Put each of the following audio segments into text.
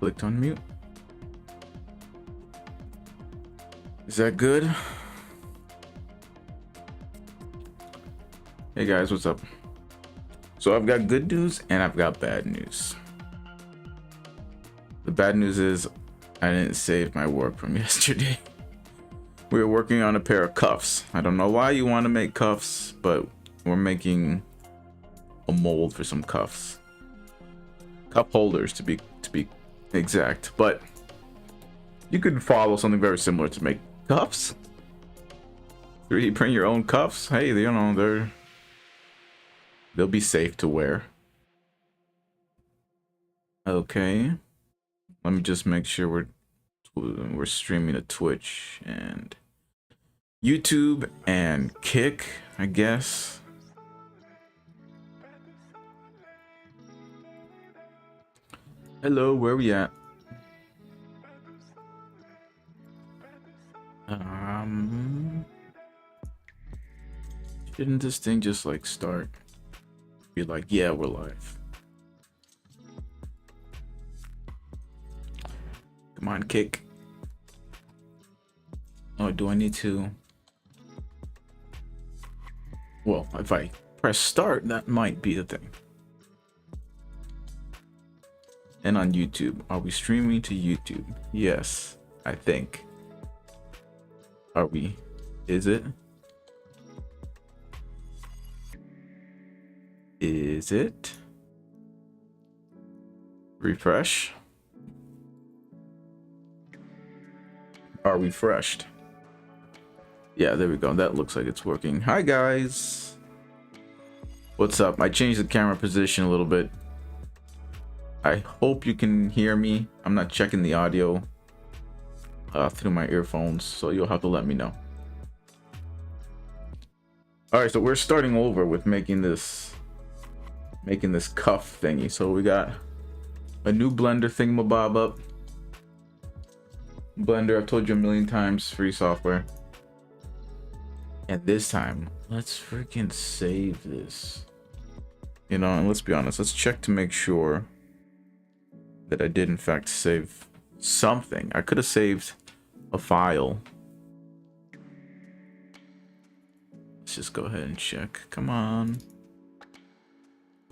Clicked on mute. Is that good? Hey guys, what's up? So I've got good news and I've got bad news. The bad news is I didn't save my work from yesterday. We were working on a pair of cuffs. I don't know why you want to make cuffs, but we're making a mold for some cuffs. Cup holders to be exact, but you could follow something very similar to make cuffs. 3D print your own cuffs. Hey, you know, they'll be safe to wear. Okay, let me just make sure we're streaming to Twitch and YouTube and Kick, I guess. Hello, where we at? Shouldn't this thing just like start? Be like, yeah, we're live. Come on, Kick. Oh, do I need to? Well, if I press start, that might be the thing. And on YouTube, are we streaming to YouTube? Yes, I think. Are we? Is it? Is it? Refresh. Are we refreshed? Yeah, there we go. That looks like it's working. Hi guys. What's up? I changed the camera position a little bit. I hope you can hear me. I'm not checking the audio through my earphones, so you'll have to let me know. All right, so we're starting over with making this cuff thingy. So we got a new Blender thingamabob up. Blender, I've told you a million times, free software. And this time, let's freaking save this. You know, and let's be honest, let's check to make sure that I did in fact save something. I could have saved a file. Let's just go ahead and check. Come on.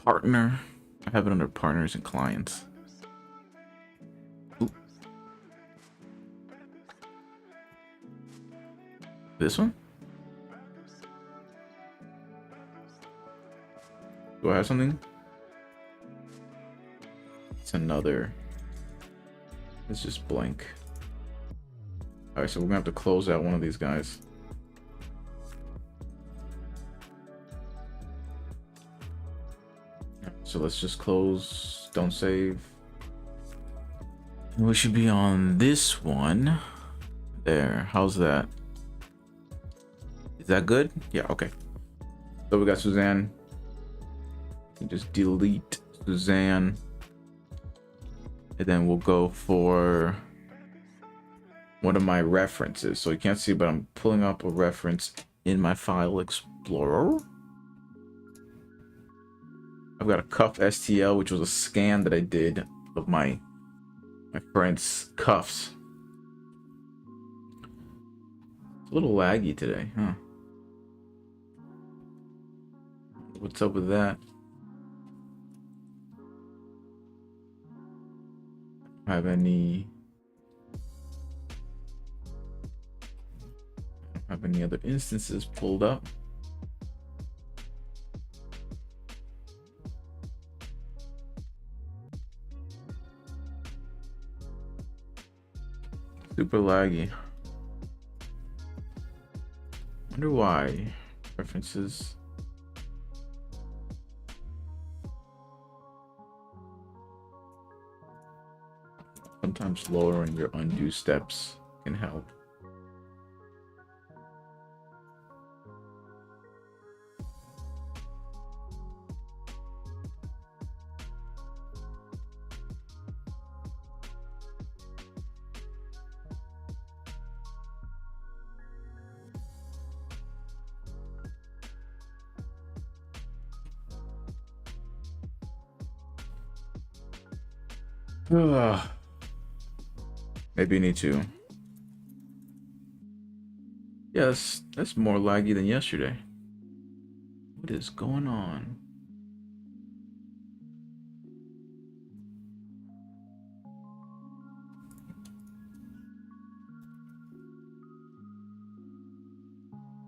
Partner. I have it under partners and clients. Oop. This one? Do I have something? It's another. It's just blank. Alright, so we're gonna have to close out one of these guys. So let's just close, don't save. We should be on this one. There, how's that? Is that good? Yeah, okay. So we got Suzanne. You just delete Suzanne. And then we'll go for one of my references. So you can't see, but I'm pulling up a reference in my file explorer. I've got a cuff STL, which was a scan that I did of my friend's cuffs. It's a little laggy today, huh? What's up with that? Have any other instances pulled up? Super laggy. Wonder why. References. Sometimes lowering your undo steps can help. Maybe you need to. Yes, that's more laggy than yesterday. What is going on?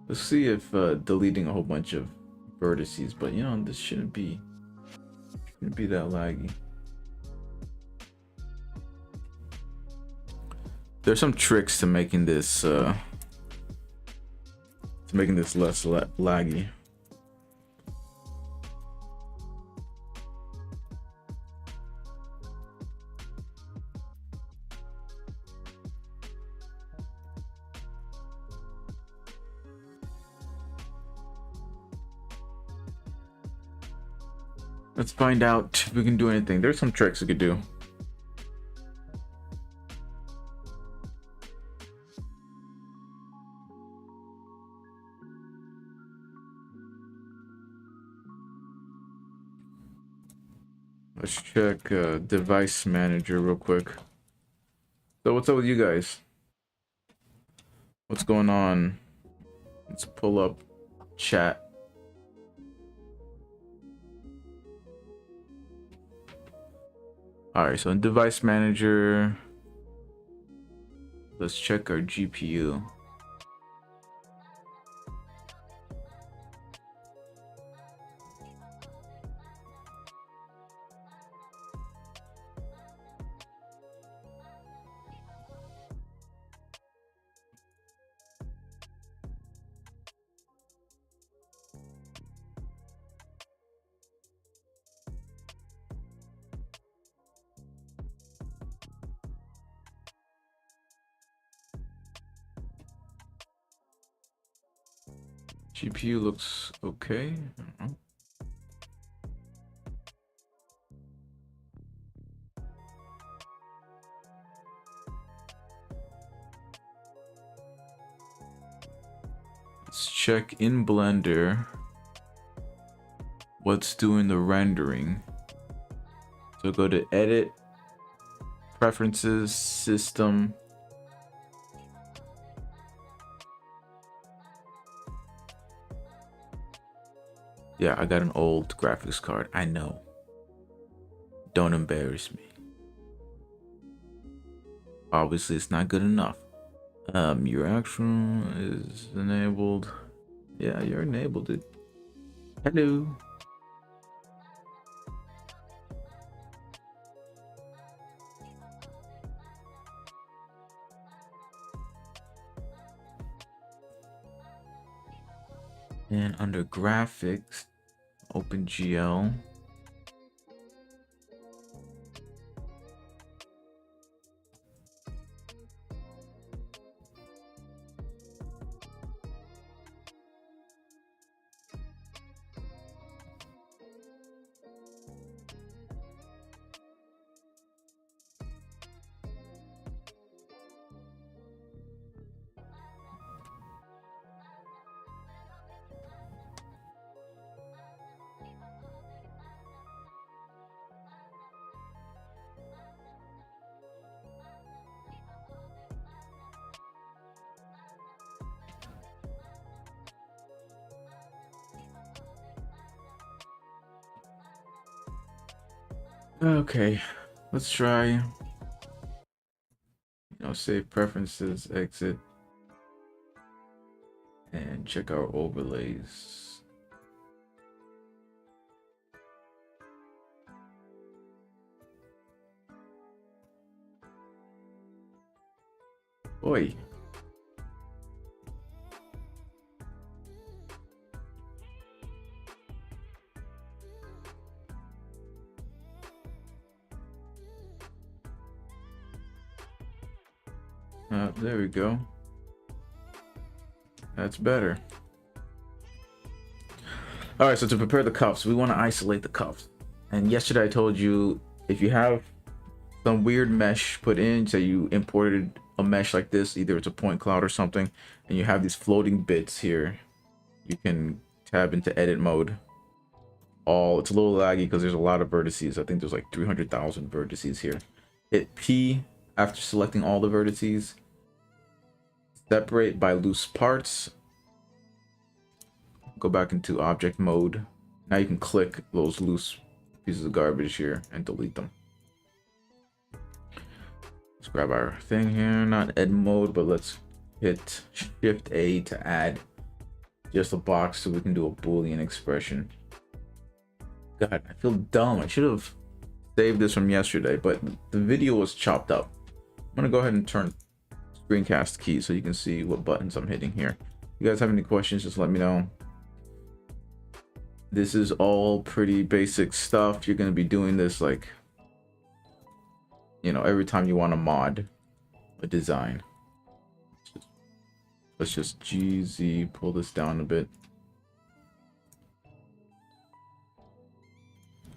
Let's see if deleting a whole bunch of vertices, but you know, this shouldn't be that laggy. There's some tricks to making this less laggy. Let's find out if we can do anything. There's some tricks we could do. Let's check device manager real quick. So what's up with you guys? What's going on? Let's pull up chat. All right, so in device manager, let's check our GPU. GPU looks okay. I don't know. Let's check in Blender what's doing the rendering. So go to Edit, Preferences, System. Yeah, I got an old graphics card. I know. Don't embarrass me. Obviously, it's not good enough. Your actual is enabled. Yeah, you're enabled it. Hello. And under graphics, OpenGL. Okay, let's try. Save preferences, exit, and check our overlays. Oi. There we go. That's better. All right, so to prepare the cuffs, we want to isolate the cuffs. And yesterday I told you if you have some weird mesh put in, say you imported a mesh like this, either it's a point cloud or something, and you have these floating bits here, you can tab into edit mode. It's a little laggy because there's a lot of vertices. I think there's like 300,000 vertices here. Hit P After selecting all the vertices, separate by loose parts. Go back into object mode. Now you can click those loose pieces of garbage here and delete them. Let's grab our thing here, not edit mode, but let's hit Shift A to add just a box so we can do a Boolean expression. God, I feel dumb. I should have saved this from yesterday, but the video was chopped up. I'm gonna go ahead and turn screencast key so you can see what buttons I'm hitting here. If you guys have any questions, just let me know. This is all pretty basic stuff. You're gonna be doing this, like, you know, every time you want to mod a design. Let's just GZ pull this down a bit.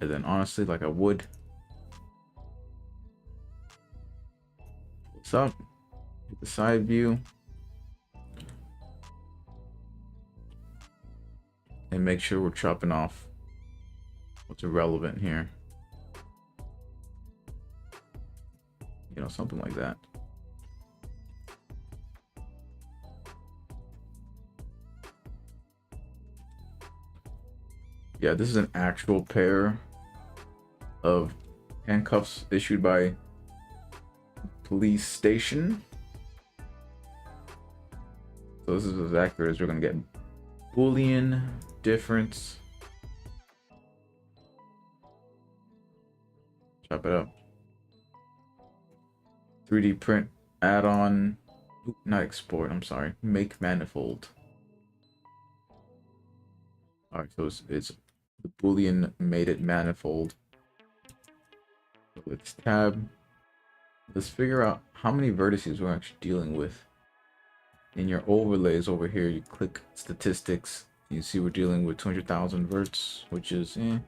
And then honestly, like I would. What's up? Hit the side view. And make sure we're chopping off what's irrelevant here. You know, something like that. Yeah, this is an actual pair of handcuffs issued by police station. So this is as accurate as we're gonna get. Boolean difference. Chop it up. 3D print add-on. Not export, I'm sorry. Make manifold. Alright, so it's the Boolean made it manifold. So let's tab. Let's figure out how many vertices we're actually dealing with. In your overlays over here, you click statistics. You see we're dealing with 200,000 verts, which is You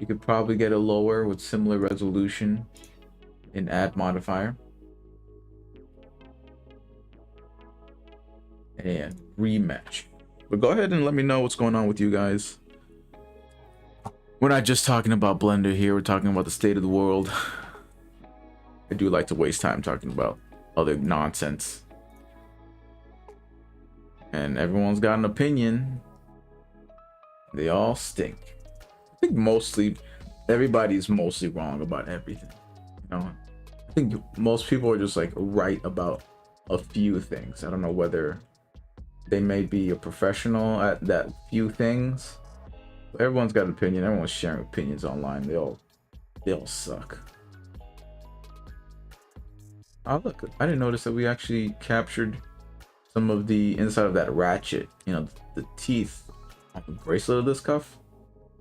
could probably get a lower with similar resolution in add modifier. And rematch. But go ahead and let me know what's going on with you guys. We're not just talking about Blender here, we're talking about the state of the world. I do like to waste time talking about other nonsense. And everyone's got an opinion. They all stink. I think mostly, everybody's mostly wrong about everything. You know, I think most people are just like right about a few things. I don't know whether they may be a professional at that few things. But everyone's got an opinion. Everyone's sharing opinions online. They all suck. Oh look, I didn't notice that we actually captured some of the inside of that ratchet. You know, the teeth on the bracelet of this cuff.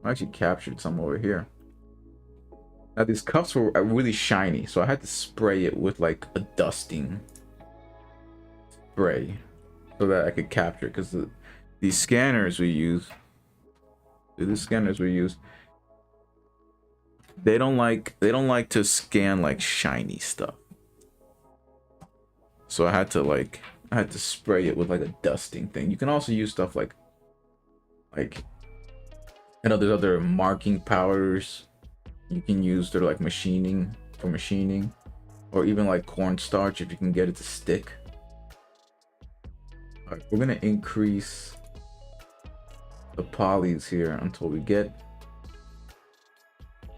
I actually captured some over here. Now these cuffs were really shiny, so I had to spray it with like a dusting spray so that I could capture it. Because these scanners we use, they don't like to scan like shiny stuff. So I had to spray it with like a dusting thing. You can also use stuff like I know there's other marking powders you can use. They're like machining, or even like cornstarch if you can get it to stick. All right, we're gonna increase the polys here until we get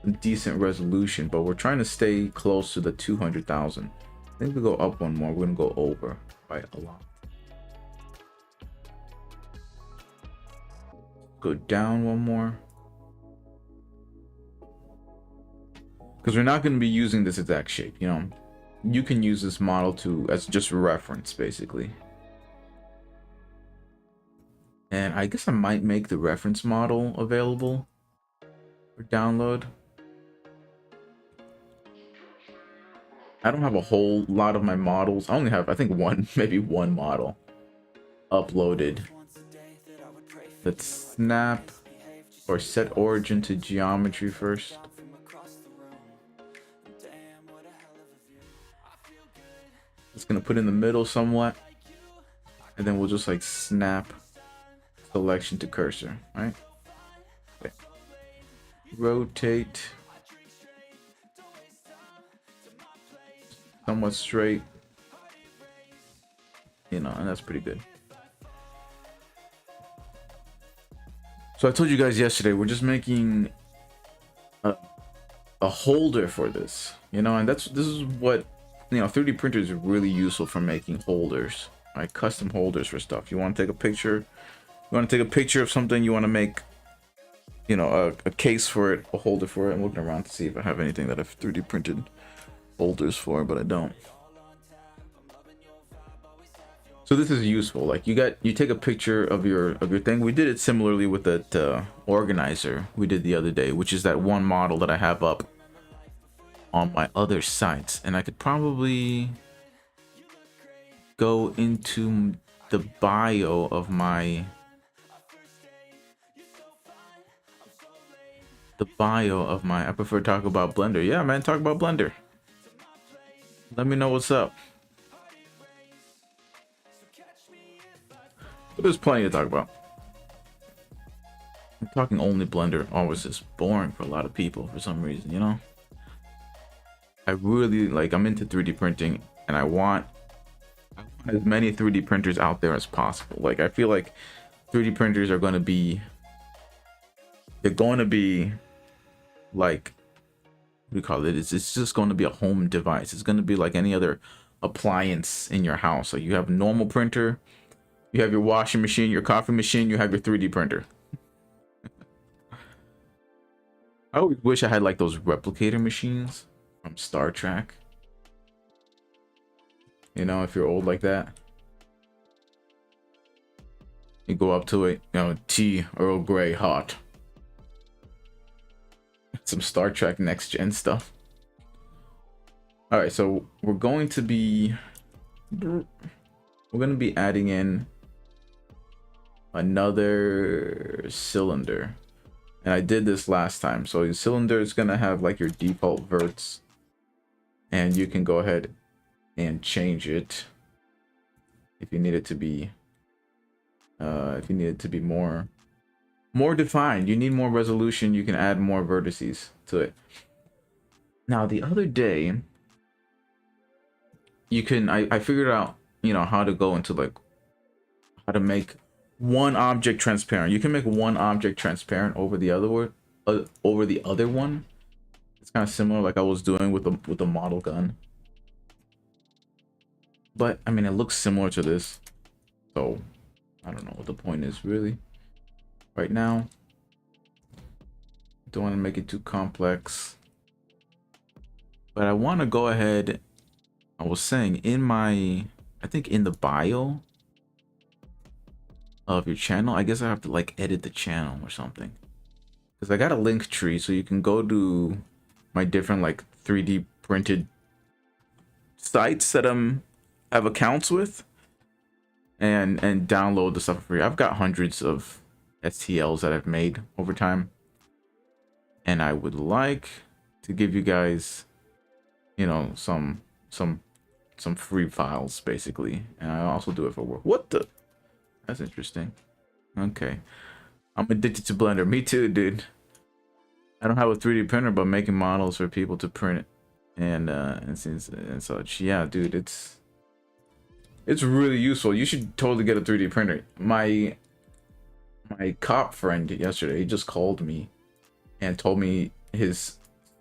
a decent resolution, but we're trying to stay close to the 200,000. I think we go up one more, we're gonna go over by a lot. Go down one more. Because we're not going to be using this exact shape, you know. You can use this model as just a reference, basically. And I guess I might make the reference model available for download. I don't have a whole lot of my models. I only have, I think, maybe one model uploaded. Let's snap or set origin to geometry first. It's gonna put in the middle somewhat, and then we'll just like snap selection to cursor, right? Okay. Rotate somewhat straight, you know, and that's pretty good. So I told you guys yesterday, we're just making a holder for this, you know, and this is what, you know, 3D printers are really useful for making holders, right? Custom holders for stuff. You want to take a picture, of something, you want to make, you know, a case for it, a holder for it. I'm looking around to see if I have anything that I've 3D printed holders for, but I don't. So this is useful. Like you take a picture of your thing. We did it similarly with that organizer we did the other day, which is that one model that I have up on my other sites, and I could probably go into the bio of my I prefer to talk about Blender. Yeah, man, talk about Blender. Let me know what's up. But there's plenty to talk about. I'm talking only Blender always is boring for a lot of people for some reason, you know? I really I'm into 3D printing, and I want as many 3D printers out there as possible. Like I feel like 3D printers are going to be like, what do you call it? It's just going to be a home device. It's going to be like any other appliance in your house. Like you have a normal printer, you have your washing machine, your coffee machine, you have your 3D printer. I always wish I had like those replicator machines from Star Trek. You know, if you're old like that, you go up to it, you know, tea, Earl Grey, hot. Some Star Trek Next Gen stuff. All right, so we're going to be adding in another cylinder, and I did this last time. So your cylinder is gonna have like your default verts, and you can go ahead and change it if you need it to be more defined. You need more resolution, you can add more vertices to it. Now the other day I figured out, you know, how to go into like how to make one object transparent. You can make one object transparent over the other one. It's kind of similar like I was doing with the model gun, but I mean it looks similar to this, so I don't know what the point is really right now. Don't want to make it too complex, but I want to go ahead. I was saying I think in the bio of your channel, I guess I have to like edit the channel or something, because I got a link tree, so you can go to my different like 3D printed sites that have accounts with, and download the stuff for free. I've got hundreds of STLs that I've made over time, and I would like to give you guys, you know, some free files basically, and I also do it for work. What the? That's interesting. Okay, I'm addicted to Blender. Me too, dude. I don't have a 3D printer, but making models for people to print and such. Yeah, dude, it's really useful. You should totally get a 3D printer. My cop friend yesterday, he just called me and told me his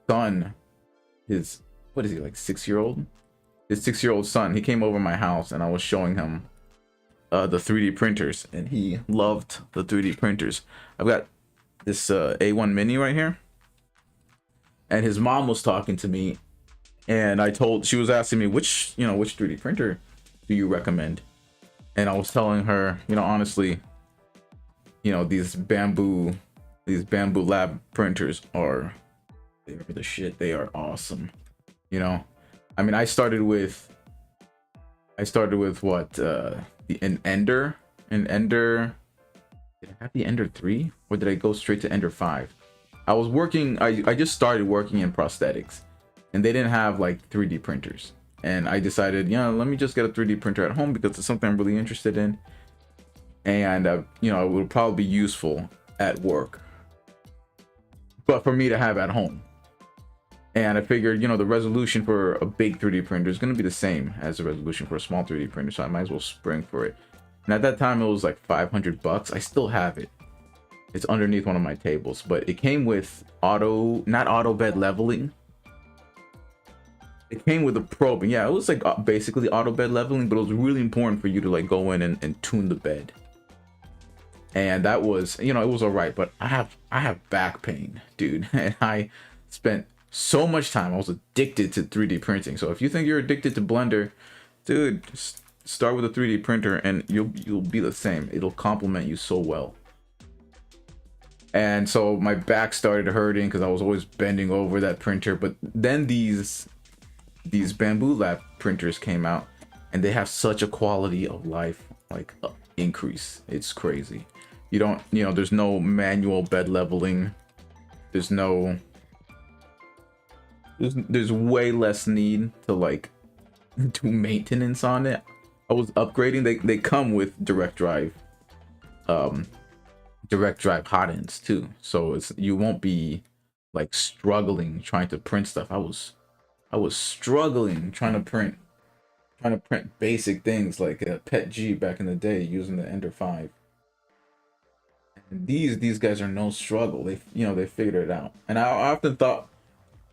son, what is he, like 6-year-old? His 6-year-old son, he came over my house and I was showing him the 3D printers, and he loved the 3D printers. I've got this A1 Mini right here, and his mom was talking to me, and she was asking me which 3D printer do you recommend, and I was telling her, you know, honestly, you know, these bamboo lab printers they're the shit. They are awesome. You know, I mean, I started with what, an Ender. Did I have the Ender 3, or did I go straight to Ender 5? I just started working in prosthetics, and they didn't have like 3D printers, and I decided, you know, let me just get a 3D printer at home because it's something I'm really interested in, and you know, it would probably be useful at work, but for me to have at home. And I figured, you know, the resolution for a big 3D printer is going to be the same as the resolution for a small 3D printer, so I might as well spring for it. And at that time, it was like 500 bucks. I still have it. It's underneath one of my tables, but it came with not auto bed leveling. It came with a probe. Yeah, it was like basically auto bed leveling, but it was really important for you to like go in and tune the bed. And that was, you know, it was all right, but I have back pain, dude. And I spent so much time. I was addicted to 3D printing. So if you think you're addicted to Blender, dude, just start with a 3D printer and you'll be the same. It'll complement you so well. And so my back started hurting because I was always bending over that printer. But then these Bamboo Lab printers came out, and they have such a quality of life like increase. It's crazy. You don't, you know, there's no manual bed leveling. There's way less need to like do maintenance on it. I was upgrading. They come with direct drive hot ends too, so you won't be like struggling trying to print stuff. I was struggling trying to print basic things like a Pet G back in the day using the Ender 5. And these guys are no struggle. They figured it out. And I often thought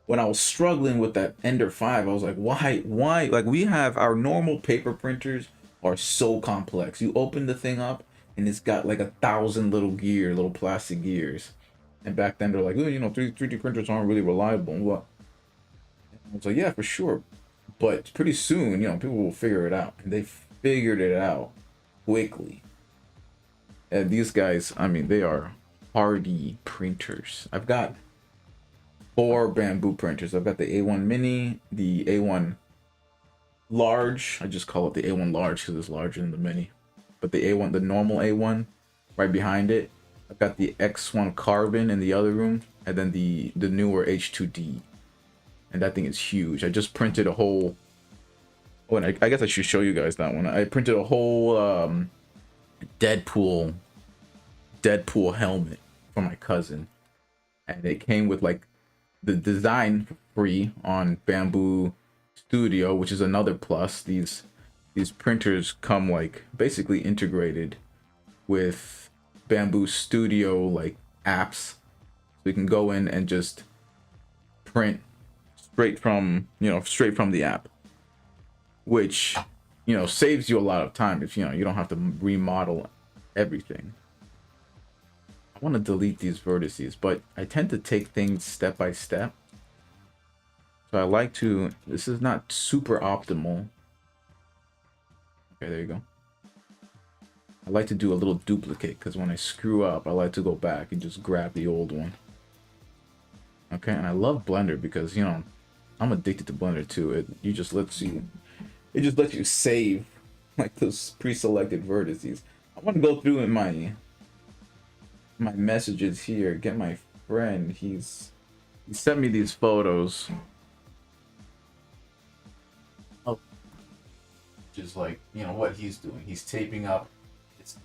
when I was struggling with that Ender 5, I was like, why? Like, we have our normal paper printers are so complex. You open the thing up and it's got like 1,000 little plastic gears. And back then they're like, oh, you know, 3D printers aren't really reliable. And what? I was like, yeah, for sure. But pretty soon, you know, people will figure it out. And they figured it out quickly. And these guys, I mean, they are hardy printers. I've got 4 bamboo printers. I've got the A1 Mini, the A1 Large. I just call it the A1 Large because it's larger than the Mini. But the A1, the normal A1, right behind it. I've got the X1 Carbon in the other room. And then the newer H2D. And that thing is huge. I just printed a whole... Oh, and I guess I should show you guys that one. I printed a whole Deadpool helmet for my cousin. And it came with like the design free on Bamboo Studio, which is another plus. These printers come like basically integrated with Bamboo Studio like apps. So you can go in and just print straight from the app, which, you know, saves you a lot of time if, you know, you don't have to remodel everything. I want to delete these vertices, but I tend to take things step by step. So I like to, this is not super optimal. Okay, there you go. I like to do a little duplicate because when I screw up, I like to go back and just grab the old one. Okay, and I love Blender because, you know, I'm addicted to Blender too. It just lets you save like those pre-selected vertices. I want to go through in my messages here, get my friend. He sent me these photos. Oh, just like, you know what he's doing. He's taping up. It's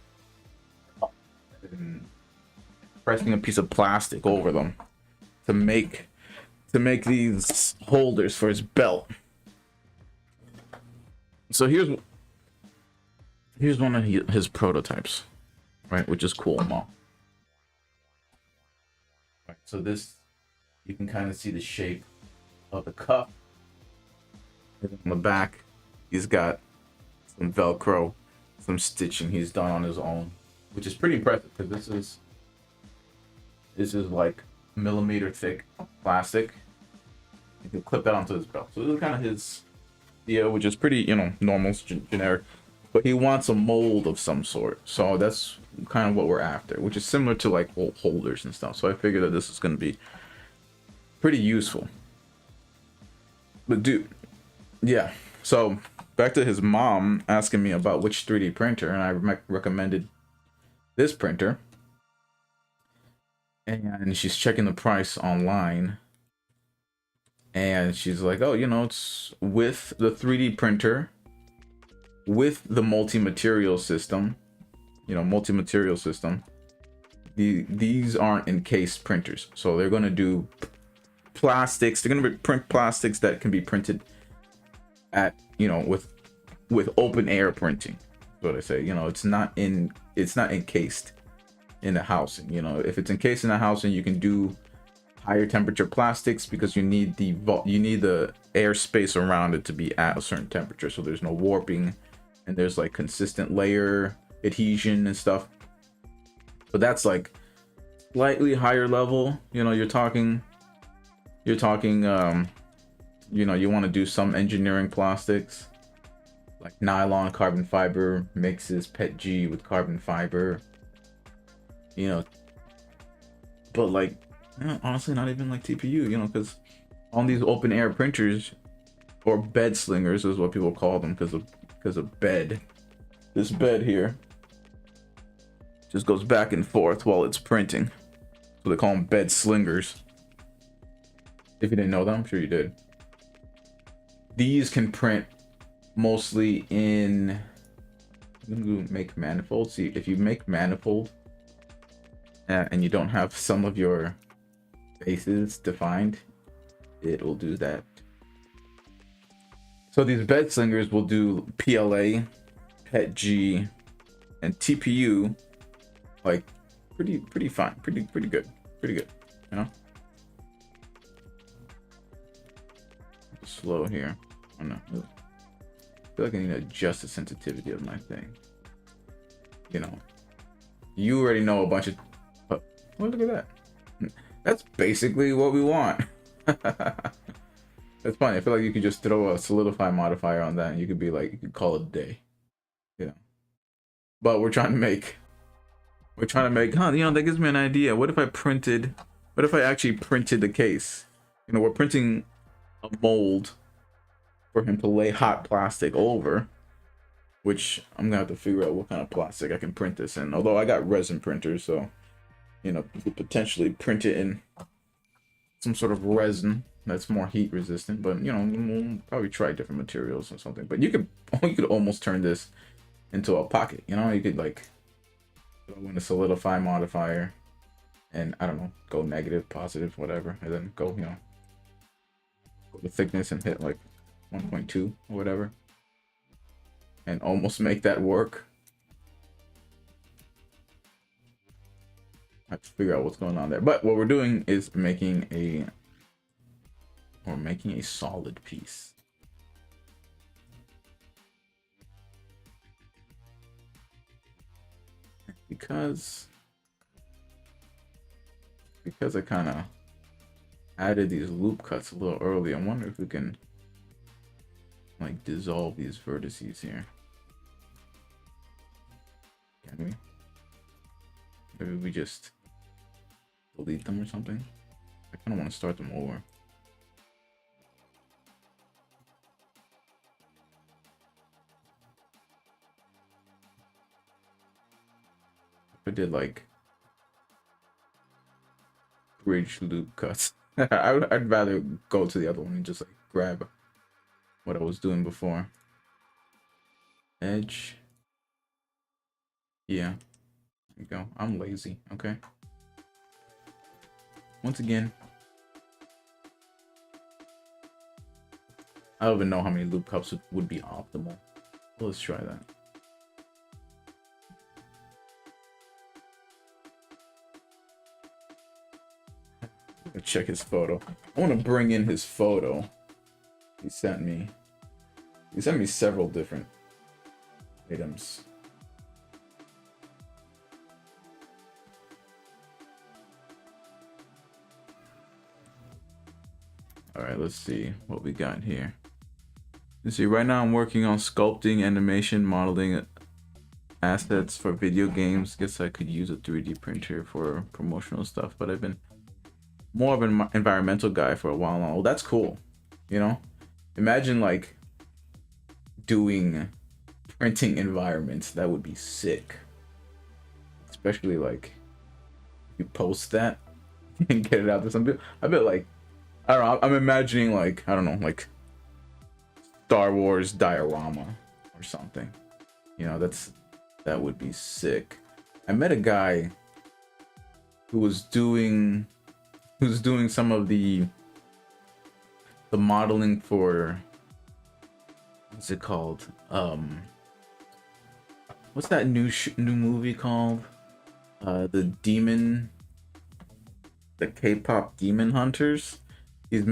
and pressing a piece of plastic over them to make these holders for his belt. So here's one of his prototypes, right? Which is cool and all. Right, so this, you can kind of see the shape of the cuff. And on the back, he's got some Velcro, some stitching he's done on his own, which is pretty impressive because this is like millimeter thick plastic. You can clip that onto his belt. So this is kind of his idea, which is pretty, you know, normal, generic. But he wants a mold of some sort. So that's kind of what we're after, which is similar to like holders and stuff. So I figured that this is going to be pretty useful. But dude, yeah. So back to his mom asking me about which 3D printer, and I recommended this printer. And she's checking the price online. And she's like, oh, you know, it's with the 3D printer, with the multi-material system, these aren't encased printers. So they're going to do plastics. They're gonna print plastics that can be printed at, you know, with open air printing. That's what I say. You know, it's not encased in the housing. You know, if it's encased in the housing, you can do higher temperature plastics because you need the airspace around it to be at a certain temperature, so there's no warping and there's like consistent layer adhesion and stuff. But that's like slightly higher level. You know, you're talking you know, you want to do some engineering plastics like nylon carbon fiber mixes PET G with carbon fiber, you know. But like, you know, honestly, not even like TPU, you know, because on these open air printers, or bed slingers is what people call them, because of bed. This bed here just goes back and forth while it's printing, so they call them bed slingers. If you didn't know that, I'm sure you did. These can print mostly in, I'm gonna make manifold. See, if you make manifold and you don't have some of your bases defined, it will do that. So these bed slingers will do PLA, PET G, and TPU, like pretty fine, pretty good, you know. Slow here. I don't know. I feel like I need to adjust the sensitivity of my thing. You know, you already know a bunch of. Oh, look at that. That's basically what we want. That's funny. I feel like you could just throw a solidify modifier on that, and you could be like, you could call it a day. You know. But we're trying to make. Huh? You know, that gives me an idea. What if I printed? What if I actually printed the case? You know, we're printing a mold for him to lay hot plastic over, which I'm gonna have to figure out what kind of plastic I can print this in. Although I got resin printers, so you know, you could potentially print it in some sort of resin that's more heat resistant. But you know, we'll probably try different materials or something. But you could almost turn this into a pocket. You know, you could like throw in a solidify modifier, and I don't know, go negative, positive, whatever, and then go, you know, go to thickness and hit like 1.2 or whatever, and almost make that work. I have to figure out what's going on there. But what we're doing is making a solid piece. Because I kind of added these loop cuts a little early, I wonder if we can like dissolve these vertices here. Can we? Maybe we just delete them or something. I kind of want to start them over. If I did like bridge loop cuts, I'd rather go to the other one and just like grab what I was doing before. Edge. Yeah. There you go. I'm lazy. Okay. Once again, I don't even know how many loop cups would be optimal. Let's try that. Let's check his photo. I want to bring in his photo. He sent me several different items. All right, let's see what we got here. Let's see, right now I'm working on sculpting, animation, modeling assets for video games. Guess I could use a 3D printer for promotional stuff, but I've been more of an environmental guy for a while now. Well, that's cool. You know, imagine like doing printing environments. That would be sick. Especially like you post that and get it out to some people. I bet like, I don't know, I'm imagining like, I don't know, like Star Wars diorama or something. You know, that would be sick. I met a guy who was doing some of the the modeling for, what's it called? What's that new movie called? The K-pop Demon Hunters. He's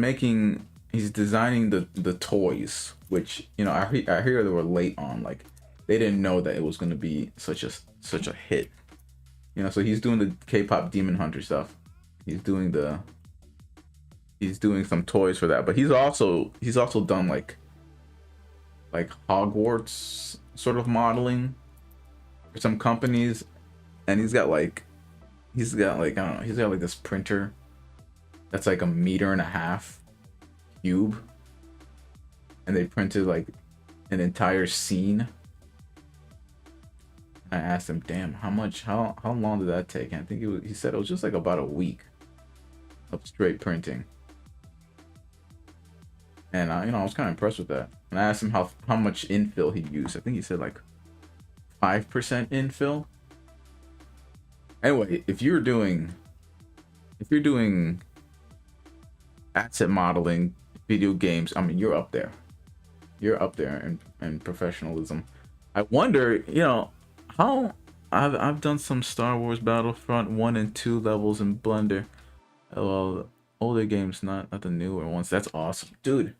designing the toys, which, you know, I hear they were late on. Like, they didn't know that it was going to be such a hit. You know, so he's doing the K-pop Demon Hunter stuff. He's doing some toys for that, but he's also done like Hogwarts sort of modeling for some companies, and he's got like I don't know, he's got like this printer that's like 1.5 meters cube, and they printed like an entire scene. I asked him, damn, how long did that take? And I think he said it was just like about a week of straight printing. And I was kind of impressed with that. And I asked him how much infill he used. I think he said like 5% infill. Anyway, if you're doing asset modeling, video games, I mean, you're up there. You're up there in professionalism. I wonder, you know, how I've done some Star Wars Battlefront 1 and 2 levels in Blender. Well, older games, not the newer ones. That's awesome, dude.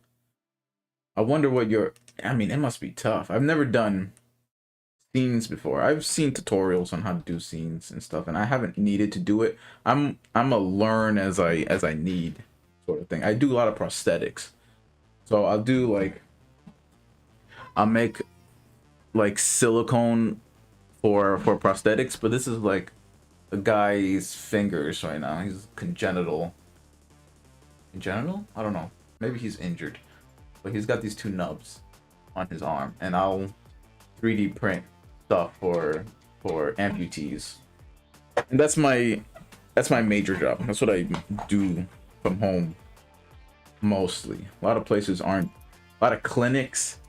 I wonder what I mean, it must be tough. I've never done scenes before. I've seen tutorials on how to do scenes and stuff, and I haven't needed to do it. I'm a learn as I need sort of thing. I do a lot of prosthetics, so I'll make like silicone for prosthetics, but this is like a guy's fingers right now. He's congenital. I don't know. Maybe he's injured. But he's got these 2 nubs on his arm, and I'll 3D print stuff for amputees. And that's my major job. That's what I do from home mostly. A lot of clinics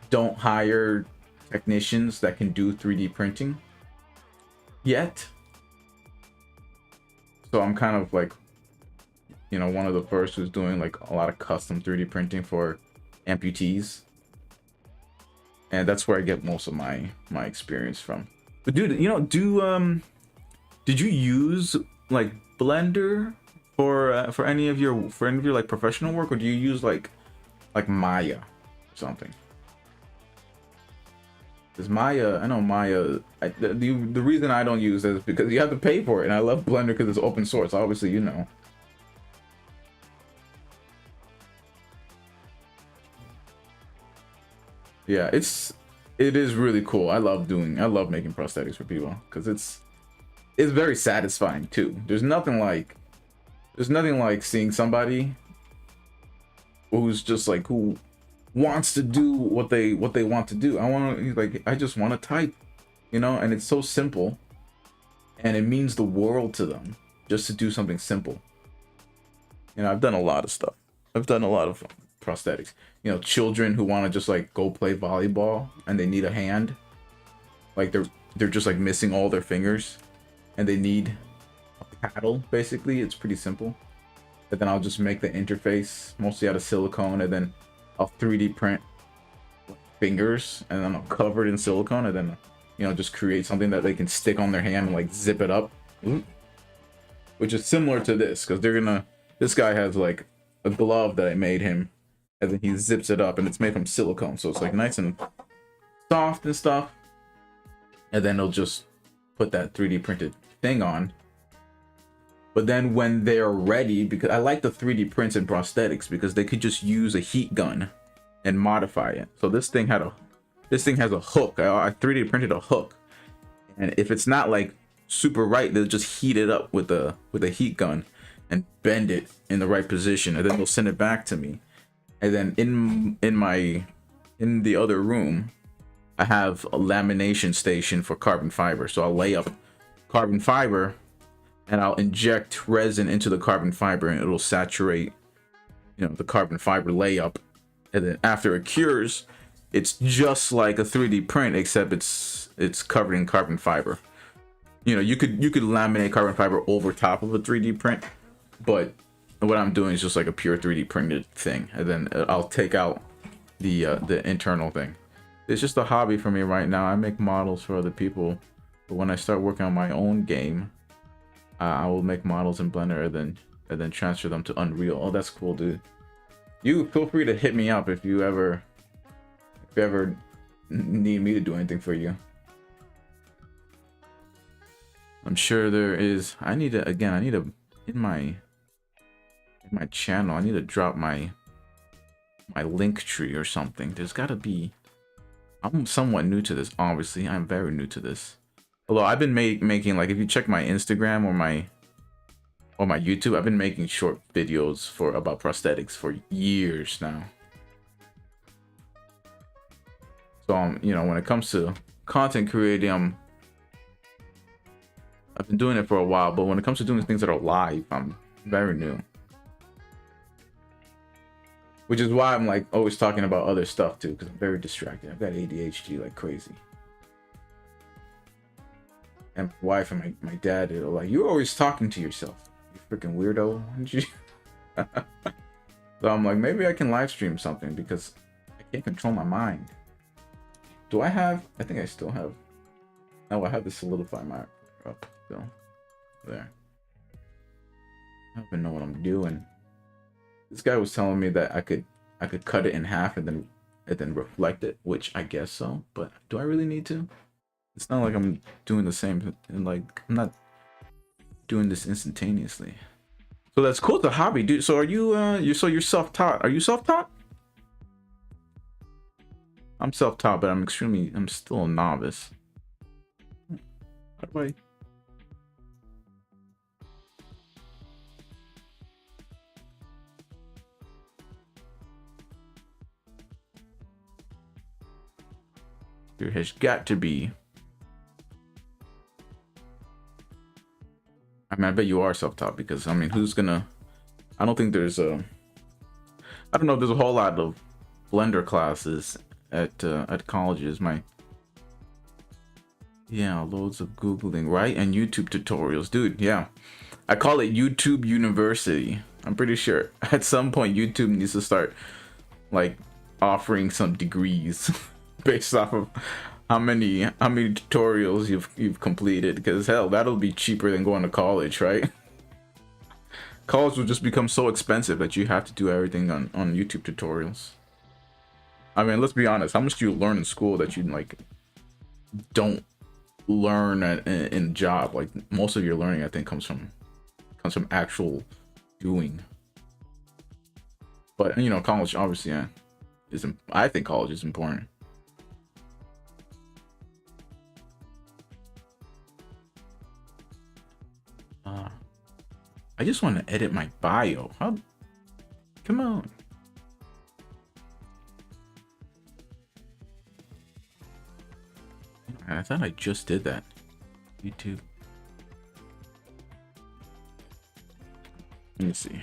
don't hire technicians that can do 3D printing yet. So I'm kind of like, you know, one of the first who's doing like a lot of custom 3D printing for amputees, and that's where I get most of my experience from. But dude, you know, did you use like Blender for any of your like professional work, or do you use like Maya or something? Because Maya, I know Maya, the reason I don't use it is because you have to pay for it, and I love Blender because it's open source, obviously, you know. Yeah, it is really cool. I love making prosthetics for people because it's very satisfying too. There's nothing like seeing somebody who's just like, who wants to do what they want to do. I just want to type, you know, and it's so simple, and it means the world to them just to do something simple. You know, I've done a lot of stuff. I've done a lot of prosthetics. You know, children who want to just like go play volleyball and they need a hand, like they're just like missing all their fingers and they need a paddle. Basically, it's pretty simple. But then I'll just make the interface mostly out of silicone, and then I'll 3D print fingers, and then I'll cover it in silicone, and then, you know, just create something that they can stick on their hand and like zip it up, which is similar to this, because this guy has like a glove that I made him, and then he zips it up, and it's made from silicone, so it's like nice and soft and stuff. And then they'll just put that 3D printed thing on. But then when they're ready, because I like the 3D prints and prosthetics because they could just use a heat gun and modify it. So this thing has a hook. I 3D printed a hook, and if it's not like super right, they'll just heat it up with a heat gun and bend it in the right position, and then they'll send it back to me. And then in the other room, I have a lamination station for carbon fiber. So I'll lay up carbon fiber, and I'll inject resin into the carbon fiber, and it'll saturate, you know, the carbon fiber layup. And then after it cures, it's just like a 3D print, except it's covered in carbon fiber. You know, you could laminate carbon fiber over top of a 3D print, but what I'm doing is just like a pure 3D printed thing, and then I'll take out the internal thing. It's just a hobby for me right now. I make models for other people, but when I start working on my own game, I will make models in Blender and then transfer them to Unreal. Oh, that's cool, dude. You feel free to hit me up if you ever need me to do anything for you. I'm sure there is. I need to in my channel, I need to drop my link tree or something. There's got to be. I'm somewhat new to this, obviously. I'm very new to this. Although I've been making, like, if you check my Instagram or my YouTube, I've been making short videos about prosthetics for years now. So you know, when it comes to content creating, I've been doing it for a while, but when it comes to doing things that are live, I'm very new. Which is why I'm like always talking about other stuff too, because I'm very distracted. I've got ADHD like crazy. And my wife and my dad are like, "You're always talking to yourself, you freaking weirdo." So I'm like, maybe I can live stream something because I can't control my mind. Do I have? I think I still have. Oh, I have the solidify marker up still. There. I don't even know what I'm doing. This guy was telling me that I could cut it in half and then reflect it, which I guess so. But do I really need to? It's not like I'm doing the same, and like I'm not doing this instantaneously. So that's cool. The hobby, dude. So are you? You're self-taught. Are you self-taught? I'm self-taught, but I'm still a novice. How do I? There has got to be. I mean, I bet you are self-taught because I mean, who's gonna? I don't think there's a. I don't know if there's a whole lot of Blender classes at colleges. Yeah, loads of Googling, right? And YouTube tutorials, dude. Yeah, I call it YouTube University. I'm pretty sure at some point YouTube needs to start like offering some degrees based off of how many tutorials you've completed, because hell, that'll be cheaper than going to college, right? College will just become so expensive that you have to do everything on YouTube tutorials. I mean, let's be honest, how much do you learn in school that you like don't learn in job? Like most of your learning, I think, comes from actual doing. But you know, college obviously, yeah, I think college is important. I just want to edit my bio. How? Come on. I thought I just did that. YouTube. Let me see.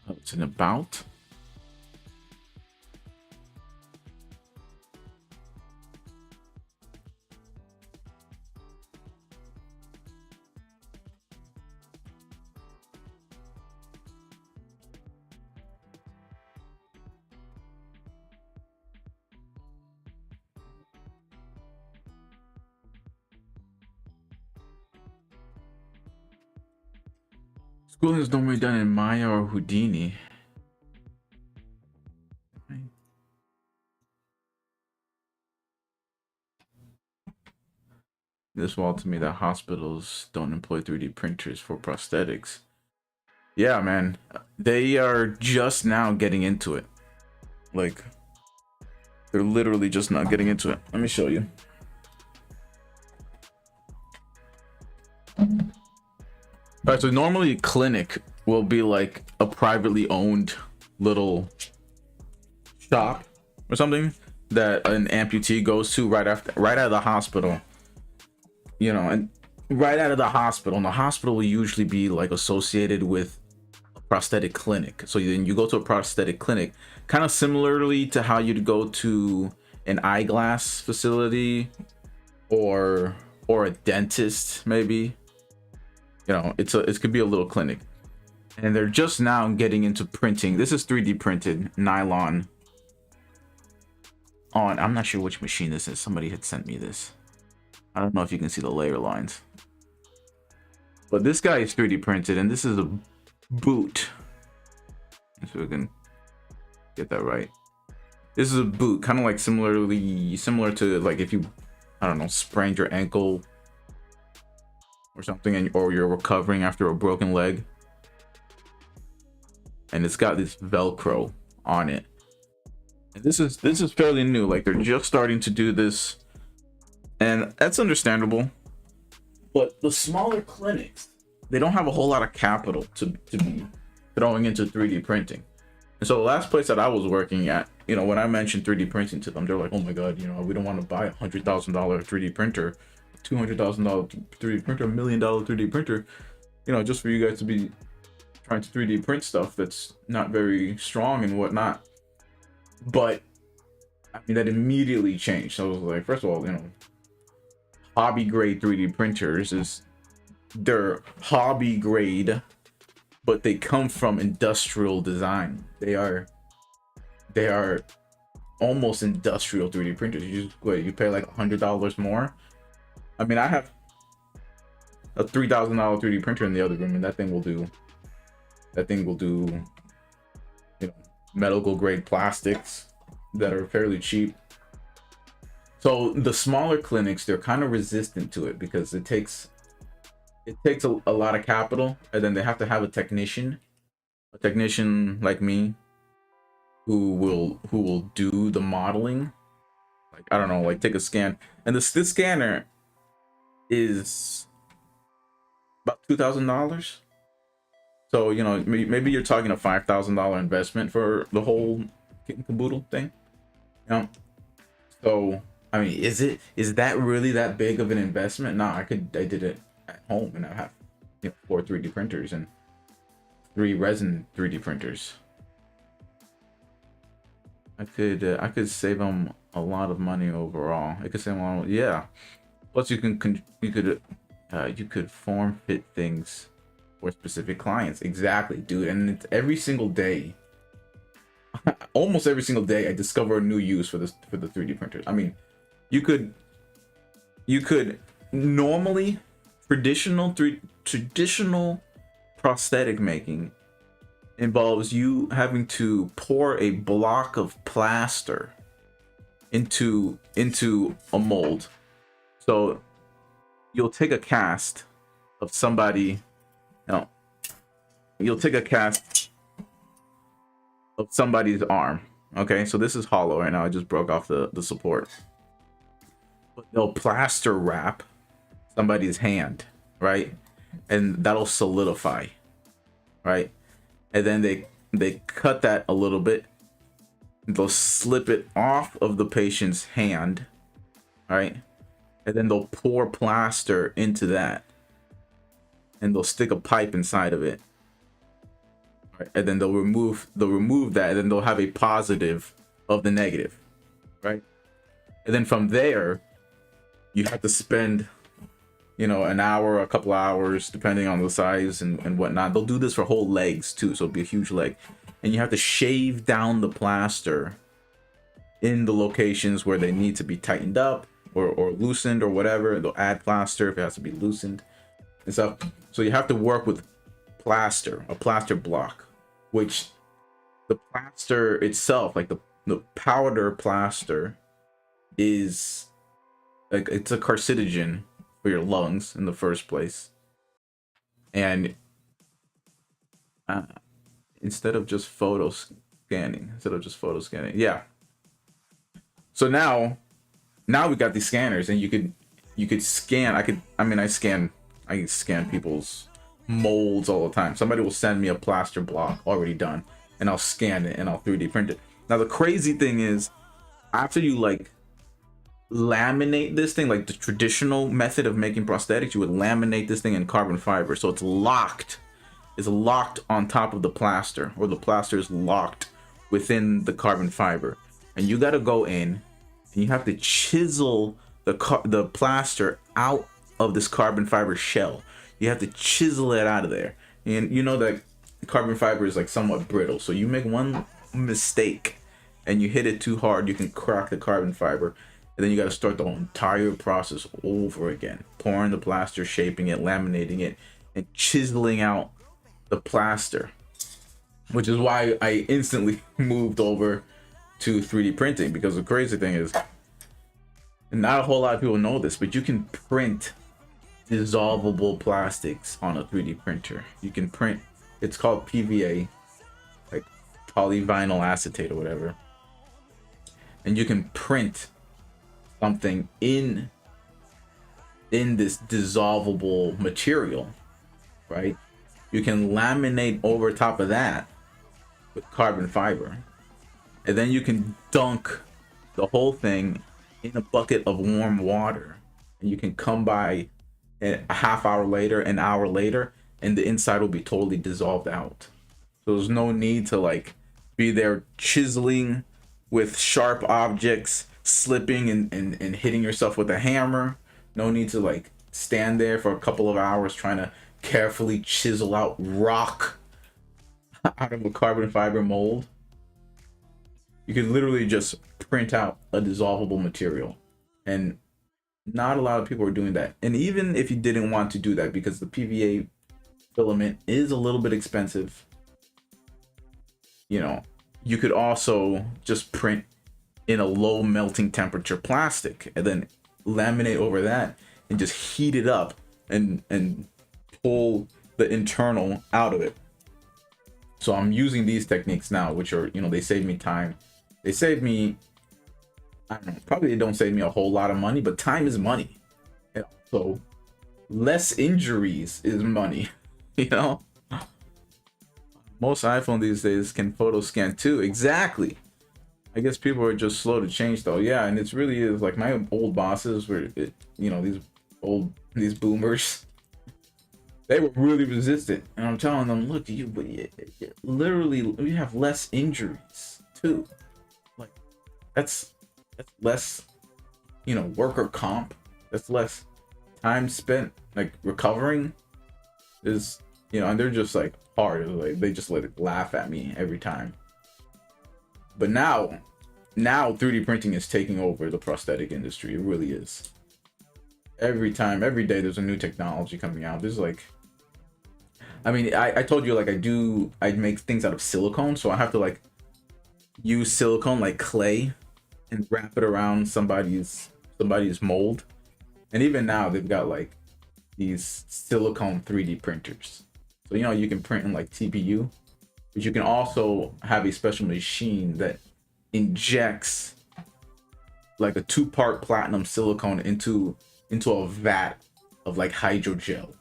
Oh, it's an about. School is normally done in Maya or Houdini. This wall to me that hospitals don't employ 3D printers for prosthetics. Yeah, man, they are just now getting into it. Like, they're literally just not getting into it. Let me show you. All right, so normally a clinic will be like a privately owned little shop or something that an amputee goes to right out of the hospital, you know, and right out of the hospital. And the hospital will usually be like associated with a prosthetic clinic. So then you go to a prosthetic clinic, kind of similarly to how you'd go to an eyeglass facility or a dentist, maybe. You know, it could be a little clinic. And they're just now getting into printing. This is 3D printed nylon on, I'm not sure which machine this is. Somebody had sent me this. I don't know if you can see the layer lines. But this guy is 3D printed, and this is a boot. So we can get that right. This is a boot, kind of like similar to like if you, I don't know, sprained your ankle or something, or you're recovering after a broken leg. And it's got this Velcro on it. And this is fairly new. Like they're just starting to do this, and that's understandable. But the smaller clinics, they don't have a whole lot of capital to be throwing into 3D printing. And so the last place that I was working at, you know, when I mentioned 3D printing to them, they're like, "Oh my God, you know, we don't want to buy $100,000 3D printer, $200,000 3D printer, $1 million 3D printer, you know, just for you guys to be trying to 3D print stuff that's not very strong and whatnot." But I mean, that immediately changed. So I was like, first of all, you know, hobby grade 3D printers they're hobby grade, but they come from industrial design. They are almost industrial 3D printers. You pay like $100 more. I mean, I have a $3,000 3D printer in the other room, and that thing will do, you know, medical grade plastics that are fairly cheap. So the smaller clinics, they're kind of resistant to it because it takes a lot of capital, and then they have to have a technician like me who will do the modeling. Like, I don't know, like take a scan, and this scanner is about $2,000. So, you know, maybe you're talking a $5,000 investment for the whole kit and caboodle thing. You know? So, I mean, is that really that big of an investment? No, I did it at home, and I have, you know, 4 3D printers and 3 resin 3D printers. I could save them a lot of money overall. I could save them a lot. Yeah. Plus, you could form fit things for specific clients. Exactly, dude. And it's every single day, almost every single day, I discover a new use for the 3D printers. I mean, you could normally traditional prosthetic making involves you having to pour a block of plaster into a mold. So you'll take a cast of somebody. No, you'll take a cast of somebody's arm. Okay, so this is hollow right now. I just broke off the support. But they'll plaster wrap somebody's hand, right? And that'll solidify, right? And then they cut that a little bit. They'll slip it off of the patient's hand, right? And then they'll pour plaster into that, and they'll stick a pipe inside of it, right? And then they'll remove that, and then they'll have a positive of the negative, right? And then from there, you have to spend, you know, an hour, a couple hours, depending on the size and whatnot. They'll do this for whole legs too, so it'll be a huge leg, and you have to shave down the plaster in the locations where they need to be tightened up or loosened or whatever. They'll add plaster if it has to be loosened and stuff. So you have to work with plaster, a plaster block, which the plaster itself, like the powder plaster, is like, it's a carcinogen for your lungs in the first place. And instead of just photo scanning, yeah. So now we got these scanners, and you could scan. I scan people's molds all the time. Somebody will send me a plaster block already done, and I'll scan it and I'll 3D print it. Now the crazy thing is, after you like laminate this thing, like the traditional method of making prosthetics, you would laminate this thing in carbon fiber, so it's locked. It's locked on top of the plaster, or the plaster is locked within the carbon fiber, and you got to go in and you have to chisel the plaster out of this carbon fiber shell. You have to chisel it out of there, and you know that carbon fiber is like somewhat brittle, so you make one mistake and you hit it too hard, you can crack the carbon fiber, and then you got to start the entire process over again, pouring the plaster, shaping it, laminating it, and chiseling out the plaster, which is why I instantly moved over to 3D printing. Because the crazy thing is, and not a whole lot of people know this, but you can print dissolvable plastics on a 3D printer. You can print, it's called PVA, like polyvinyl acetate or whatever, and you can print something in this dissolvable material, right? You can laminate over top of that with carbon fiber, and then you can dunk the whole thing in a bucket of warm water, and you can come by a half hour later, an hour later, and the inside will be totally dissolved out. So there's no need to like be there chiseling with sharp objects, slipping and hitting yourself with a hammer. No need to like stand there for a couple of hours trying to carefully chisel out rock out of a carbon fiber mold. You can literally just print out a dissolvable material, and not a lot of people are doing that. And even if you didn't want to do that, because the PVA filament is a little bit expensive, you know, you could also just print in a low melting temperature plastic and then laminate over that and just heat it up and pull the internal out of it. So I'm using these techniques now, which are, you know, they save me time. They save me, I don't know, probably they don't save me a whole lot of money, but time is money. You know? So less injuries is money, you know? Most iPhone these days can photo scan too. Exactly. I guess people are just slow to change though. Yeah, and it's really is like my old bosses were, you know, these boomers, they were really resistant. And I'm telling them, look, literally, you have less injuries too. Like that's less, you know, worker comp. That's less time spent like recovering. Is, you know, and they're just like hard. Like they just laugh at me every time. But now 3D printing is taking over the prosthetic industry. It really is. Every time, every day, there's a new technology coming out. There's like, I mean, I told you, like, I make things out of silicone, so I have to like use silicone like clay and wrap it around somebody's mold. And even now they've got like these silicone 3D printers. So, you know, you can print in like TPU, but you can also have a special machine that injects like a 2-part platinum silicone into a vat of like hydrogel,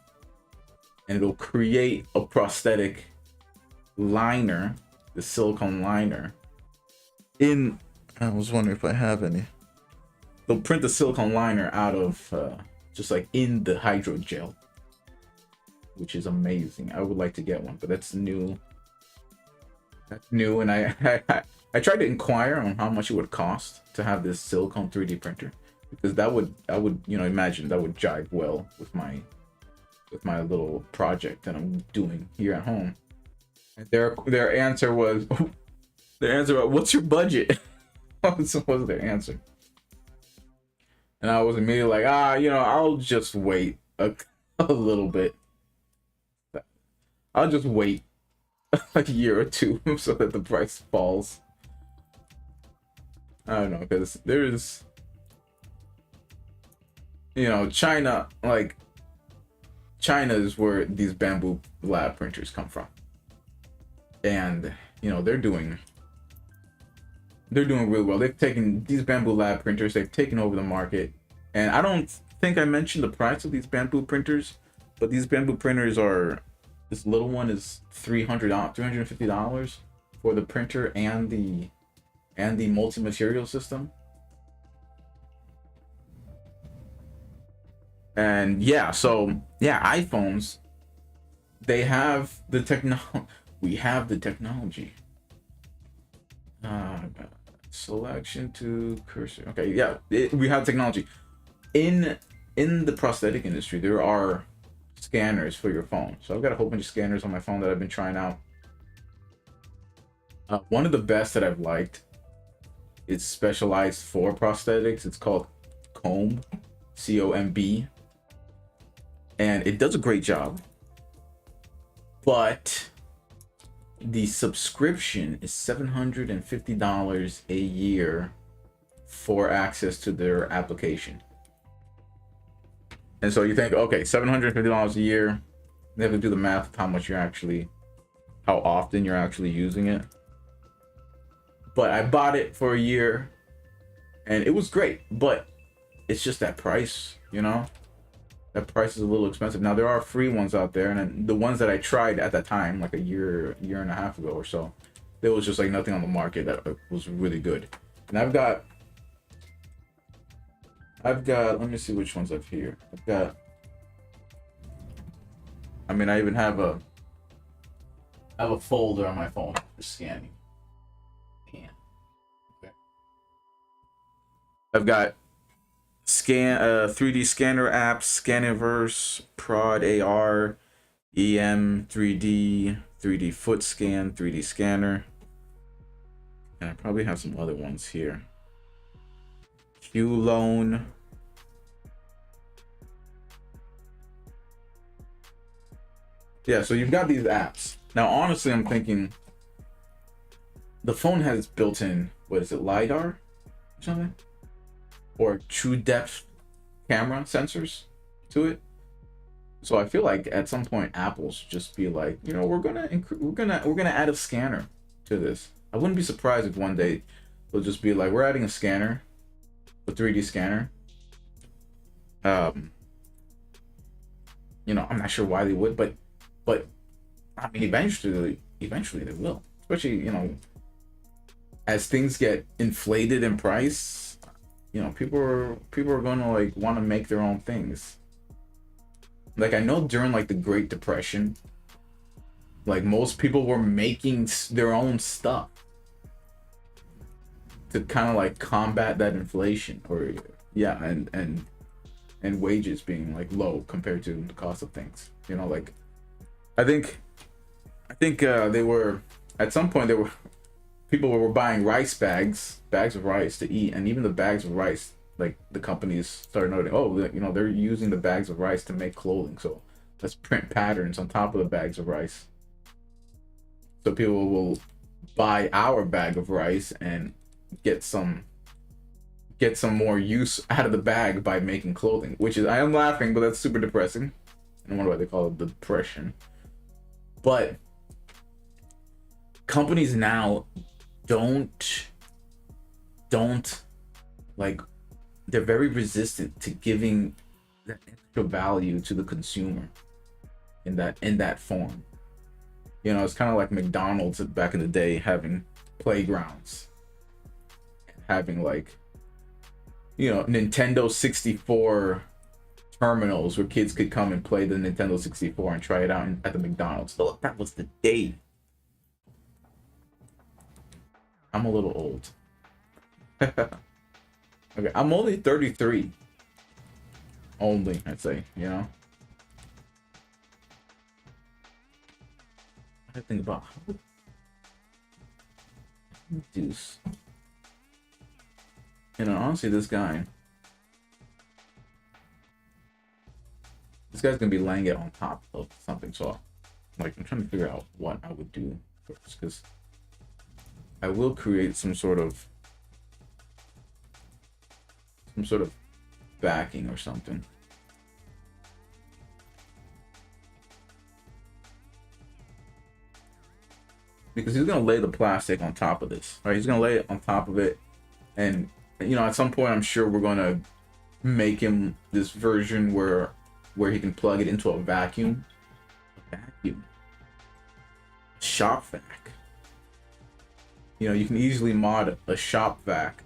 and it'll create a prosthetic liner, the silicone liner. I was wondering if I have any. They'll print the silicone liner out of just like in the hydrogel, which is amazing. I would like to get one, but that's new. And I tried to inquire on how much it would cost to have this silicone 3D printer, because I would, you know, imagine that would jive well with my little project that I'm doing here at home. And their answer was, what's your budget? Was their answer. And I was immediately like, you know, I'll just wait a little bit. I'll just wait a year or two so that the price falls. I don't know, because there's, you know, China is where these bamboo lab printers come from. And, you know, they're doing really well. They've taken these bamboo lab printers, they've taken over the market. And I don't think I mentioned the price of these bamboo printers, but these bamboo printers are, this little one is $350 for the printer and the and the multi-material system. And yeah, so yeah, iPhones, they have the technology. We have the technology. Selection to cursor. Okay, yeah, we have technology. In the prosthetic industry, there are scanners for your phone. So I've got a whole bunch of scanners on my phone that I've been trying out. One of the best that I've liked, it's specialized for prosthetics. It's called Comb, C-O-M-B, and it does a great job. But the subscription is $750 a year for access to their application. And so you think, okay, $750 a year. They have to do the math of how often you're actually using it. But I bought it for a year, and it was great. But it's just that price, you know? That price is a little expensive. Now, there are free ones out there, and the ones that I tried at that time, like a year and a half ago or so, there was just like nothing on the market that was really good. And I've got, let me see which ones I've here. I even have a folder on my phone for scanning. Damn. Okay. I've got 3D scanner apps, Scaniverse, Prod AR, EM 3D, 3D foot scan, 3D scanner. And I probably have some other ones here. QLoan. Yeah, so you've got these apps. Now, honestly, I'm thinking the phone has built-in, what is it, LiDAR or something? Or true depth camera sensors to it. So I feel like at some point Apple should just be like, you know, we're gonna add a scanner to this. I wouldn't be surprised if one day they'll just be like, we're adding a scanner, a 3D scanner. You know, I'm not sure why they would, but I mean, eventually they will. Especially, you know, as things get inflated in price, you know, people are gonna like want to make their own things. Like, I know during like the Great Depression, like most people were making their own stuff to kind of like combat that inflation, or yeah, and wages being like low compared to the cost of things. You know, like I think they were, at some point, people were buying bags of rice to eat, and even the bags of rice, like the companies started noting, oh, you know, they're using the bags of rice to make clothing, so let's print patterns on top of the bags of rice, so people will buy our bag of rice and get some more use out of the bag by making clothing. Which is, I am laughing, but that's super depressing. I wonder why they call it the depression. But companies now don't like, they're very resistant to giving that extra value to the consumer in that form. You know, it's kind of like McDonald's back in the day having playgrounds, having like, you know, Nintendo 64 terminals where kids could come and play the Nintendo 64 and try it out at the McDonald's. So that was the day. I'm a little old. Okay, I'm only 33. Only, I'd say, you know? I think about how deuce. You know, honestly, this guy's gonna be laying it on top of something, so like I'm trying to figure out what I would do first, because I will create some sort of backing or something. Because he's gonna lay the plastic on top of this, right? He's gonna lay it on top of it, and you know, at some point I'm sure we're gonna make him this version where he can plug it into a vacuum. Shop vac. You know, you can easily mod a shop vac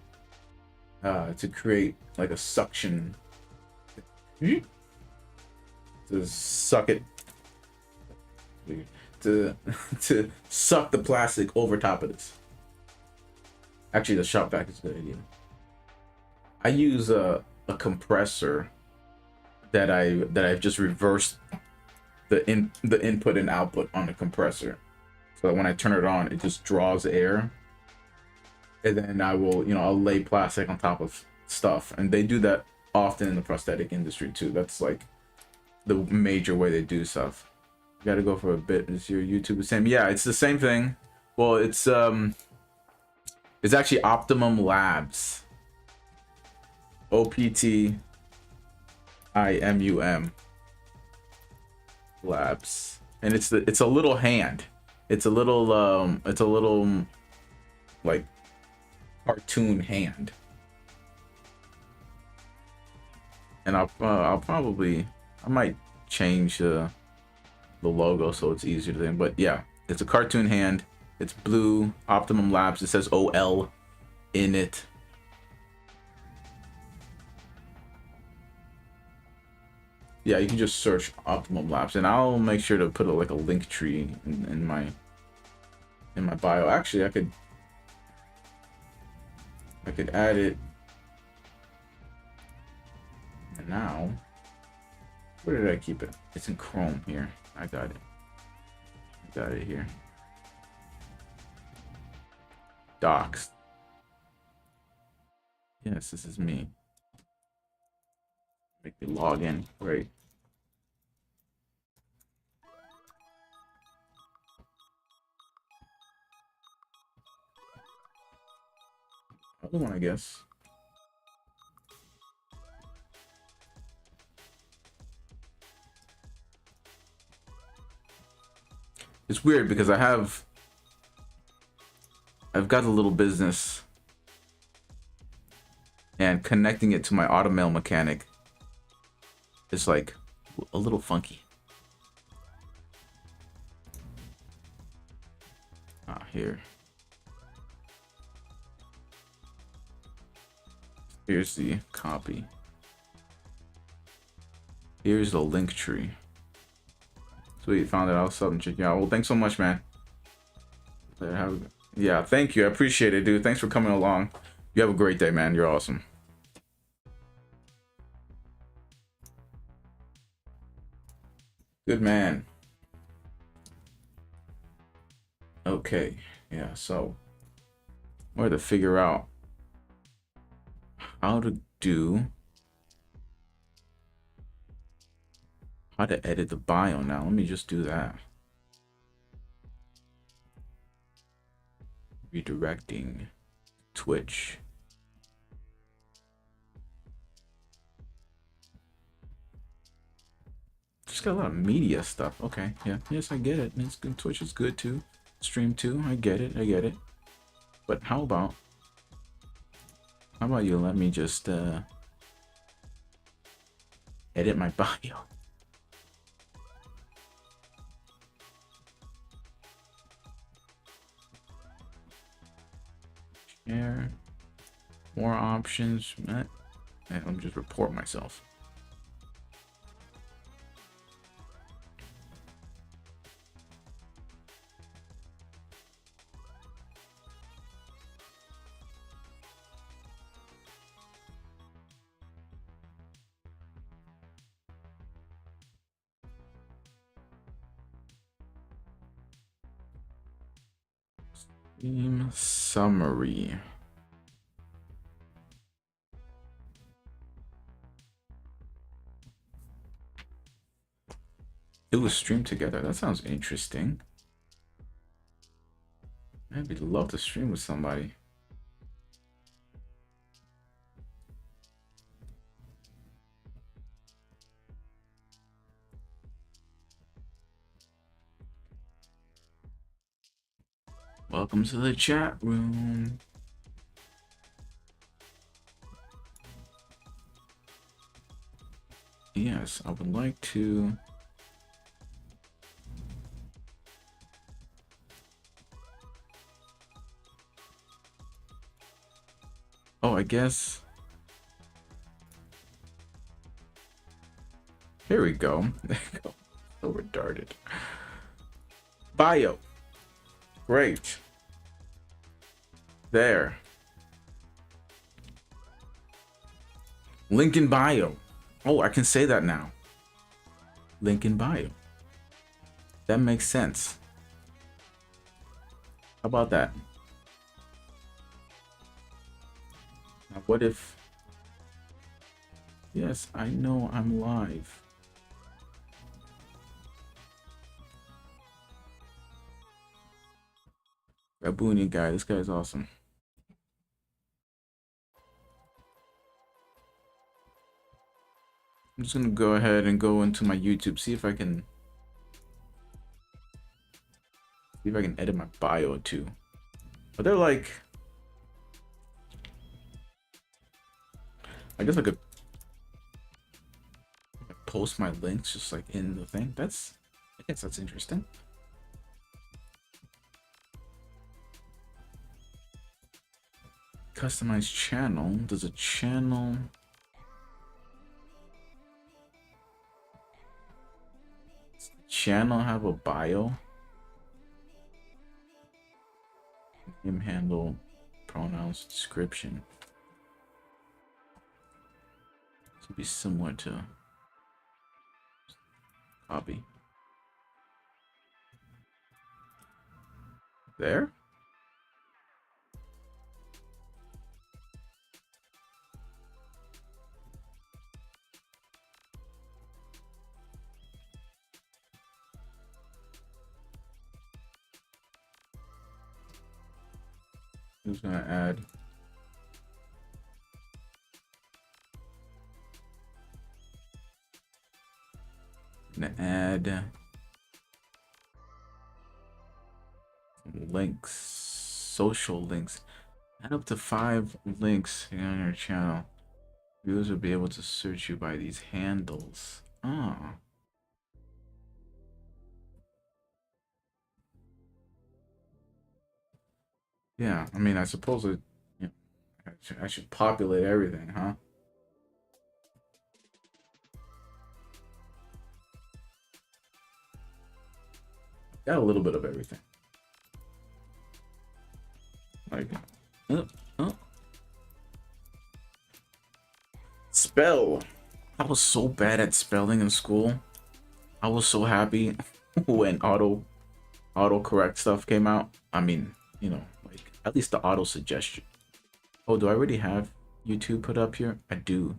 to create like a suction to suck it to to suck the plastic over top of this. Actually, the shop vac is a good idea. I use a compressor that I've just reversed the input and output on the compressor, so that when I turn it on, it just draws air, and then I will, you know, I'll lay plastic on top of stuff, and they do that often in the prosthetic industry too. That's like the major way they do stuff. You gotta go for a bit. Is your YouTube the same? Yeah, it's the same thing. Well, it's actually Optimum Labs. OPTIMUM Labs, and it's a little hand. It's a little like cartoon hand, and I might change the logo so it's easier to think. But yeah, it's a cartoon hand. It's blue. Optimum Labs. It says OL in it. Yeah, you can just search Optimum Labs, and I'll make sure to put like a link tree in my bio. Actually, I could add it. And now, where did I keep it? It's in Chrome here. I got it. I got it here. Docs. Yes, this is me. Make me log in. Great. Other one, I guess. It's weird because I've got a little business, and connecting it to my automail mechanic is like a little funky. Here. Here's the copy. Here's the link tree. Sweet, found it. I'll sub and check you out. Well, thanks so much, man. Yeah, thank you. I appreciate it, dude. Thanks for coming along. You have a great day, man. You're awesome. Good man. Okay, yeah, so we're to figure out how to edit the bio now. Let me just do that. Redirecting Twitch. Just got a lot of media stuff. Okay, yeah, yes, I get it. It's good. Twitch is good too. Stream too. I get it. I get it. But how about you let me just edit my bio? Share. More options. And let me just report myself. Theme summary. Do a stream together. That sounds interesting. I'd love to stream with somebody. Welcome to the chat room. Yes, I would like to. I guess. Here we go. So retarded. Bio. Great. There. Link in bio. Oh, I can say that now. Link in bio. That makes sense. How about that? Now, what if... Yes, I know I'm live. Baboony guy, this guy's awesome. I'm just gonna go ahead and go into my YouTube, see if I can edit my bio too. But they're like, I guess I could post my links just like in the thing. I guess that's interesting. Customize channel. Does a channel have a bio? Name, handle, pronouns, description. This would be similar to copy. There? Who's gonna add? Gonna add links, social links. Add up to 5 links on your channel. Viewers will be able to search you by these handles. Ah. Yeah, I mean, I suppose it, you know, I should populate everything, huh? Got a little bit of everything. Like, oh. Spell. I was so bad at spelling in school. I was so happy when autocorrect stuff came out. I mean, you know, like at least the auto suggestion. Oh, do I already have YouTube put up here? I do.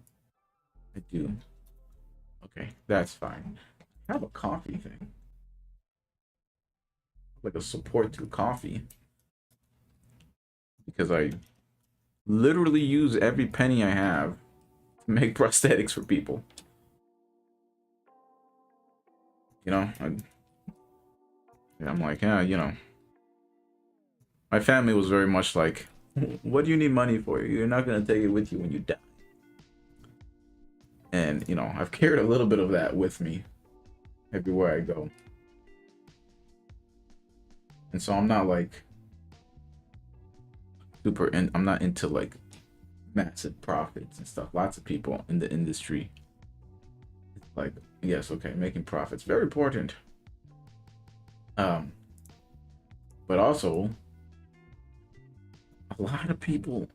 Okay, that's fine. I have a coffee thing. Like a support through coffee. Because I literally use every penny I have to make prosthetics for people. You know, I'm like, yeah, you know. My family was very much like, what do you need money for? You're not going to take it with you when you die. And, you know, I've carried a little bit of that with me everywhere I go. And so I'm not like I'm not into like massive profits and stuff. Lots of people in the industry, like, yes, okay, making profits, very important. But also, a lot of people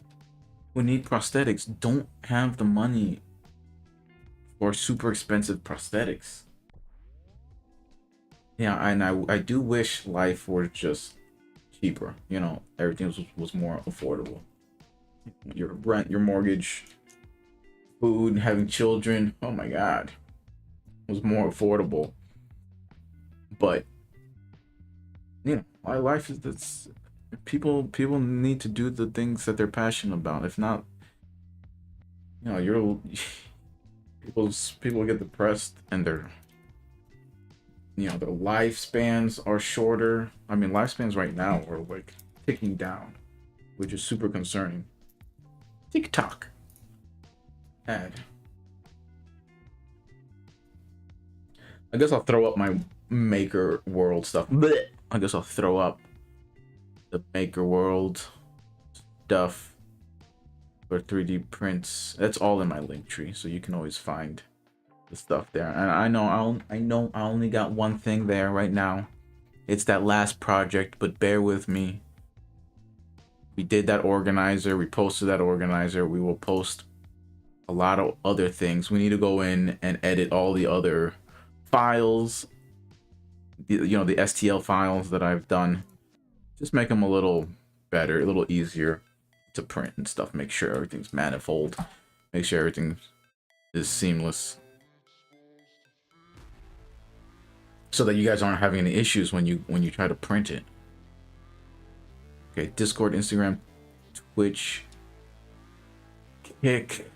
who need prosthetics don't have the money for super expensive prosthetics. Yeah, and I do wish life were just cheaper. You know, everything was more affordable. Your rent, your mortgage, food, having children. Oh my God, was more affordable. But you know, my life is this. People need to do the things that they're passionate about. If not, you know, people get depressed and their lifespans are shorter. I mean, lifespans right now are like ticking down, which is super concerning. TikTok ad. I guess I'll throw up my Maker World stuff. Blech. I guess I'll throw up the Maker World stuff for 3D prints. That's all in my link tree, so you can always find the stuff there. And I know I only got one thing there right now. It's that last project, but bear with me. We did that organizer. We posted that organizer. We will post a lot of other things. We need to go in and edit all the other files, the STL files that I've done. Just make them a little better, a little easier to print and stuff. Make sure everything's manifold. Make sure everything is seamless, so that you guys aren't having any issues when you try to print it. Okay, Discord, Instagram, Twitch, Kick.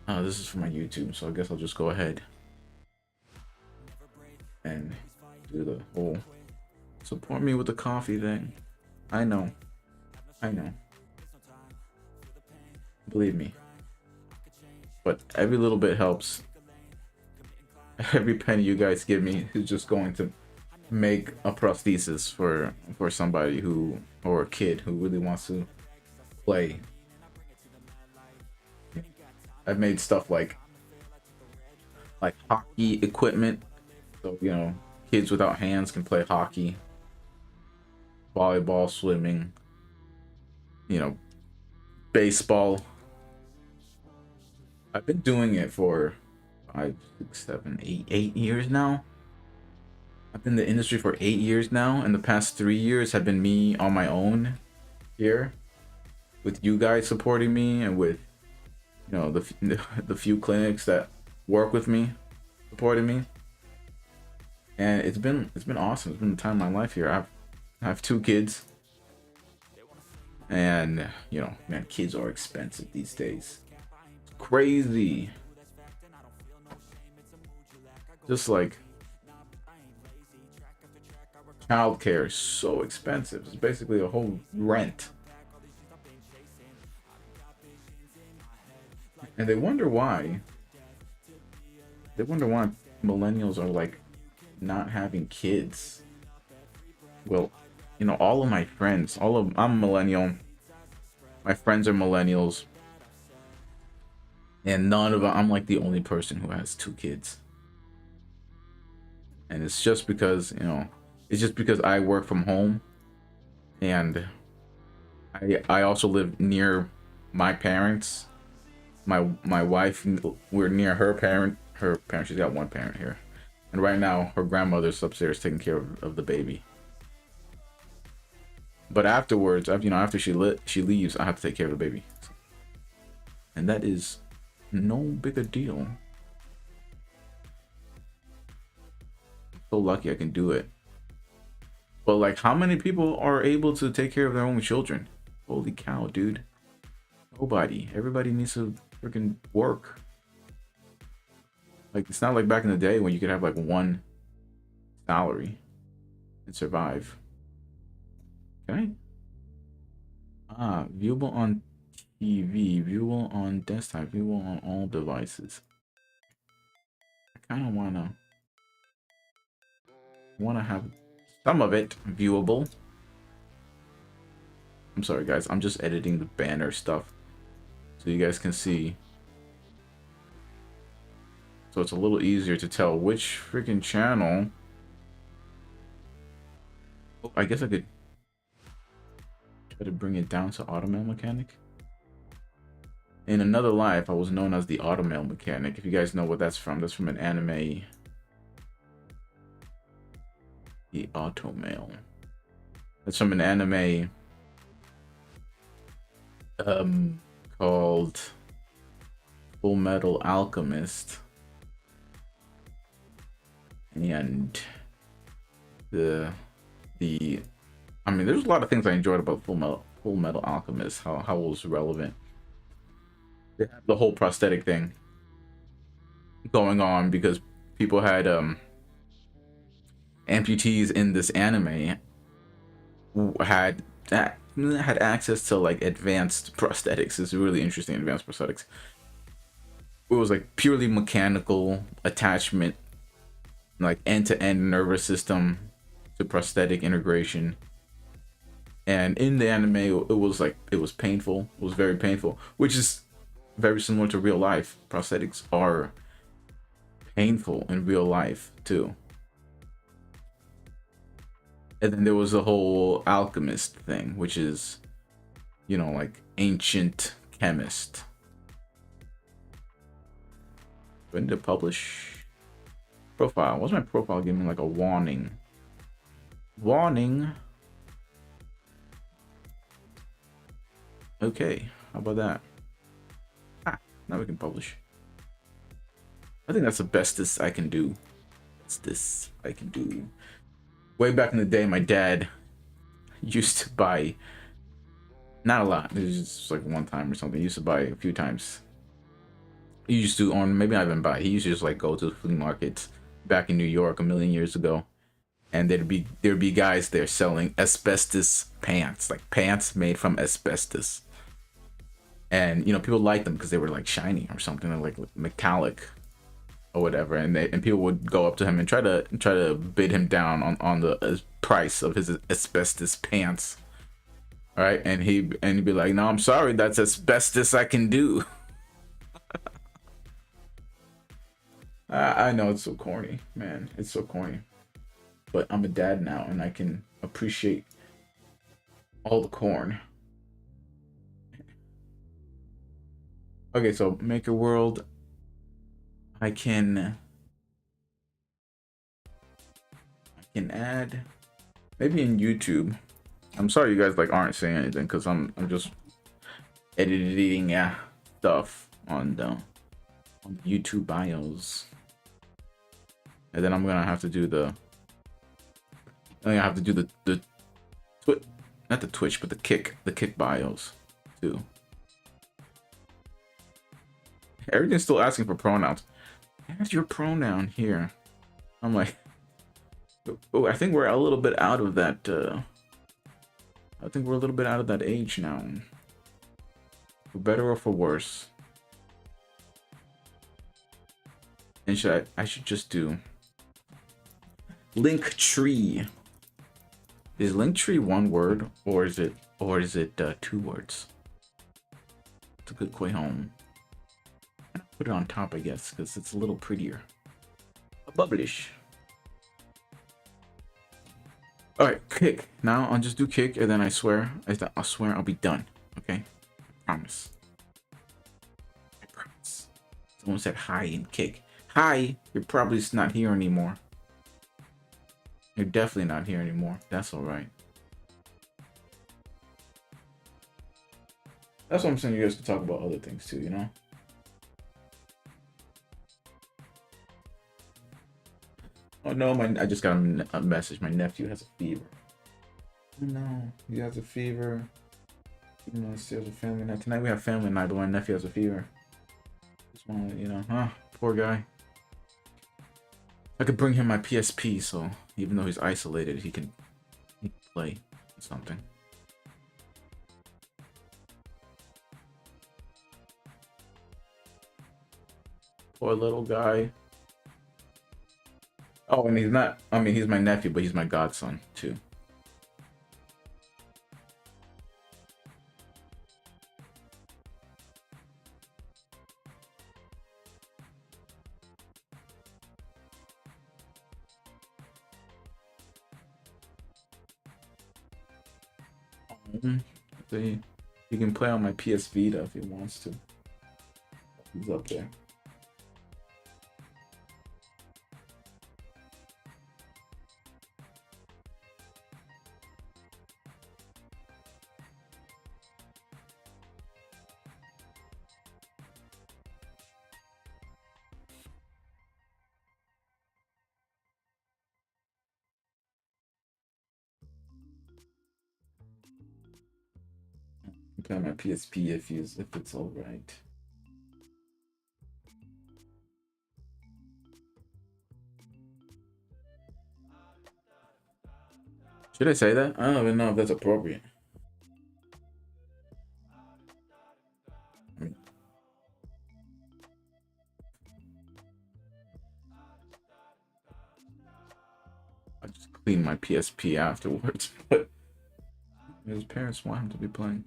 This is for my YouTube, so I guess I'll just go ahead and do the whole support me with the coffee thing. I know. Believe me. But every little bit helps. Every penny you guys give me is just going to make a prosthesis for somebody or a kid who really wants to play. I've made stuff like hockey equipment, so kids without hands can play hockey, volleyball, swimming, baseball. I've been doing it for 5, 6, 7, 8 years now. I've been in the industry for 8 years now, and the past 3 years have been me on my own here, with you guys supporting me, and with the few clinics that work with me supporting me. And it's been awesome. It's been the time of my life here. I have 2 kids, and man, kids are expensive these days. It's crazy. Just like childcare is so expensive. It's basically a whole rent. And they wonder why millennials are like not having kids. Well, all of my friends, I'm a millennial. My friends are millennials. And none of them, I'm like the only person who has 2 kids. And it's just because, I work from home, and I also live near my parents. My wife, we're near her parent. She's got one parent here, and right now her grandmother's upstairs taking care of the baby. But afterwards, after she leaves, I have to take care of the baby, and that is no big a deal. I'm so lucky I can do it. But like, how many people are able to take care of their own children? Holy cow, dude! Nobody. Everybody needs to freaking work. Like, it's not like back in the day when you could have like one salary and survive. Okay. Viewable on TV, viewable on desktop, viewable on all devices. I kind of wanna have some of it viewable. I'm sorry guys, I'm just editing the banner stuff so you guys can see, so it's a little easier to tell which freaking channel. Oh, I guess I could try to bring it down to Automail Mechanic. In another life, I was known as the Automail Mechanic. If you guys know what that's from an anime. The Automail. That's from an anime called Full Metal Alchemist. And I mean, there's a lot of things I enjoyed about Full Metal Alchemist. How it was relevant. They had the whole prosthetic thing going on because people had amputees in this anime who had access to like advanced prosthetics. It's really interesting, advanced prosthetics. It was like purely mechanical attachment, like end-to-end nervous system to prosthetic integration. And in the anime, it was like, it was painful. It was very painful, which is very similar to real life. Prosthetics are painful in real life too. And then there was the whole alchemist thing, which is, you know, like ancient chemist. When to publish profile? What's my profile giving me like a warning? Warning. Okay, how about that? Now we can publish. I think that's the bestest I can do. What's this I can do? Way back in the day, my dad used to buy, not a lot, it was just like one time or something. He used to buy a few times. He used to, or maybe not even buy, he used to just like go to the flea markets back in New York a million years ago. And there'd be guys there selling asbestos pants, like pants made from asbestos. And you know, people liked them because they were like shiny or something, like metallic or whatever. And people would go up to him and try to bid him down on the price of his asbestos pants. All right, and he'd be like, "No, I'm sorry, that's asbestos I can do." I know it's so corny, man. It's so corny. But I'm a dad now, and I can appreciate all the corn. Okay, so Maker World. I can add maybe in YouTube. I'm sorry you guys like aren't saying anything because I'm just editing stuff on the YouTube bios, and then I'm gonna have to do the not the Twitch, but the kick bios too. Everything's still asking for pronouns. Here's your pronoun here. I'm like, oh, I think we're a little bit out of that. I think we're a little bit out of that age now. For better or for worse. And I should just do Linktree. Is Linktree one word or is it 2 words? It's a good question. Put it on top, I guess, because it's a little prettier. A publish. All right, kick. Now I'll just do kick, and then I swear I'll be done. Okay, I promise. I promise. Someone said hi and kick. Hi, you're probably not here anymore. You're definitely not here anymore. That's all right. That's what I'm saying. You guys can talk about other things too, you know. Oh no, I just got a message. My nephew has a fever. Oh no, he has a fever. You know, there's a family night. Tonight we have family night, but my nephew has a fever. Just want to, you know, poor guy. I could bring him my PSP, so even though he's isolated, he can play something. Poor little guy. Oh, and he's not, I mean, he's my nephew, but he's my godson, too. See, he can play on my PS Vita if he wants to. He's up there. Play on my PSP if it's all right. Should I say that? I don't even know if that's appropriate. I'll just clean my PSP afterwards, but His parents want him to be playing.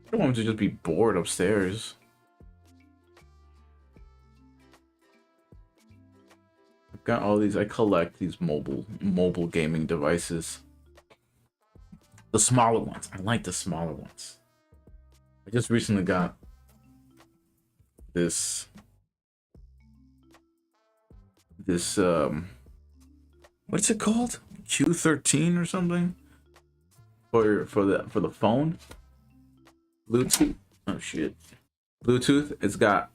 I don't want him to just be bored upstairs. I've got all these. I collect these mobile gaming devices. The smaller ones. I like the smaller ones. I just recently got this what's it called? Q13 or something? For the phone? Bluetooth. Oh shit. Bluetooth. It's got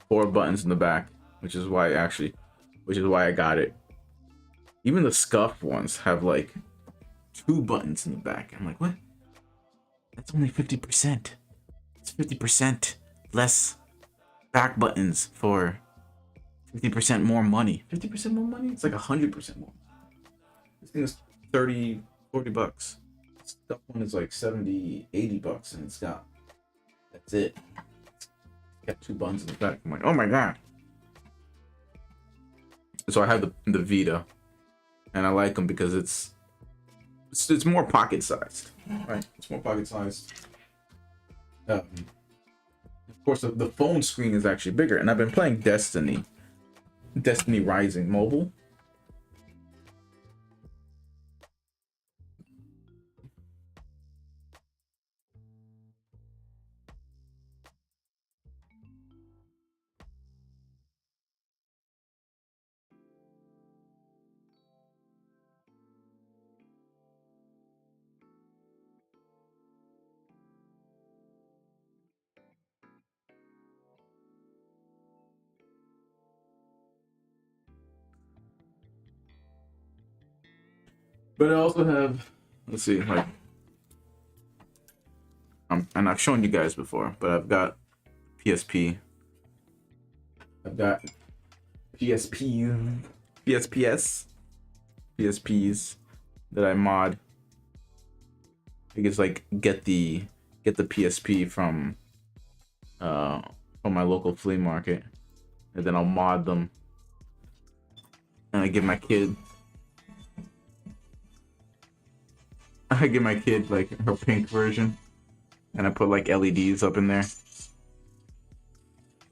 4 buttons in the back, which is why I got it. Even the scuffed ones have like 2 buttons in the back. I'm like, what? That's only 50%. It's 50% less back buttons for 50% more money. 50% more money? It's like 100% more. This thing is 30, 40 bucks. That one is like 70, 80 bucks, and that's it. It's got 2 buttons in the back. I'm like, oh my god. So I have the Vita, and I like them because it's more pocket sized, right? It's more pocket sized. Of course, the phone screen is actually bigger, and I've been playing Destiny Rising Mobile. But I also have, let's see, like, and I've shown you guys before, but I've got PSP. I've got PSP, PSPs that I mod. I guess like get the PSP from my local flea market, and then I'll mod them, and I give my kid like her pink version, and I put like LEDs up in there, so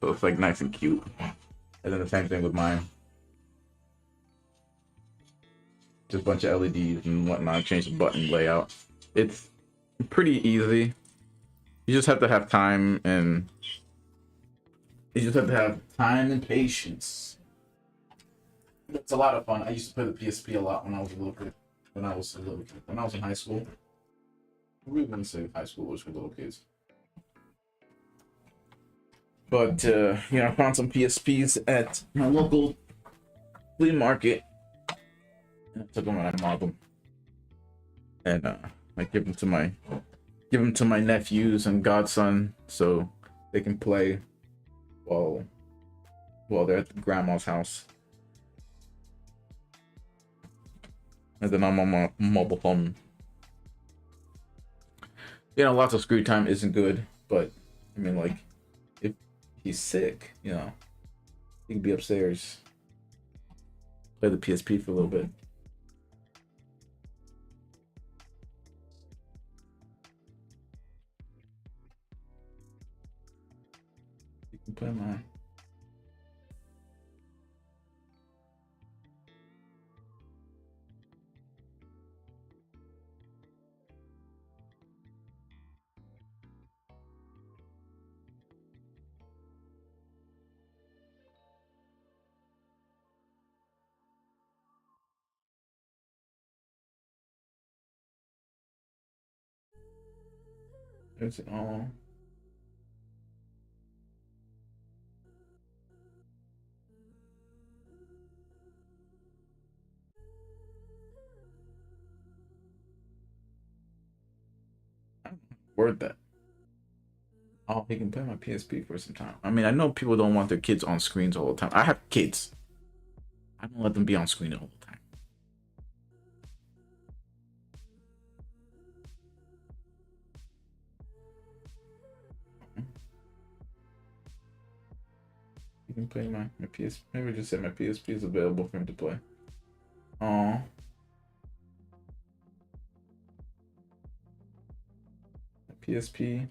it's like nice and cute. And then the same thing with mine, just a bunch of LEDs and whatnot. Change the button layout. It's pretty easy. You just have to have time and patience. It's a lot of fun. I used to play the PSP a lot when I was a little kid. When I was in high school. I really wouldn't say high school was for little kids. But I found some PSPs at my local flea market, and I took them and I mobbed them, and I give them to my nephews and godson so they can play while they're at grandma's house. And then I'm on my mobile phone. Lots of screen time isn't good, but I mean, like, if he's sick, he can be upstairs, play the PSP for a little bit. You can play mine. It's all. Word that. Oh, he can play my PSP for some time. I mean, I know people don't want their kids on screens all the time. I have kids. I don't let them be on screen all the time. can play my PS. Maybe just say my PSP is available for him to play. Aw. PSP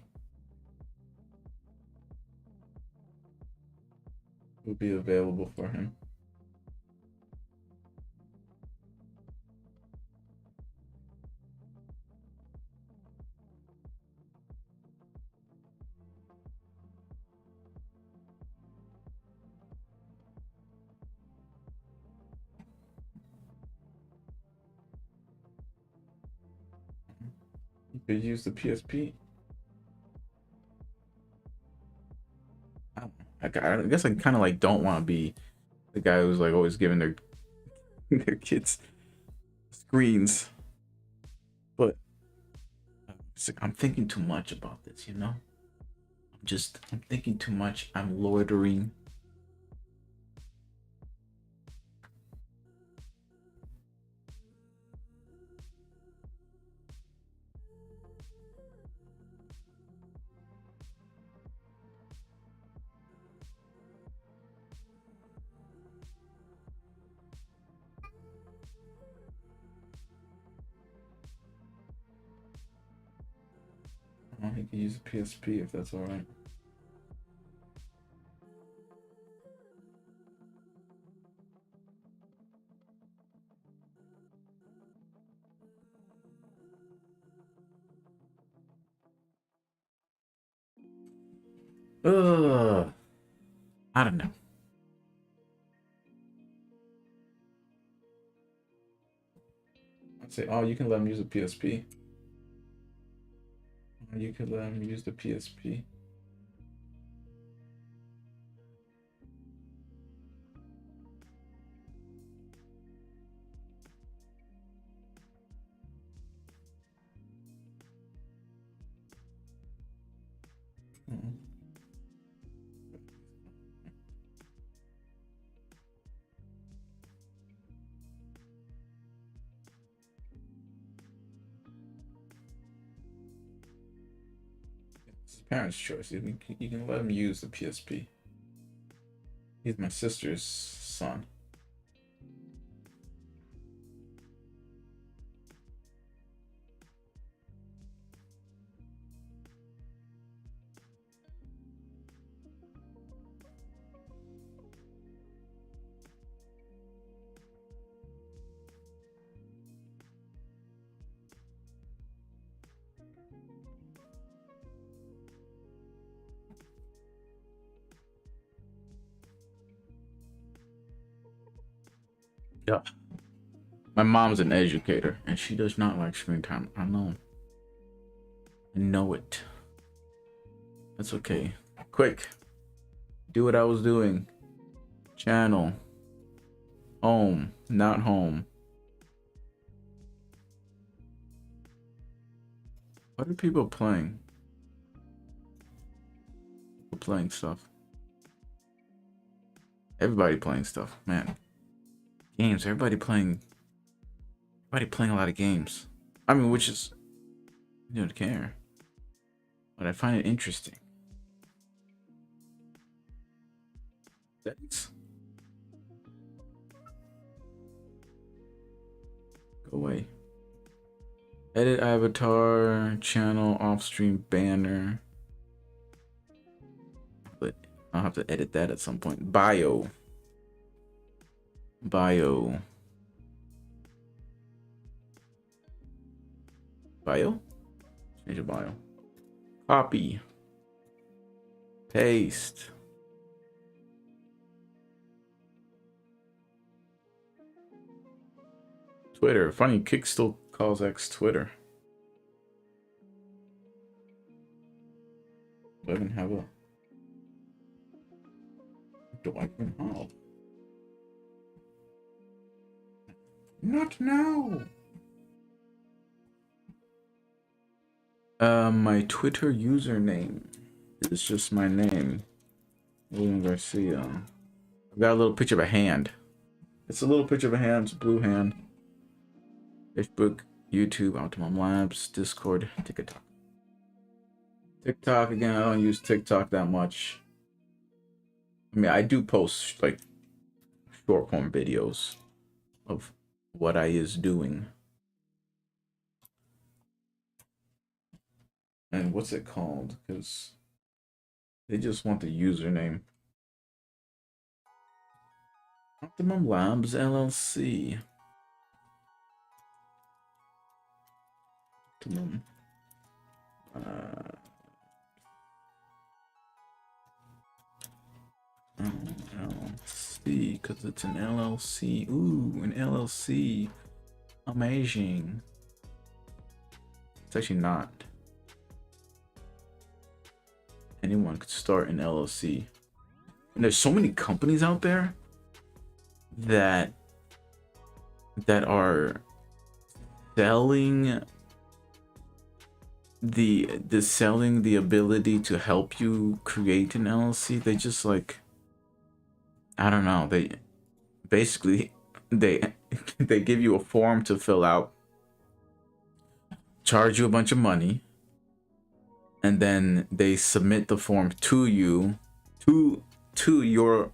will be available for him. You could use the PSP. I guess I kind of like don't want to be the guy who's like always giving their their kids screens, but it's like I'm thinking too much about this, you know. I'm thinking too much. I'm loitering. Oh, he could use a PSP if that's all right. Ugh. I don't know. I'd say, oh, you can let him use a PSP. You could let him use the PSP. It's his parents' choice. You can let him use the PSP. He's my sister's son. Yeah. My mom's an educator, and she does not like screen time. I know. I know it. That's okay. Quick. Do what I was doing. Channel. Home. Not home. What are people playing? People playing stuff. Everybody playing stuff, man. Games. Everybody playing a lot of games. I mean, which is, you don't care, but I find it interesting. Thanks. Go away. Edit avatar, channel, off-stream banner. But I'll have to edit that at some point. Bio. Bio. Bio? Change your bio. Copy. Paste. Twitter. Funny, Kick still calls X Twitter. Do I even have a... Do I even have? Not now! My Twitter username is just my name. wgarcia. I've got a little picture of a hand. It's a little picture of a hand. It's a blue hand. Facebook, YouTube, Optimum Labs, Discord, TikTok. TikTok, again, I don't use TikTok that much. I mean, I do post like short form videos of what I is doing. And what's it called? Because they just want the username. Optimum Labs LLC. Optimum. LLC, because it's an LLC. Ooh, an LLC. Amazing. It's actually not. Anyone could start an LLC. And there's so many companies out there that are selling the ability to help you create an LLC. They just like, I don't know, they basically they give you a form to fill out, charge you a bunch of money, and then they submit the form to you, to your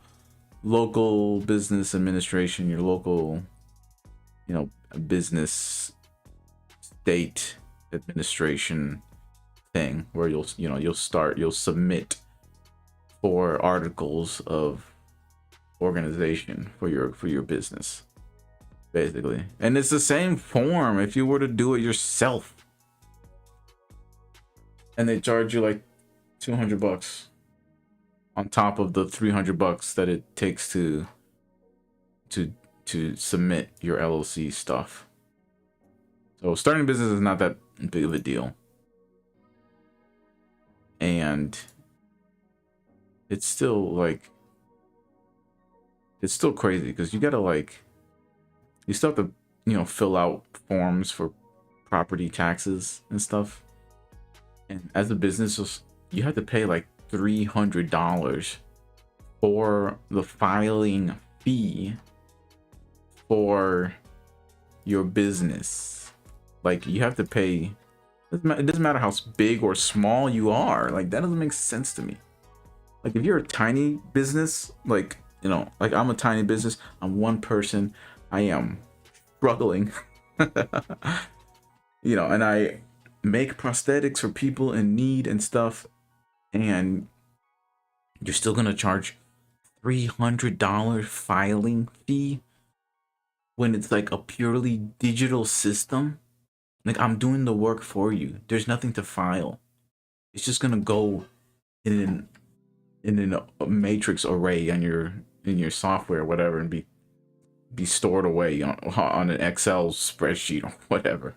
local business administration, your local, you know, business state administration thing, where you'll submit for articles of organization for your business, basically. And it's the same form if you were to do it yourself, and they charge you like $200 on top of the $300 that it takes to submit your LLC stuff. So starting a business is not that big of a deal, and it's still like, it's still crazy because you gotta like, you still have to, you know, fill out forms for property taxes and stuff. And as a business, you have to pay like $300 for the filing fee for your business. Like, you have to pay. It doesn't matter how big or small you are. Like, that doesn't make sense to me. Like, if you're a tiny business, like, you know, like I'm a tiny business, I'm one person, I am struggling, you know, and I make prosthetics for people in need and stuff, and you're still gonna charge $300 filing fee when it's like a purely digital system. Like, I'm doing the work for you. There's nothing to file. It's just gonna go in a matrix array on your software or whatever, and be stored away on an Excel spreadsheet or whatever.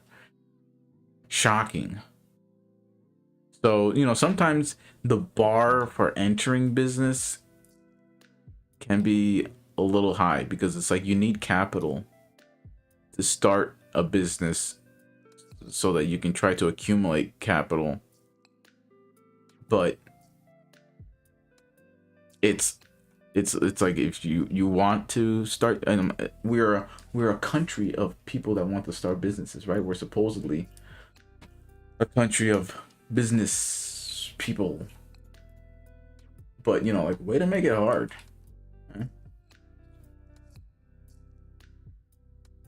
Shocking. So, you know, sometimes the bar for entering business can be a little high, because it's like you need capital to start a business so that you can try to accumulate capital. But it's like, if you want to start, and we're a country of people that want to start businesses, right? We're supposedly a country of business people, but, you know, like, way to make it hard.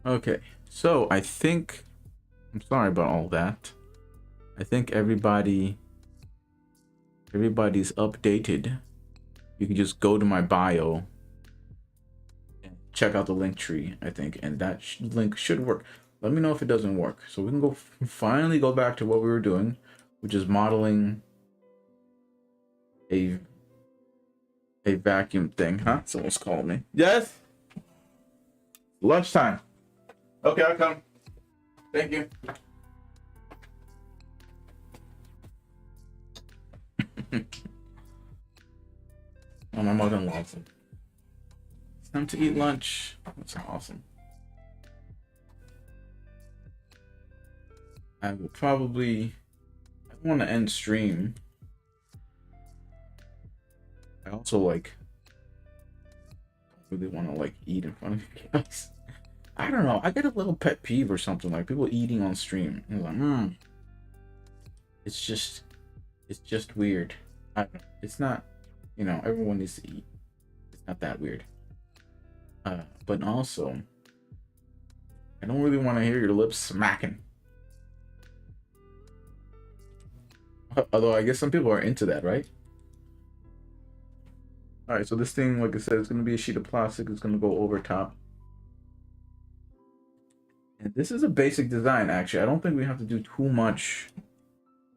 Okay, so I think, I'm sorry about all that. I think everybody's updated. You can just go to my bio and check out the link tree, I think, and that link should work. Let me know if it doesn't work, so we can finally go back to what we were doing, which is modeling a vacuum thing. Huh? Someone's calling me. Yes? Lunchtime. Okay, I'll come. Thank you. Oh, my mother loves it. It's time to eat lunch. That's awesome. I will probably, I don't want to end stream. I also like, don't really want to like eat in front of you guys. I don't know. I get a little pet peeve or something, like people eating on stream. It's like, it's just weird. It's not, you know, everyone needs to eat. Not that weird. But also, I don't really want to hear your lips smacking. Although I guess some people are into that, right? All right, so this thing, like I said, it's going to be a sheet of plastic. It's going to go over top. And this is a basic design, actually. I don't think we have to do too much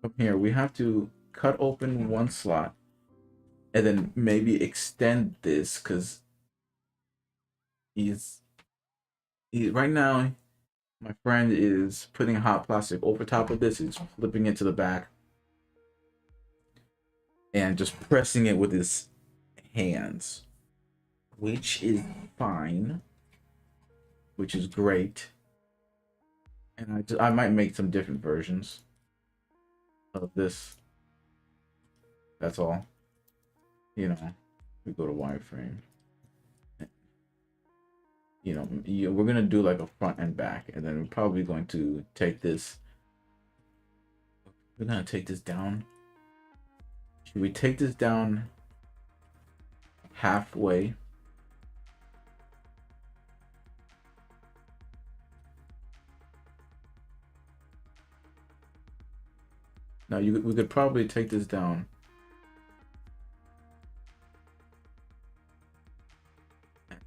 from here. We have to cut open one slot and then maybe extend this, because right now, my friend is putting hot plastic over top of this. He's flipping it to the back and just pressing it with his hands, which is fine, which is great. And I might make some different versions of this. That's all. You know, we go to wireframe. You know, we're gonna do like a front and back, and then we're probably going to take this. We're gonna take this down. Should we take this down halfway? Now we could probably take this down.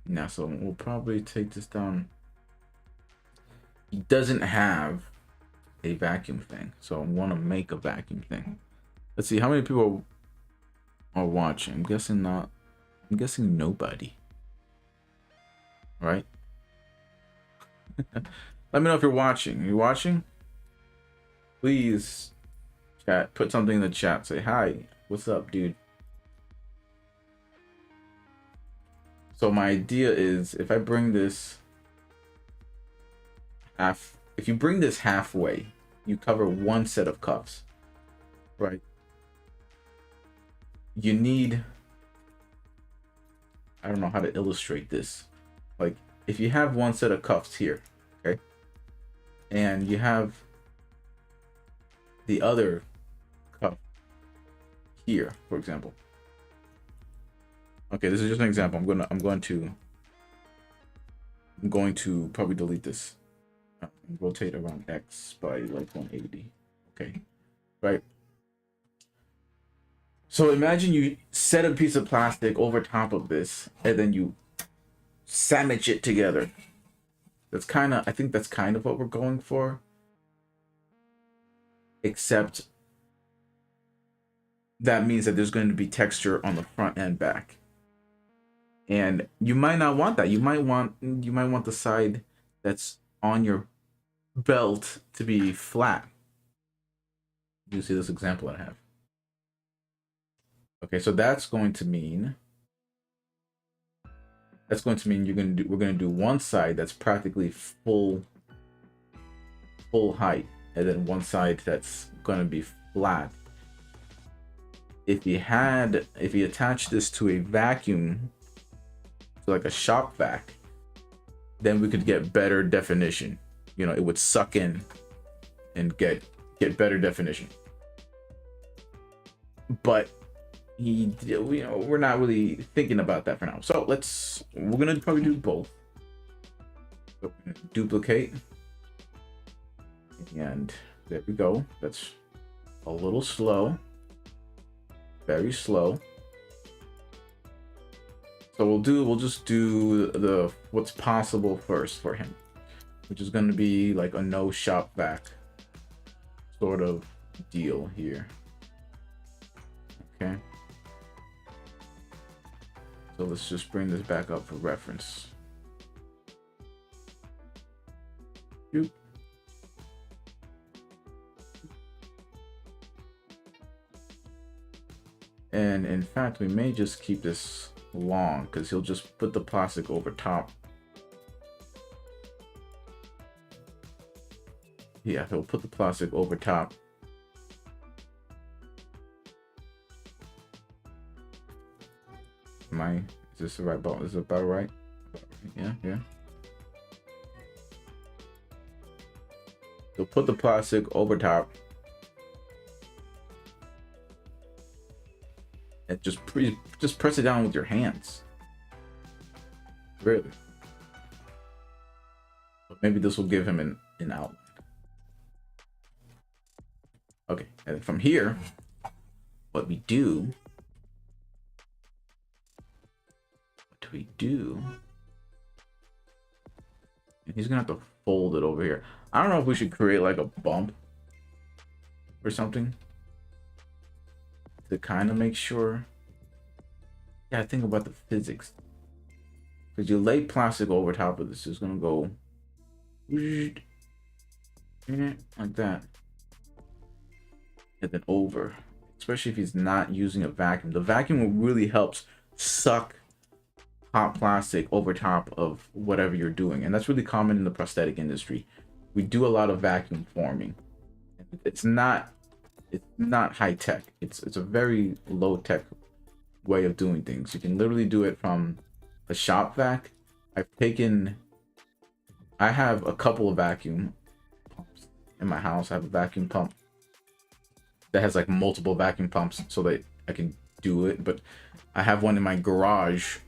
Now, so we'll probably take this down. He doesn't have a vacuum thing, so I want to make a vacuum thing. Let's see how many people are watching. I'm guessing not. I'm guessing nobody. Right? Let me know if you're watching. Are you watching? Please, chat. Put something in the chat. Say hi. What's up, dude? So my idea is, if I bring this if you bring this halfway, you cover one set of cuffs, right? You need, I don't know how to illustrate this. Like, if you have one set of cuffs here, okay, and you have the other cuff here, for example. Okay, this is just an example. I'm going to probably delete this. Rotate around X by like 180. Okay, right. So imagine you set a piece of plastic over top of this, and then you sandwich it together. I think that's kind of what we're going for. Except that means that there's going to be texture on the front and back. And you might not want that. You might want the side that's on your belt to be flat. You see this example I have. Okay, so that's going to mean we're gonna do one side that's practically full height, and then one side that's gonna be flat. If you attach this to a vacuum, so like a shop vac, then we could get better definition. You know, it would suck in and get better definition. But we're not really thinking about that for now. So we're gonna probably do both. So we're gonna duplicate, and there we go. That's a little slow, very slow. So we'll just do what's possible first for him, which is going to be like a no shop vac sort of deal here. Okay. So let's just bring this back up for reference. Doop. And in fact, we may just keep this long, because he'll just put the plastic over top. Yeah, he'll put the plastic over top. Is this the right ball? Is it about right? Yeah. He'll put the plastic over top. And just press it down with your hands. Really? But maybe this will give him an outline. Okay, and from here, what we do... And he's gonna have to fold it over here. I don't know if we should create like a bump or something to kind of make sure. Yeah, I think about the physics. Because you lay plastic over top of this, it's gonna go like that. And then over. Especially if he's not using a vacuum. The vacuum really helps suck hot plastic over top of whatever you're doing. And that's really common in the prosthetic industry. We do a lot of vacuum forming. It's not high tech. It's a very low tech way of doing things. You can literally do it from a shop vac. I have a couple of vacuum pumps in my house. I have a vacuum pump that has like multiple vacuum pumps so that I can do it. But I have one in my garage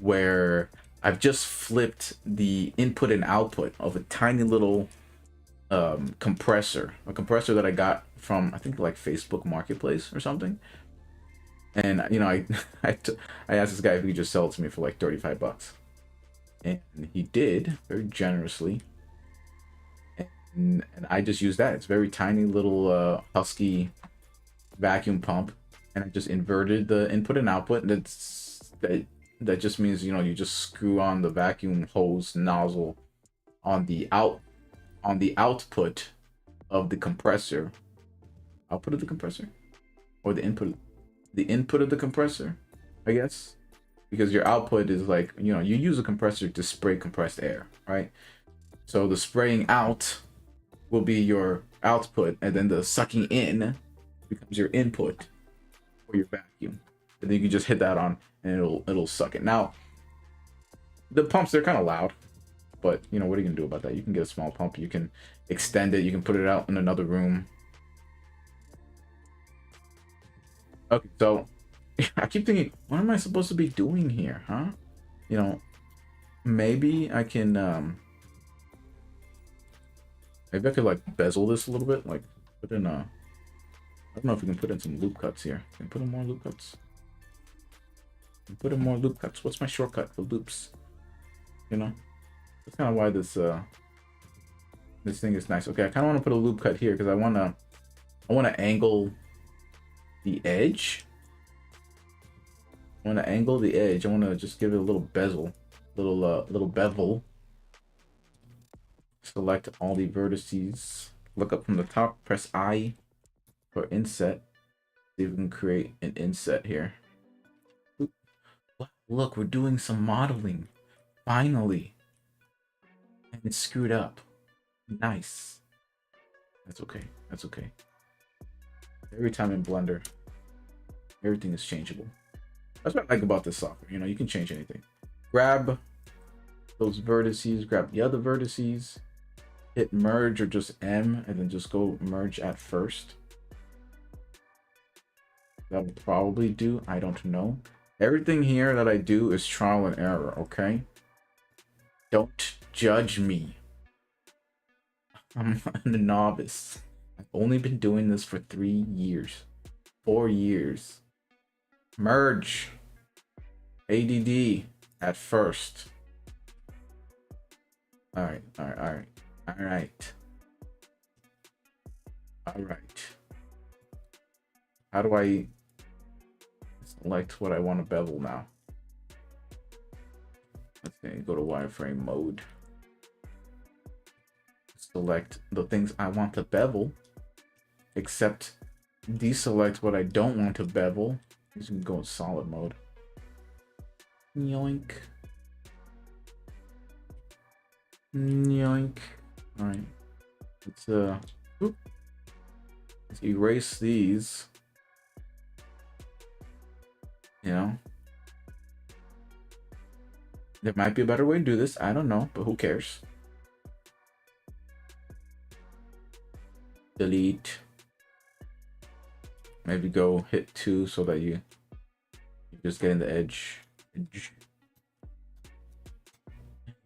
where I've just flipped the input and output of a tiny little compressor. A compressor that I got from, I think, like Facebook Marketplace or something. And, you know, I asked this guy if he could just sell it to me for like 35 bucks. And he did, very generously. And I just used that. It's a very tiny little Husky vacuum pump. And I just inverted the input and output. And that just means, you know, you just screw on the vacuum hose nozzle on the output of the compressor. Output of the compressor? Or the input of the compressor, I guess. Because your output is like, you know, you use a compressor to spray compressed air, right? So the spraying out will be your output, and then the sucking in becomes your input for your vacuum. And then you can just hit that on and it'll suck it. Now, the pumps, they're kind of loud, but you know, what are you gonna do about that? You can get a small pump, you can extend it, you can put it out in another room. Okay, so I keep thinking, what am I supposed to be doing here, huh? You know, maybe I can maybe I could like bezel this a little bit, like put in I don't know if we can put in some loop cuts here. Can we put in more loop cuts? Put in more loop cuts. What's my shortcut for loops? You know, that's kind of why this thing is nice. Okay, I kind of want to put a loop cut here because I want to angle the edge. I want to angle the edge. I want to just give it a little bezel, little bevel. Select all the vertices. Look up from the top. Press I for inset. See if we can create an inset here. Look, we're doing some modeling. Finally. And it's screwed up. Nice. That's okay. That's okay. Every time in Blender, everything is changeable. That's what I like about this software. You know, you can change anything. Grab those vertices, grab the other vertices, hit merge or just M, and then just go merge at first. That will probably do. I don't know. Everything here that I do is trial and error, okay? Don't judge me. I'm a novice. I've only been doing this for 3 years. 4 years. Merge. ADD at first. Alright. How do I select what I want to bevel now? Okay, go to wireframe mode. Select the things I want to bevel, except deselect what I don't want to bevel. You can go in solid mode. Yoink. Yoink. Alright. Let's erase these. You know? There might be a better way to do this. I don't know, but who cares? Delete. Maybe go hit 2 so that you just get in the edge.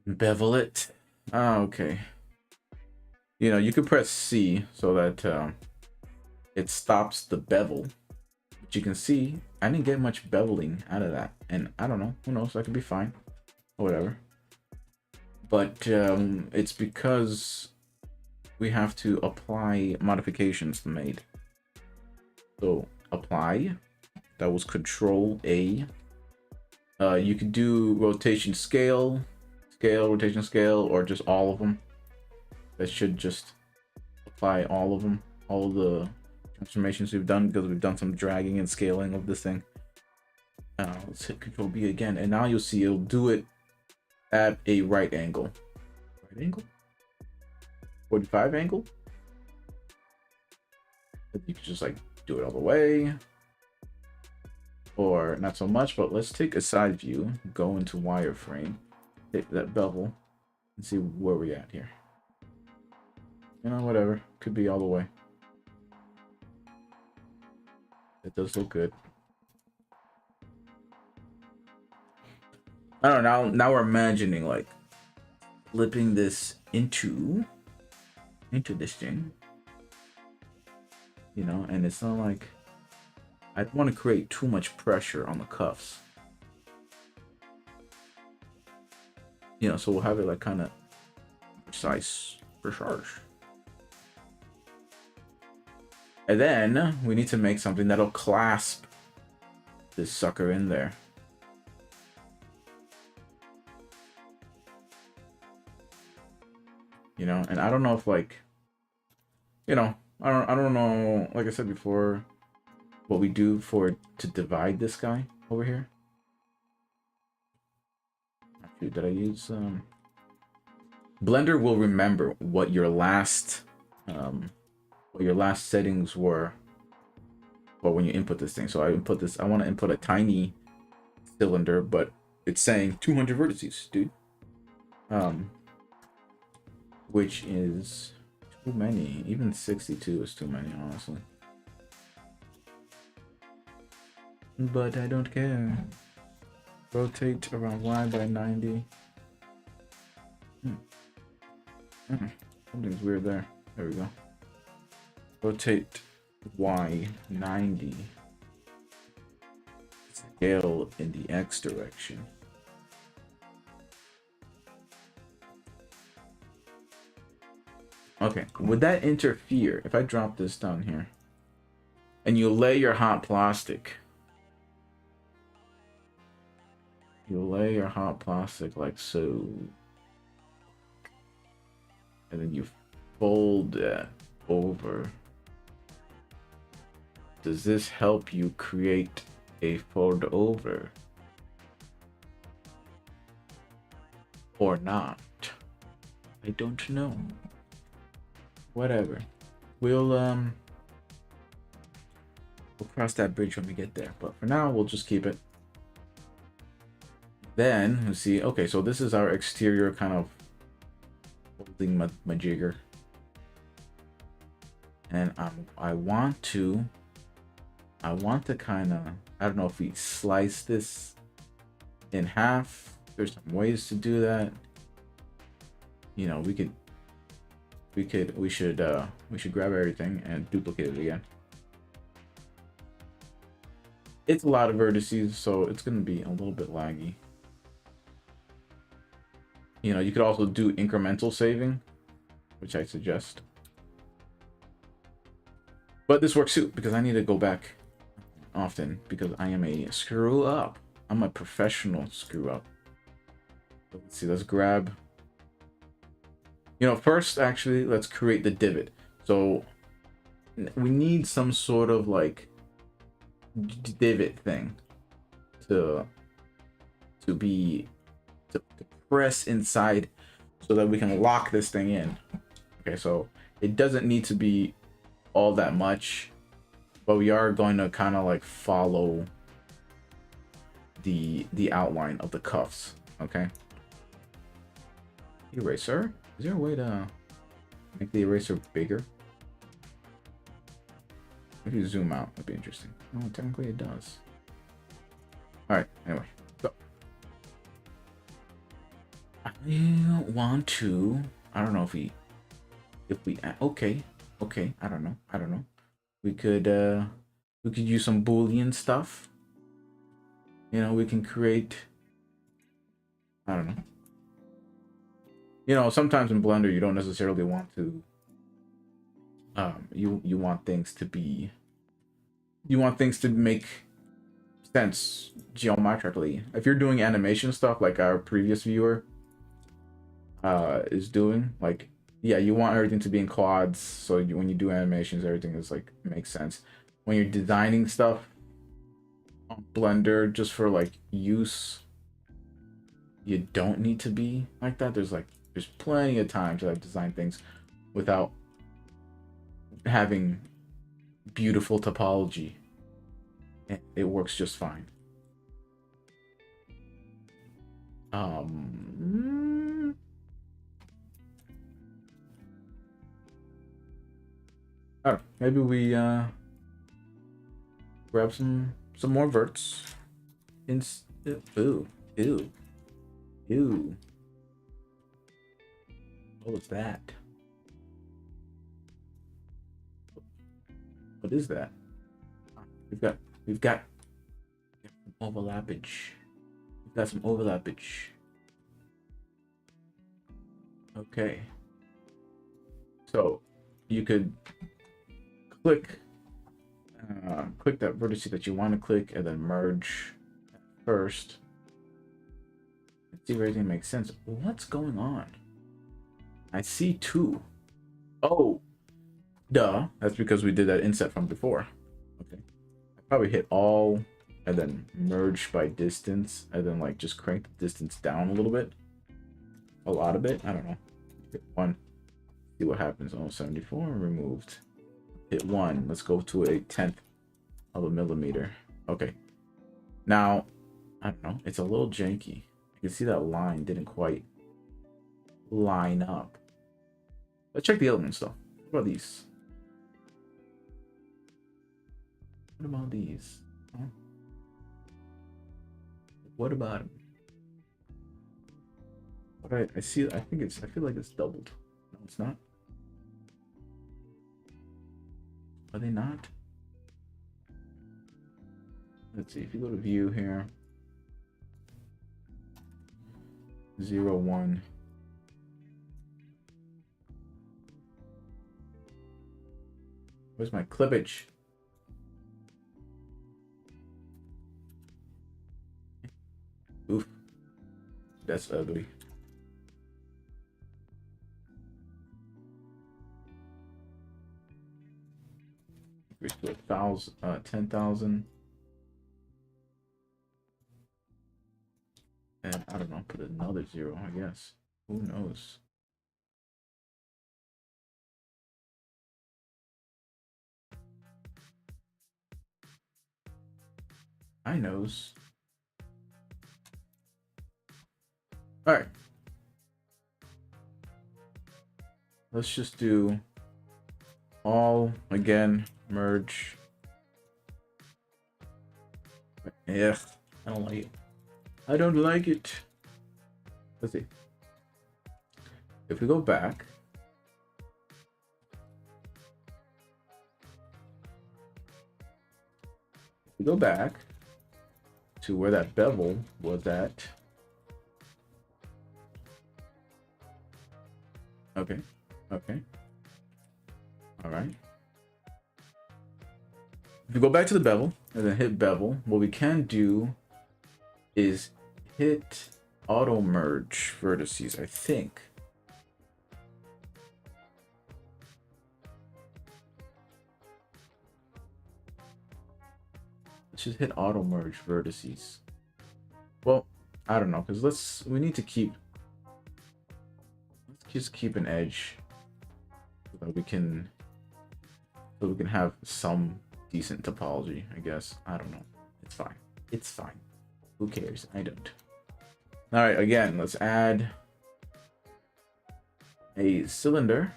Bevel it. Okay. You know, you could press C so that it stops the bevel. But you can see I didn't get much beveling out of that. And I don't know. Who knows? That could be fine. Or whatever. But it's because we have to apply modifications to made. So apply. That was Control A. You could do rotation scale, rotation scale, or just all of them. That should just apply all of them, all of the transformations we've done, because we've done some dragging and scaling of this thing. Let's hit Control B again, and now you'll see it'll do it at a right angle. Right angle? 45 angle? You could just like do it all the way, or not so much. But let's take a side view, go into wireframe, hit that bevel, and see where we at here. You know, whatever, could be all the way. It does look good. I don't know. Now we're imagining like flipping this into this thing, you know, and it's not like I don't want to create too much pressure on the cuffs, you know. So we'll have it like kind of precise, and then we need to make something that'll clasp this sucker in there. You know, and I don't know if like, you know, I don't know, like I said before, what we do to divide this guy over here. Actually, did I use Blender will remember what your last settings were, or when you input this thing. So I input this, I want to input a tiny cylinder, but it's saying 200 vertices, dude. Which is too many. Even 62 is too many, honestly. But I don't care. Rotate around Y by 90. Something's weird there. There we go. Rotate Y 90. Scale in the X direction. Okay, would that interfere if I drop this down here and you lay your hot plastic? You lay your hot plastic like so, and then you fold that over. Does this help you create a fold over or not? I don't know. Whatever. We'll cross that bridge when we get there. But for now, we'll just keep it. Then let's see. Okay, so this is our exterior kind of holding my jigger, and I want to kind of, I don't know if we slice this in half. There's some ways to do that. You know, we should grab everything and duplicate it again. It's a lot of vertices, so it's gonna be a little bit laggy. You know, you could also do incremental saving, which I suggest. But this works too, because I need to go back often, because I am a screw up. I'm a professional screw up. So let's see, let's grab, you know, first actually let's create the divot. So we need some sort of like divot thing to press inside so that we can lock this thing in. Okay, so it doesn't need to be all that much, but we are going to kind of like follow the outline of the cuffs. Okay, eraser, is there a way to make the eraser bigger? If you zoom out, that'd be interesting. Oh, technically it does. All right, anyway, go. on to, I don't know if we, okay, I don't know. We could use some Boolean stuff. You know, we can create, I don't know. You know, sometimes in Blender you don't necessarily want to you want things to be, you want things to make sense geometrically. If you're doing animation stuff like our previous viewer is doing, like, yeah, you want everything to be in quads, so when you do animations, everything is like makes sense. When you're designing stuff on Blender just for like use, you don't need to be like that. There's plenty of time to like design things without having beautiful topology. It works just fine. I don't know, maybe we grab some more verts. Ooh. What was that? What is that? We've got overlappage. We've got some overlappage. Okay. So you could click that vertex that you want to click and then merge first. Let's see if everything makes sense. What's going on? I see two. Oh, duh. That's because we did that inset from before. Okay. I probably hit all and then merge by distance and then like just crank the distance down a little bit. A lot of it. I don't know. Hit one. See what happens. Oh, 74 removed. Hit one. Let's go to a 1/10 of a millimeter. Okay. Now, I don't know. It's a little janky. You can see that line didn't quite line up. Let's check the elements though. What about these? What about these? Huh? What about them? What I see, I feel like it's doubled. No, it's not. Are they not? Let's see, if you go to view here, 0, 1. Where's my clippage? Oof. That's ugly. Increase to 1,000, 10,000. And I don't know, put another 0, I guess. Who knows? I knows. All right. Let's just do all again, merge. Yeah, I don't like it. I don't like it. Let's see. If we go back, to where that bevel was at. Okay. All right. If we go back to the bevel and then hit bevel, what we can do is hit auto merge vertices, I think. Let's just hit auto merge vertices. Well, I don't know, because we need to keep, let's just keep an edge so that we can have some decent topology, I guess. I don't know. It's fine. Who cares? I don't. All right, again, let's add a cylinder.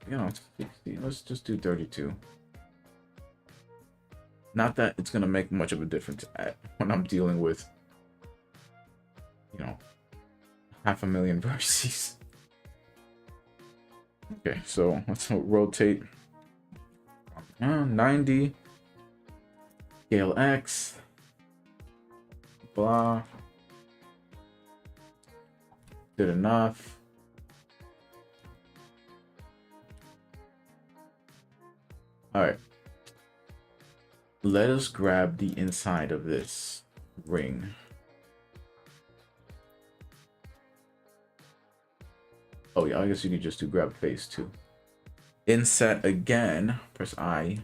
You know, it's 60. Let's just do 32. Not that it's gonna make much of a difference when I'm dealing with, you know, 500,000 verses. Okay, so let's rotate 90. Scale X. Blah. Good enough. Alright. Let us grab the inside of this ring. Oh yeah, I guess you could just do grab face too. Inset again. Press I.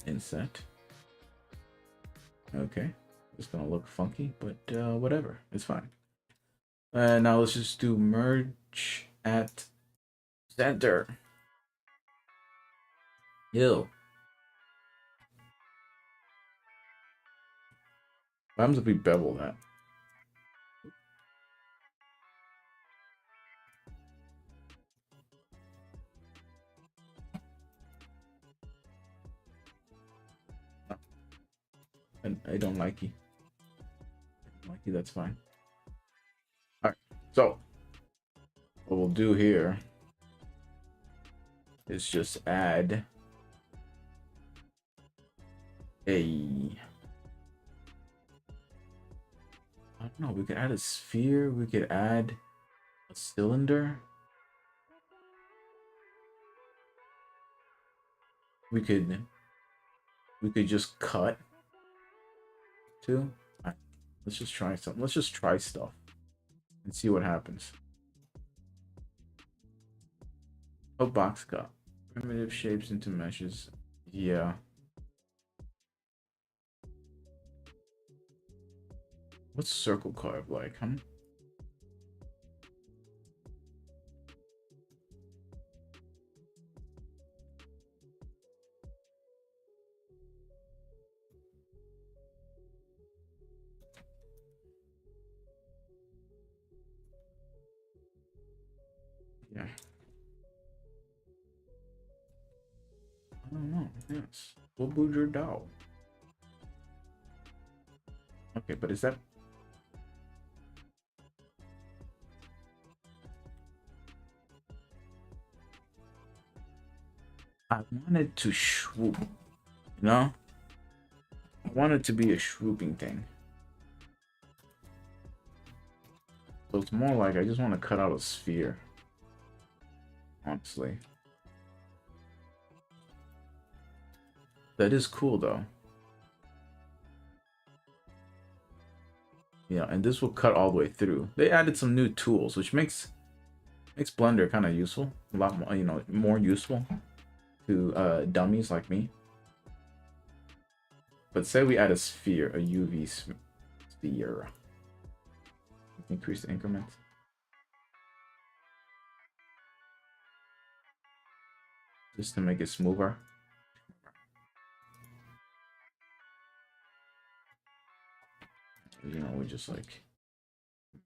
Inset. Okay. It's gonna look funky, but whatever. It's fine. Now let's just do merge at center. Ew. What happens if we bevel that? I don't like you. That's fine. Alright, so what we'll do here is just add a... I don't know, we could add a sphere, we could add a cylinder. We could just cut too. Right, let's just try something. Let's just try stuff and see what happens. Oh, box cut. Primitive shapes into meshes. Yeah. What's circle carve like, huh? Yeah. I don't know. Yes. We'll boot your dog. Okay, but is that... I wanted to swoop, you know? I want it to be a swooping thing. So it's more like I just want to cut out a sphere. Honestly. That is cool though. Yeah, and this will cut all the way through. They added some new tools, which makes Blender kind of useful. A lot more, you know, more useful to dummies like me. But say we add a sphere, a UV sphere. Increase the increment. Just to make it smoother. You know, we just like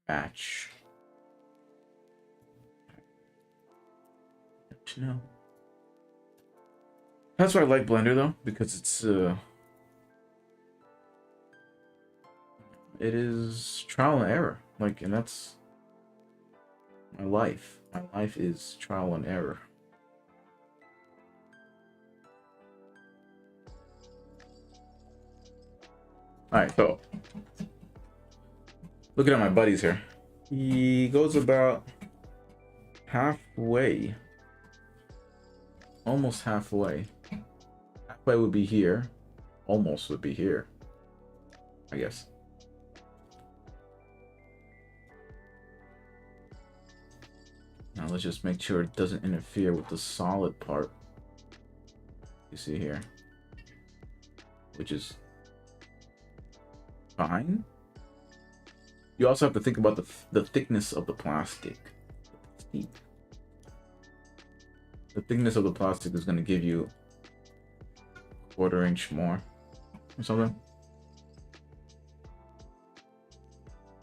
match. No. That's why I like Blender though, because it's it is trial and error. Like, and that's my life. My life is trial and error. Alright, so looking at my buddies here. He goes about halfway. Almost halfway. Halfway would be here. Almost would be here, I guess. Now let's just make sure it doesn't interfere with the solid part. You see here. Which is fine. You also have to think about the thickness of the plastic. The thickness of the plastic is going to give you a 1/4 inch more or something.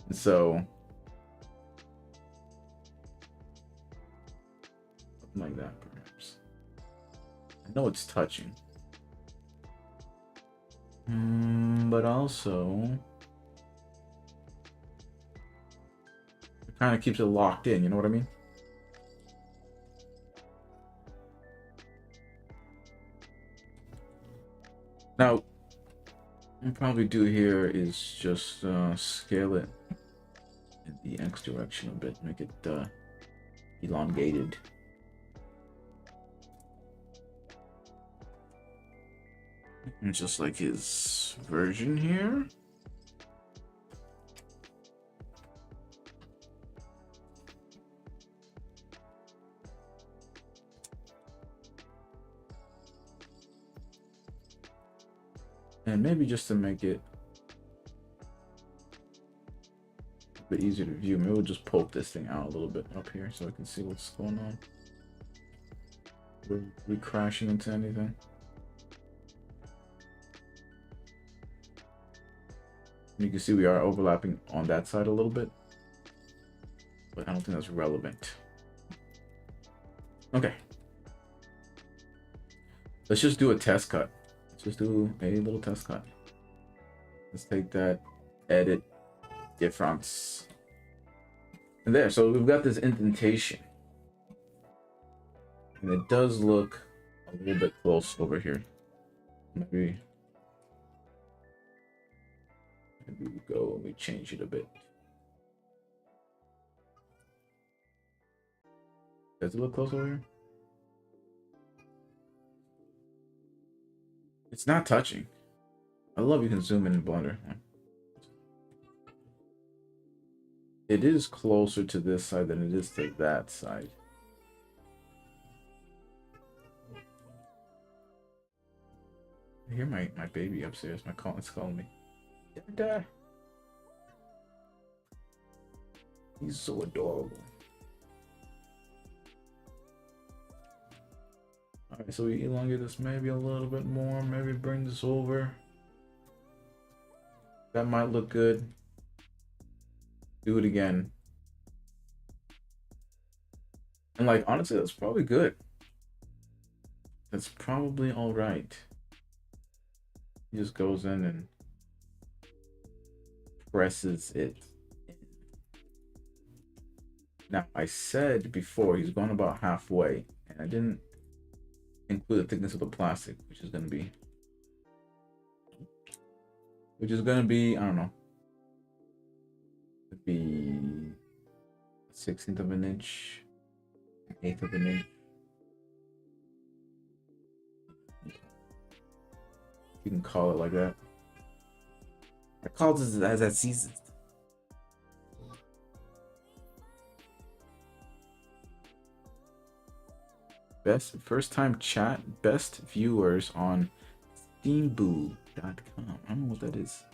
And so something like that, perhaps. I know it's touching. But also kind of keeps it locked in, you know what I mean? Now, what I'll probably do here is just scale it in the X direction a bit, make it elongated. And just like his version here. And maybe just to make it a bit easier to view, maybe we'll just poke this thing out a little bit up here so I can see what's going on. Are we crashing into anything? You can see we are overlapping on that side a little bit, but I don't think that's relevant. Okay. Let's just do a test cut. Let's just do a little test cut. Let's take that, edit, difference. And there, so we've got this indentation. And it does look a little bit close over here. Maybe we go and we change it a bit. Does it look close over here? It's not touching. I love you can zoom in Blender. It is closer to this side than it is to that side. I hear my baby upstairs. It's calling me. Dad. He's so adorable. Alright, so we elongate this maybe a little bit more. Maybe bring this over. That might look good. Do it again. And like, honestly, that's probably good. That's probably all right. He just goes in and presses it in. Now, I said before he's gone about halfway, and I didn't include the thickness of the plastic, which is going to be, I don't know, it'd be 1/16 of an inch, 1/8 of an inch. You can call it like that. I call this as that season. Best first time chat, best viewers on steamboo.com. I don't know what that is.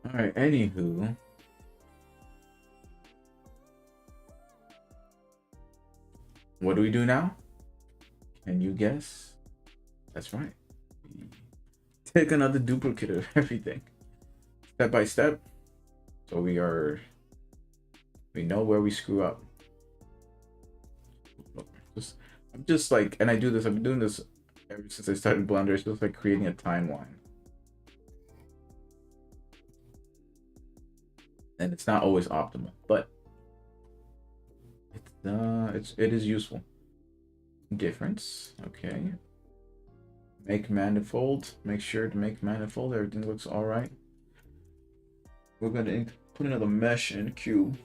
Alright, anywho. What do we do now? Can you guess? That's right. Take another duplicate of everything. Step by step. So we know where we screw up. I'm just like, and I do this, I've been doing this ever since I started Blender. It's just like creating a timeline. And it's not always optimal, but it is useful. Difference, okay. Make manifold, make sure to make manifold, everything looks all right. We're gonna put another mesh in cube,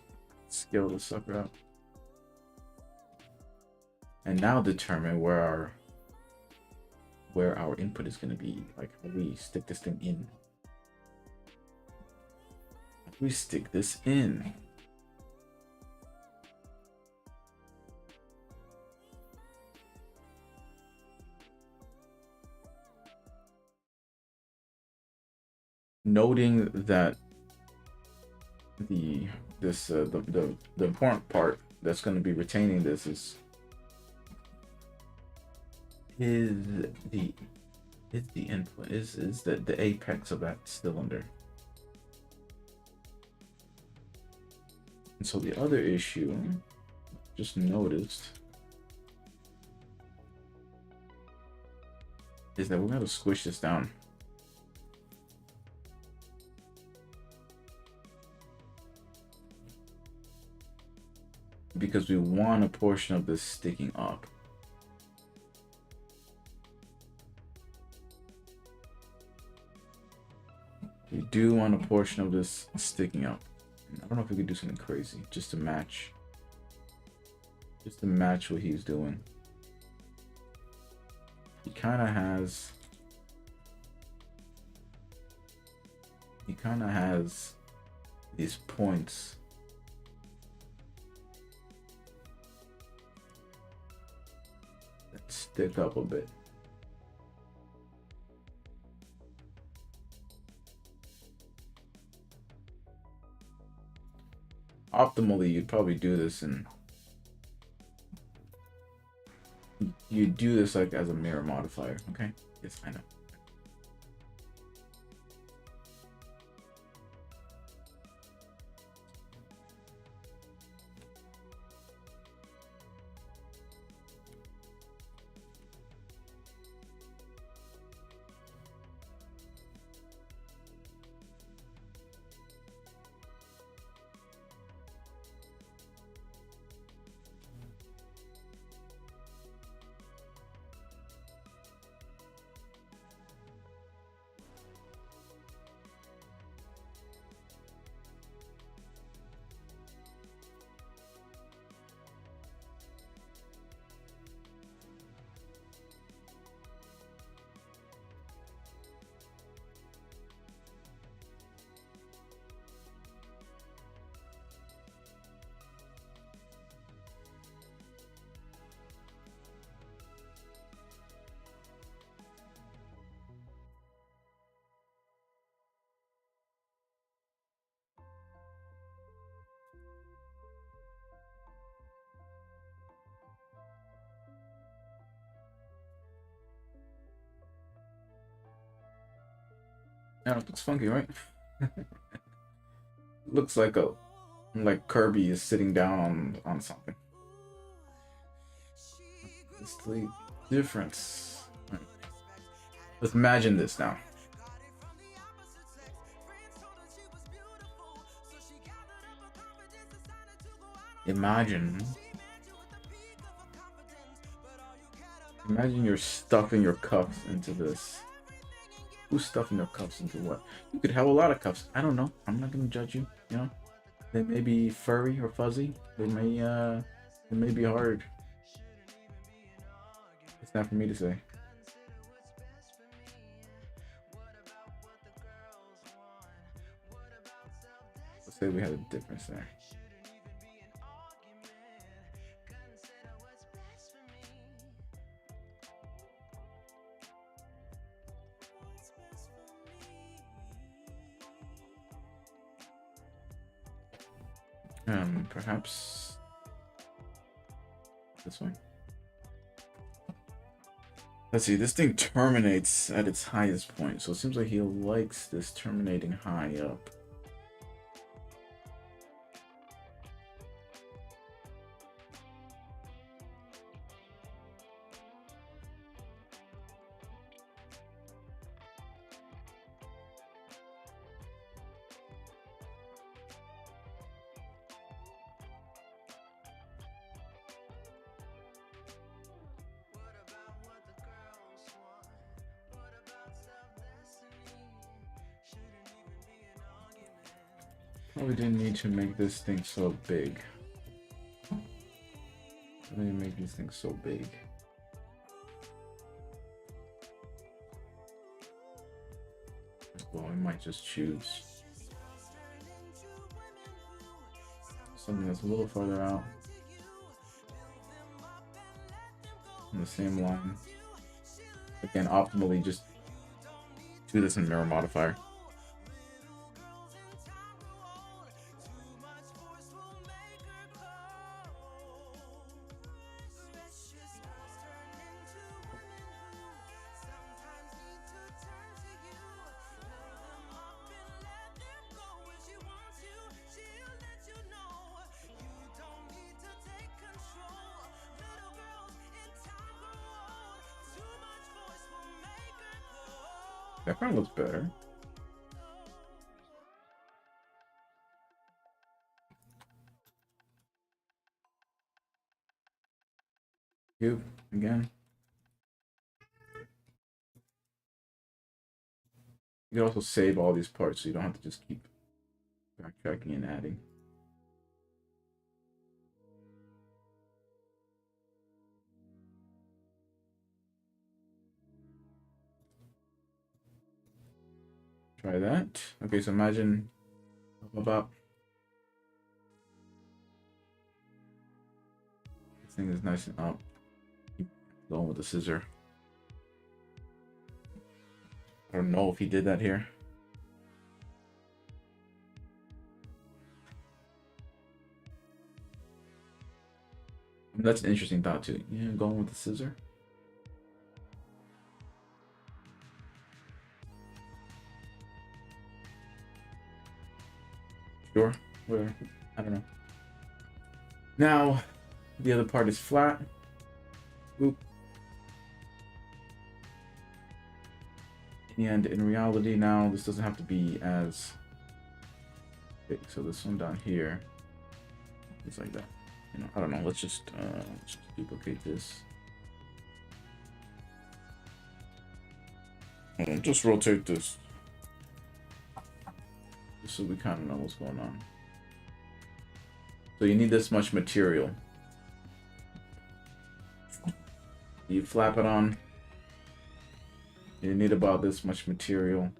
scale this sucker up. And now determine where our input is going to be, like how we stick this thing in. How do we stick this in? Noting that the important part that's going to be retaining this is the input, is the apex of that cylinder. And so the other issue, just noticed, is that we're going to squish this down. because we want a portion of this sticking up. We do want a portion of this sticking up. I don't know if we could do something crazy just to match. Just to match what he's doing. He kind of has these points that stick up a bit. Optimally, you'd probably do this and you do this like as a mirror modifier. Okay, yes, I know. Yeah, it looks funky, right? Looks like Kirby is sitting down on something. It's the difference. Right. Let's imagine this now. Imagine you're stuffing your cuffs into this. Who's stuffing their cuffs into what? You could have a lot of cuffs. I don't know. I'm not gonna judge you. You know, they may be furry or fuzzy. They may be hard. It's not for me to say. Let's say we had a difference there. Perhaps this way. Let's see, this thing terminates at its highest point, so it seems like he likes this terminating high up. Probably didn't need to make this thing so big. I didn't make these things so big. Well, we might just choose something that's a little farther out on the same line. Again, optimally, just do this in mirror modifier. That kind of looks better. Cube again. You can also save all these parts so you don't have to just keep backtracking and adding. Try that. Okay, so imagine up. This thing is nice and up. Keep going with the scissor. I don't know if he did that here. I mean, that's an interesting thought too. Yeah, going with the scissor. Sure. Whatever. I don't know. Now, the other part is flat. Oop. And in reality now, this doesn't have to be as big. So this one down here is like that. You know, I don't know. Let's just duplicate this. And just rotate this. Just so we kind of know what's going on. So you need this much material. You flap it on. You need about this much material.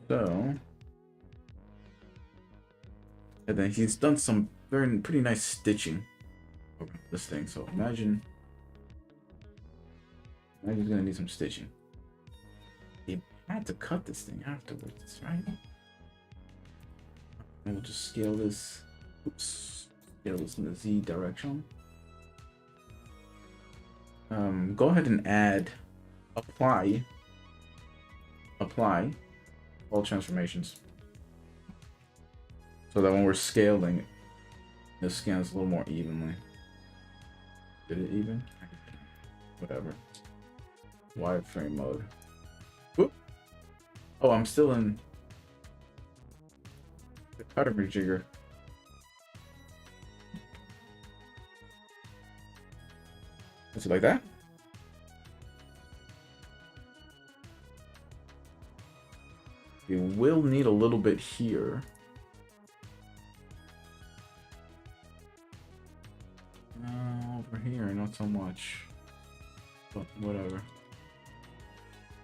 So, and then he's done some pretty nice stitching over this thing. So imagine he's gonna need some stitching. He had to cut this thing afterwards, right? And we'll just scale this. Oops, scale this in the Z direction. Go ahead and add. Apply all transformations so that when we're scaling this scans a little more evenly. Did it even? Whatever. Wireframe mode. Whoop. Oh, I'm still in the cutter rejigger. Is it like that? You will need a little bit here. Over here, not so much. But whatever.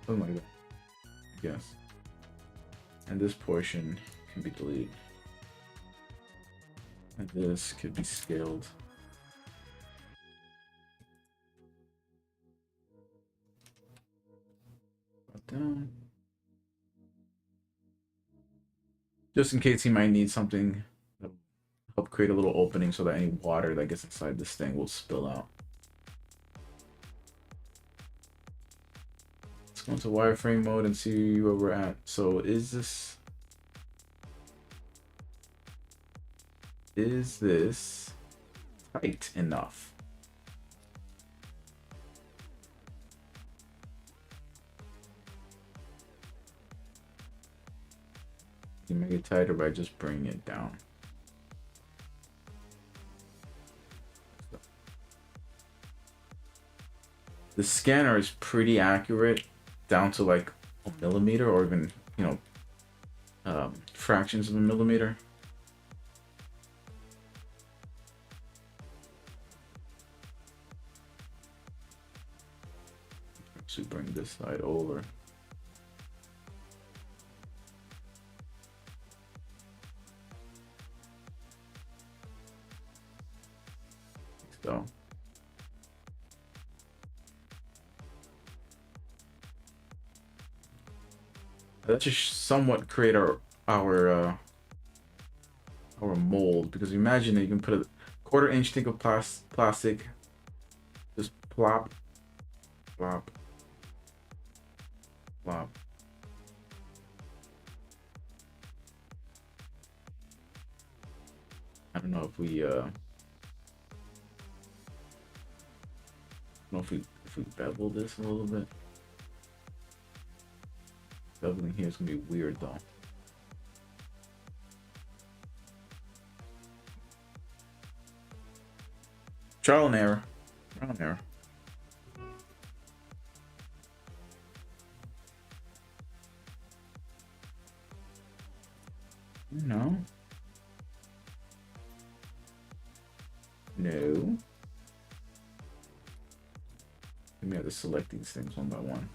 Something like that, I guess. And this portion can be deleted. And this could be scaled. Down. Just in case he might need something that will help create a little opening so that any water that gets inside this thing will spill out. Let's go into wireframe mode and see where we're at. So is this tight enough? You make it tighter by just bringing it down. The scanner is pretty accurate down to like a millimeter or even, you know, fractions of a millimeter. So bring this side over. So that should somewhat create our mold, because imagine that you can put a 1/4 inch thick of plastic, just plop, plop, plop. I don't know if we bevel this a little bit. Beveling here is gonna be weird though. Trial and error. around there? No. No. We have to select these things one by one.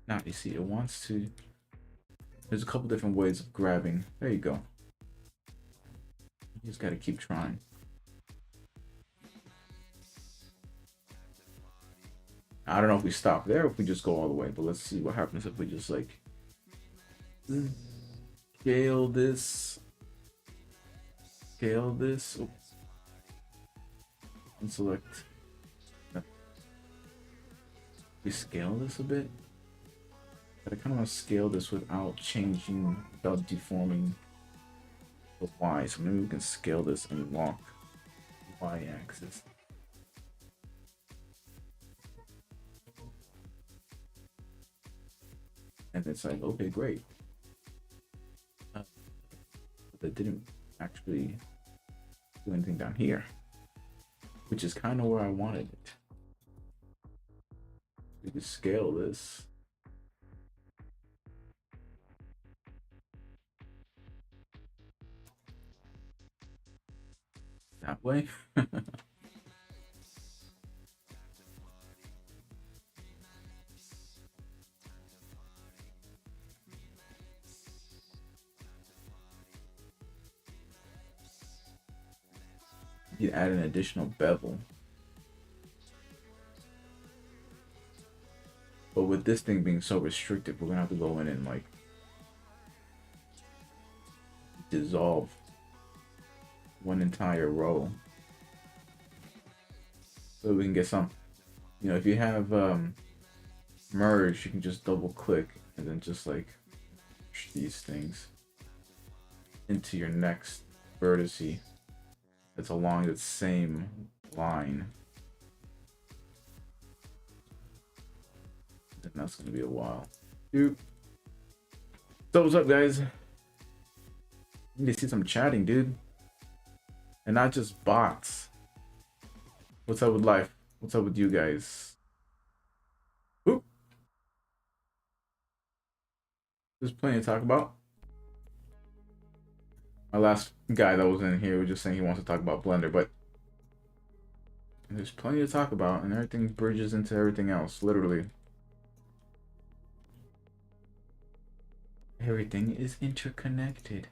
Now you see, it wants to. There's a couple different ways of grabbing. There you go. You just gotta keep trying. I don't know if we stop there or if we just go all the way, but let's see what happens if we just like scale this. Scale this. Oops. And select. We scale this a bit. But I kind of want to scale this without changing, without deforming the Y. So maybe we can scale this and walk the Y axis. And it's like, okay, great. But that didn't actually do anything down here, which is kind of where I wanted it. We could scale this. That way. You add an additional bevel. But with this thing being so restricted, we're gonna have to go in and like dissolve one entire row so we can get some. You know, if you have merge, you can just double click and then just like push these things into your next vertice that's along the same line. And that's gonna be a while. Dude. So what's up, guys? Need to see some chatting, dude. And not just bots. What's up with life? What's up with you guys? Oop. There's plenty to talk about. My last guy that was in here was just saying he wants to talk about Blender, but there's plenty to talk about, and everything bridges into everything else, literally. Everything is interconnected.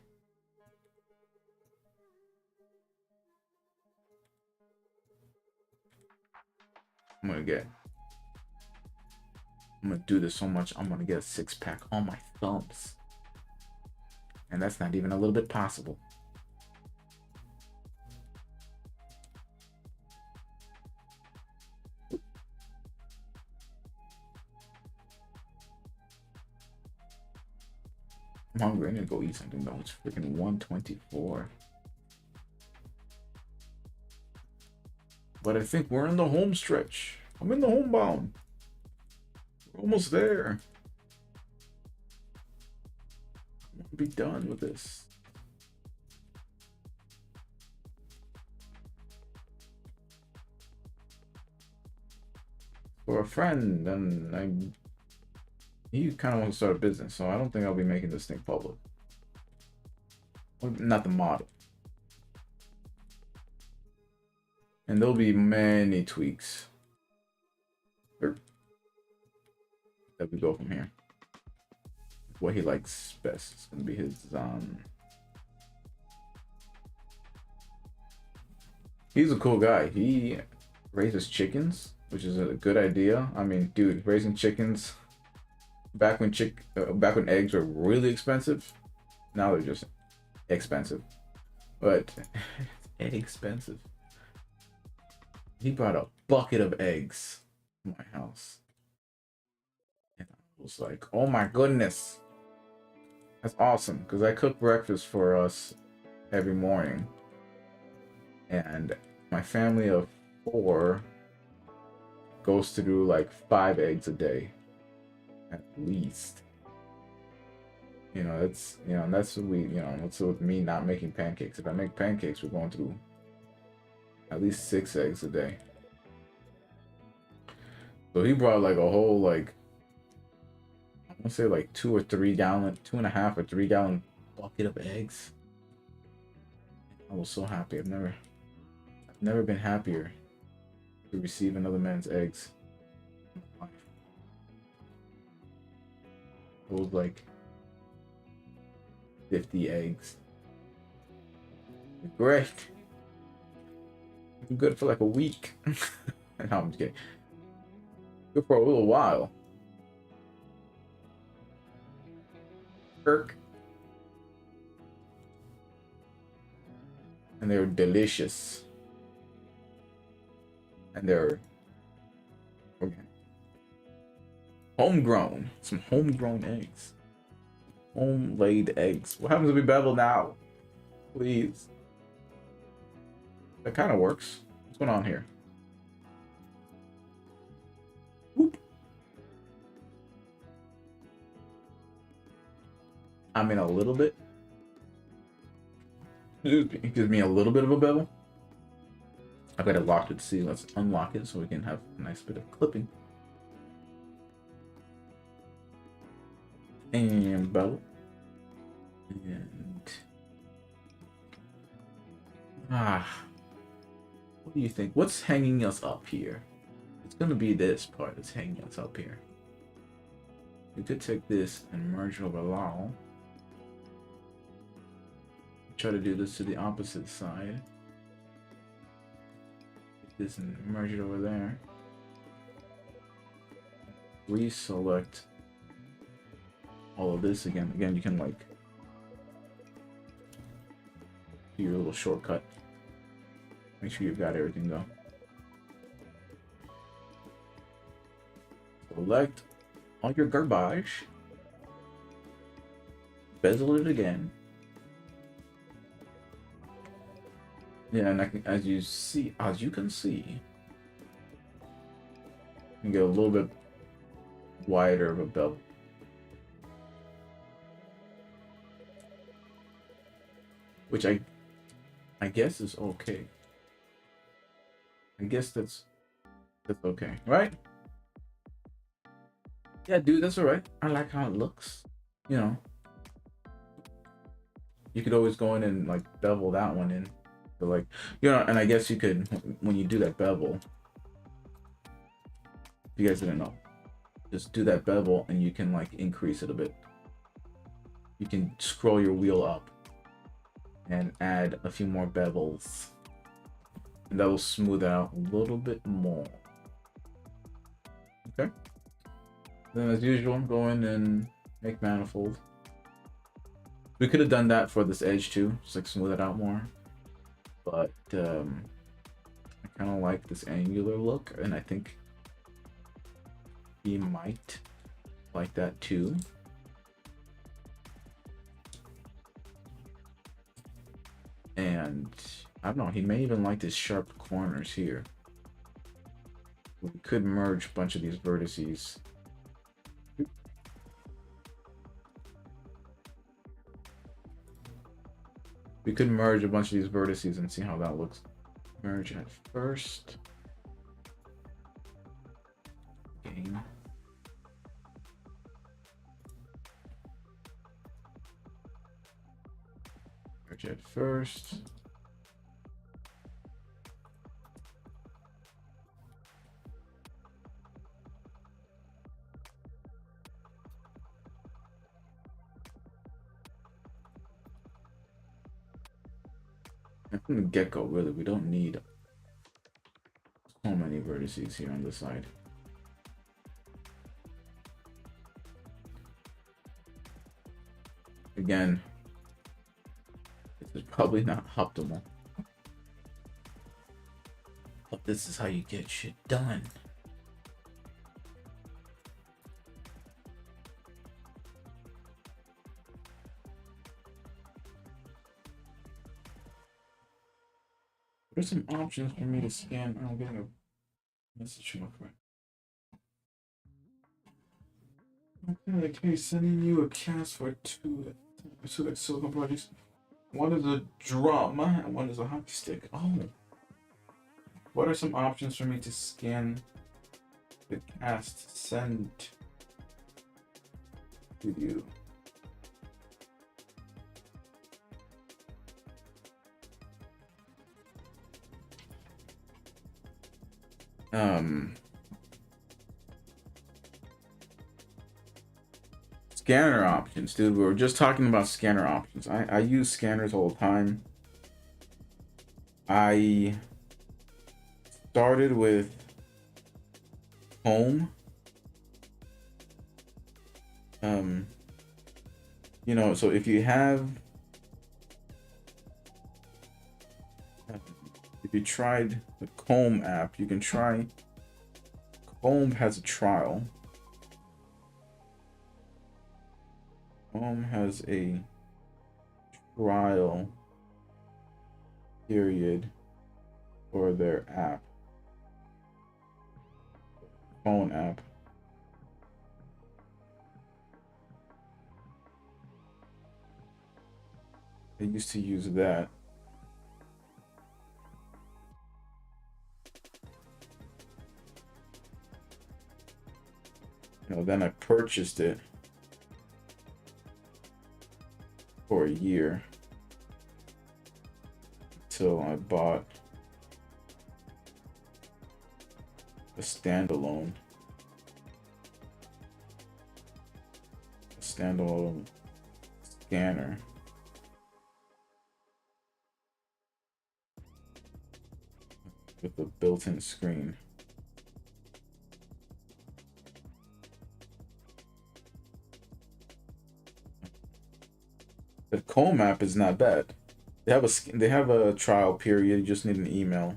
I'm gonna do this so much, I'm gonna get a six-pack on my thumbs. And that's not even a little bit possible. I'm hungry. I need to go eat something though. It's freaking 1:24. But I think we're in the home stretch. I'm in the homebound. We're almost there. I want to be done with this. For a friend, and he kind of wants to start a business, so I don't think I'll be making this thing public. Well, not the model. And there'll be many tweaks that we go from here. What he likes best is gonna be his He's a cool guy. He raises chickens, which is a good idea. I mean, dude, raising chickens back when eggs were really expensive. Now they're just expensive, but expensive. He brought a bucket of eggs to my house, and I was like, "Oh my goodness, that's awesome!" Because I cook breakfast for us every morning, and my family of 4 goes through like 5 eggs a day, at least. You know, that's what what's with me not making pancakes. If I make pancakes, we're going through at least 6 eggs a day. So he brought like a whole like I want to say like 2.5 or 3 gallon bucket of eggs. I was so happy. I've never been happier to receive another man's eggs. It was like 50 eggs. Great. Good for like a week. No, I'm just kidding. Good for a little while. Kirk. And they're delicious. And they're homegrown. Some homegrown eggs. Home laid eggs. What happens if we bevel now? Please. That kind of works. What's going on here? Whoop. I mean, a little bit. It gives me a little bit of a bevel. I've got it locked at C. Let's unlock it so we can have a nice bit of clipping. And bevel. And what do you think? What's hanging us up here? It's gonna be this part that's hanging us up here. We could take this and merge over along. Try to do this to the opposite side. Take this and merge it over there. Reselect all of this again. Again, you can like do your little shortcut. Make sure you've got everything though. Select all your garbage. Bezel it again. Yeah, and as you can see, you can get a little bit wider of a bevel. Which I guess is okay. I guess that's okay, right? Yeah, dude, that's alright. I like how it looks. You know, you could always go in and like bevel that one in. So like, you know, and I guess you could, when you do that bevel, if you guys didn't know, just do that bevel and you can like increase it a bit. You can scroll your wheel up and add a few more bevels, and that will smooth out a little bit more. Okay. Then as usual, go in and make manifold. We could have done that for this edge too, just like smooth it out more. But I kind of like this angular look, and I think he might like that too. And I don't know, he may even like these sharp corners here. We could merge a bunch of these vertices. We could merge a bunch of these vertices and see how that looks. Merge at first. Game. Merge at first. And from the get-go, really, we don't need so many vertices here on the side. Again, this is probably not optimal, but this is how you get shit done. There's some options for me to scan. I'm getting a message from a friend. Okay, sending you a cast for two silicon projects. One is a drum and one is a hockey stick. Oh. What are some options for me to scan the cast send to you? Scanner options, dude. We were just talking about scanner options. I use scanners all the time. I started with home. You know, so if you have, if you tried the Comb app, you can try. Comb has a trial. Comb has a trial period for their app, phone app. I used to use that. You know, then I purchased it for a year until I bought a standalone scanner. With a built-in screen. The Comb app is not bad. They have a trial period. You just need an email,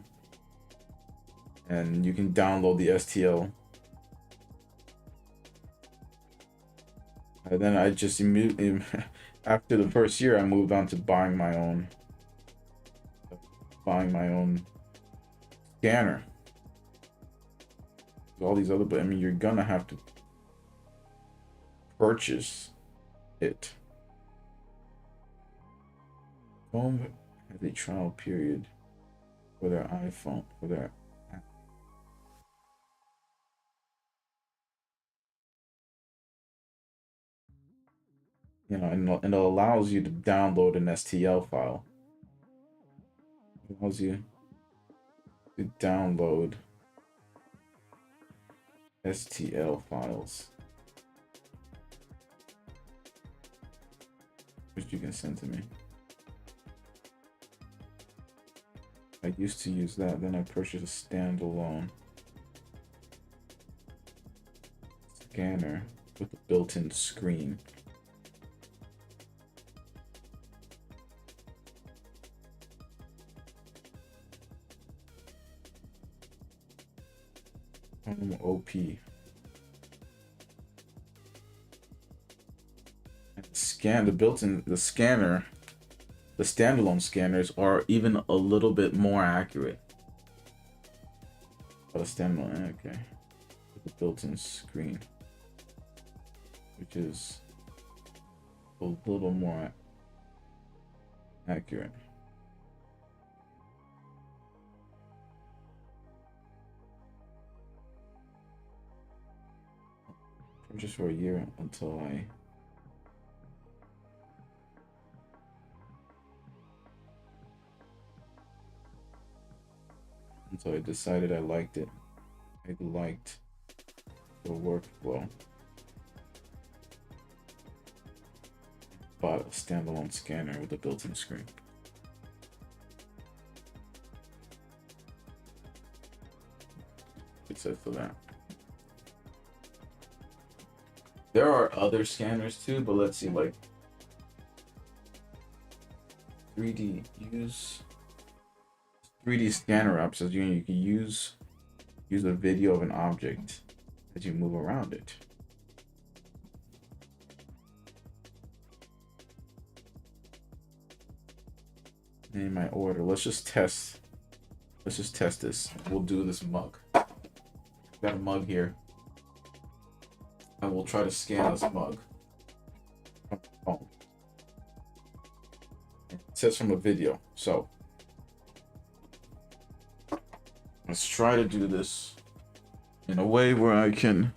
and you can download the STL. And then I just immediately, after the first year, I moved on to buying my own scanner. All these other, but I mean, you're gonna have to purchase it. Phone has a trial period for their iPhone, for their app. You know, and it allows you to download an STL file. It allows you to download STL files, which you can send to me. I used to use that, then I purchased a standalone scanner with a built-in screen. OP. Scan the scanner. The standalone scanners are even a little bit more accurate. But a standalone, okay. With a built-in screen, which is a little more accurate. Just for a year until I decided I liked it. I liked the workflow. Bought a standalone scanner with a built-in screen. It says for that. There are other scanners too, but let's see, like 3D scanner app says you can use a video of an object as you move around it. Name my order. Let's just test this. We'll do this mug. Got a mug here. I will try to scan this mug. Oh. It says from a video, so let's try to do this in a way where I can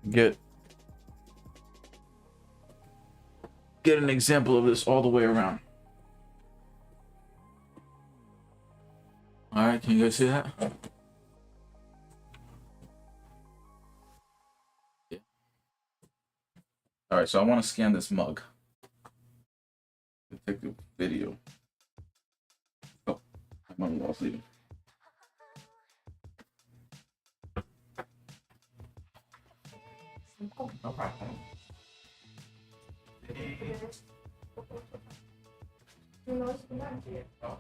get an example of this all the way around. All right, can you guys see that? Yeah. All right, so I want to scan this mug. Take the video. Oh, my mom was leaving. No problem. Oh,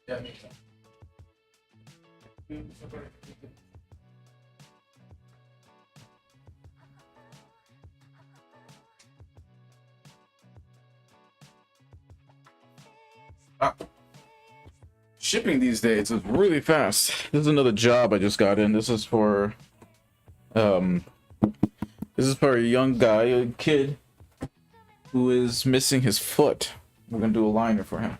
yeah, makes sense. Shipping these days is really fast. This is another job I just got in. This is for a young guy, a kid who is missing his foot. We're gonna do a liner for him.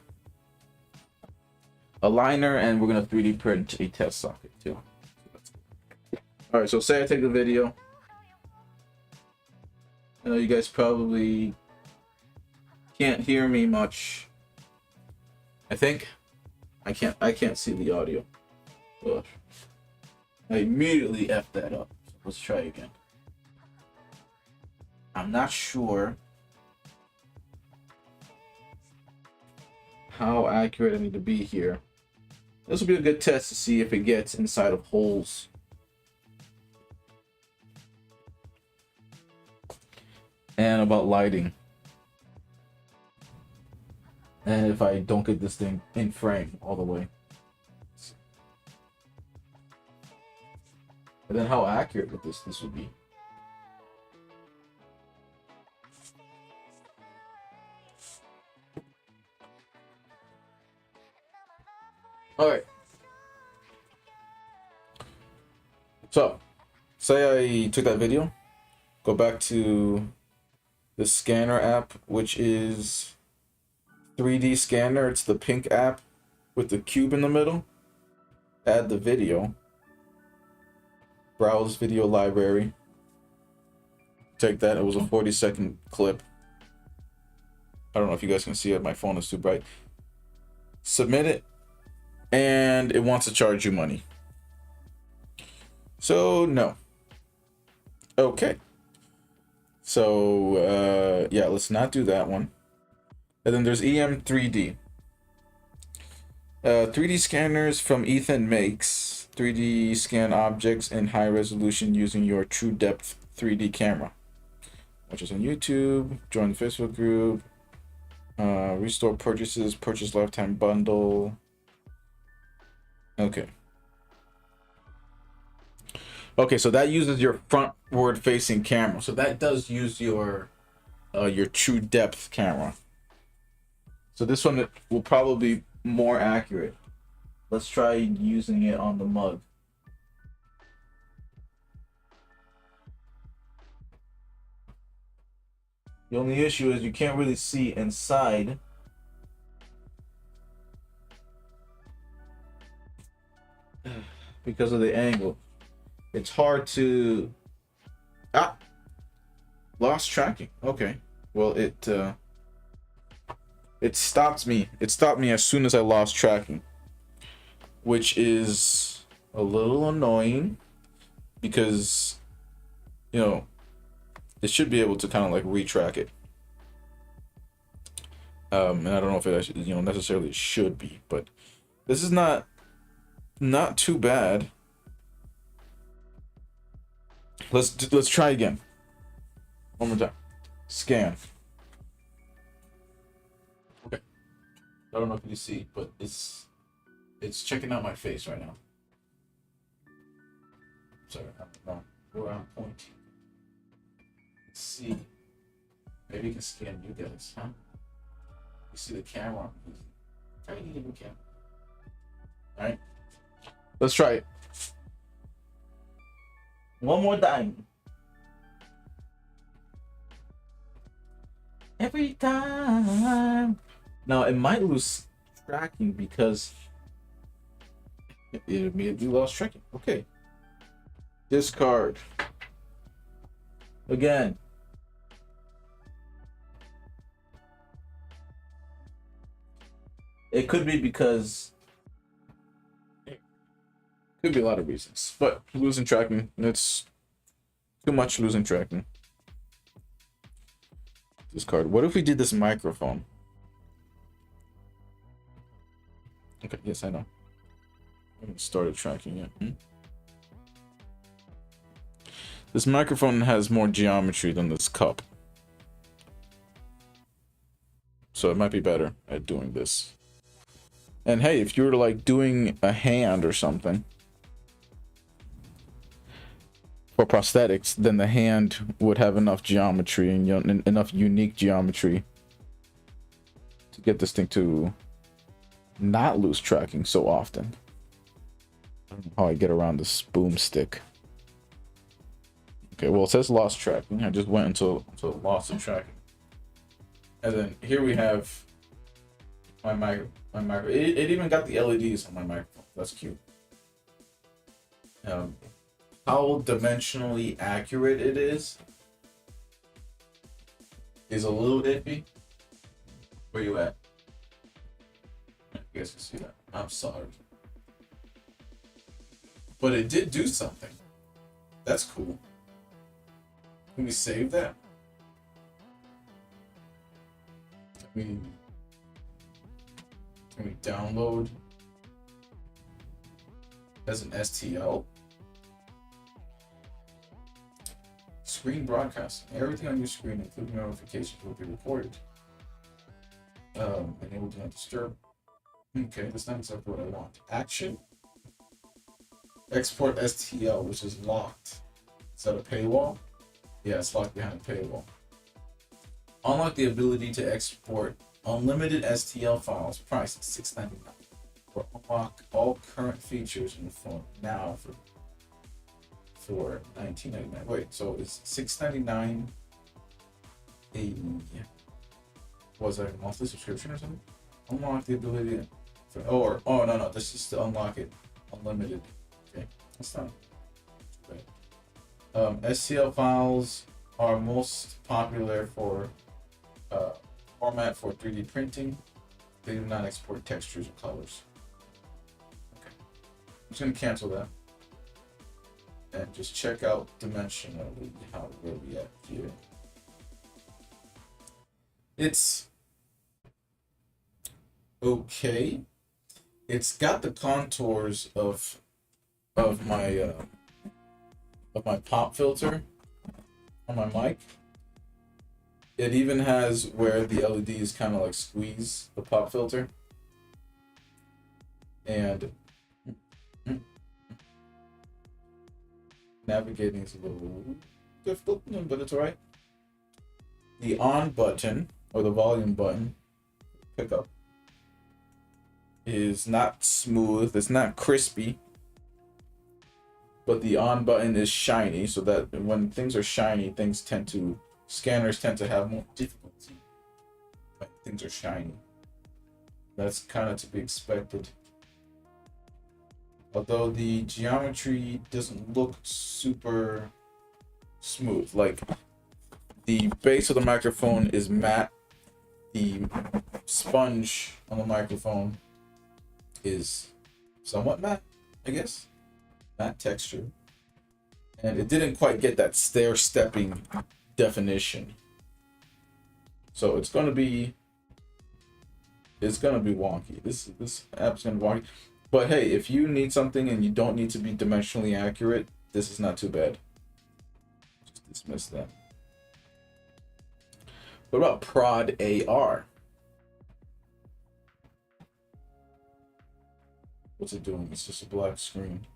A liner, and we're gonna 3D print a test socket too. All right, so say I take the video. I know you guys probably can't hear me much. I think I can't see the audio. Ugh. I immediately effed that up. So let's try again. I'm not sure how accurate I need to be here. This will be a good test to see if it gets inside of holes. And about lighting. And if I don't get this thing in frame all the way. And then how accurate with this would be. Alright. So, say I took that video, go back to the scanner app, which is 3D Scanner. It's the pink app with the cube in the middle. Add the video. Browse video library. Take that. It was a 40-second clip. I don't know if you guys can see it. My phone is too bright. Submit it. And it wants to charge you money. So, no. Okay. So, yeah, let's not do that one. And then there's EM3D. 3D scanners from Ethan makes 3D scan objects in high resolution using your True Depth 3D camera. Which is on YouTube. Join the Facebook group. Restore purchases. Purchase lifetime bundle. Okay. Okay, so that uses your frontward facing camera. So that does use your True Depth camera. So this one will probably be more accurate. Let's try using it on the mug. The only issue is you can't really see inside. Because of the angle. It's hard to... Lost tracking. Okay. Well, it stopped me. It stopped me as soon as I lost tracking. Which is a little annoying. Because, you know, it should be able to kind of like retrack it. And I don't know if it actually, you know, necessarily should be. But this is not too bad. Let's try again. One more time. Scan. Okay. I don't know if you see, but it's checking out my face right now. Sorry, we're on point. Let's see. Maybe you can scan you guys, huh? You see the camera. Try to get a new camera. Alright. Let's try it. One more time. Every time. Now it might lose tracking because it immediately lost tracking. Okay. Discard. Again. It could be because could be a lot of reasons, but losing tracking, it's too much losing tracking. Discard. What if we did this microphone? Okay, yes, I know. I haven't started tracking yet. This microphone has more geometry than this cup. So it might be better at doing this. And hey, if you were like doing a hand or something for prosthetics, then the hand would have enough geometry and enough unique geometry to get this thing to not lose tracking so often. I don't know how I get around this boomstick. Okay, well, it says lost tracking. I just went into loss of tracking. And then here we have my micro. It even got the LEDs on my microphone. That's cute. How dimensionally accurate it is a little iffy. Where you at? You guys can see that. I'm sorry. But it did do something. That's cool. Can we save that? Can we download as an STL? Screen broadcasting. Everything on your screen, including notifications, will be recorded. Enable do not disturb. Okay, that's not exactly what I want. Action. Export STL, which is locked. Is that a paywall? Yeah, it's locked behind a paywall. Unlock the ability to export unlimited STL files. Price is $6.99. Or unlock all current features in the phone now for $19.99. Wait, so it's $6.99 was that a monthly subscription or something? Unlock the ability to, no, this is to unlock it unlimited. Okay, that's not too bad. STL files are most popular for format for 3D printing. They do not export textures or colors. Okay, I'm just gonna cancel that and just check out dimensionally where we at here. It's okay. It's got the contours of my pop filter on my mic. It even has where the LEDs kind of like squeeze the pop filter. And navigating is a little difficult, but it's alright. The on button, or the volume button, pickup, is not smooth, it's not crispy. But the on button is shiny, so that when things are shiny, scanners tend to have more difficulty when things are shiny. That's kind of to be expected. Although the geometry doesn't look super smooth. Like, the base of the microphone is matte. The sponge on the microphone is somewhat matte, I guess. Matte texture. And it didn't quite get that stair-stepping definition. So it's gonna be wonky. This app's gonna be wonky. But hey, if you need something and you don't need to be dimensionally accurate, this is not too bad. Just dismiss that. What about Prod AR? What's it doing? It's just a black screen.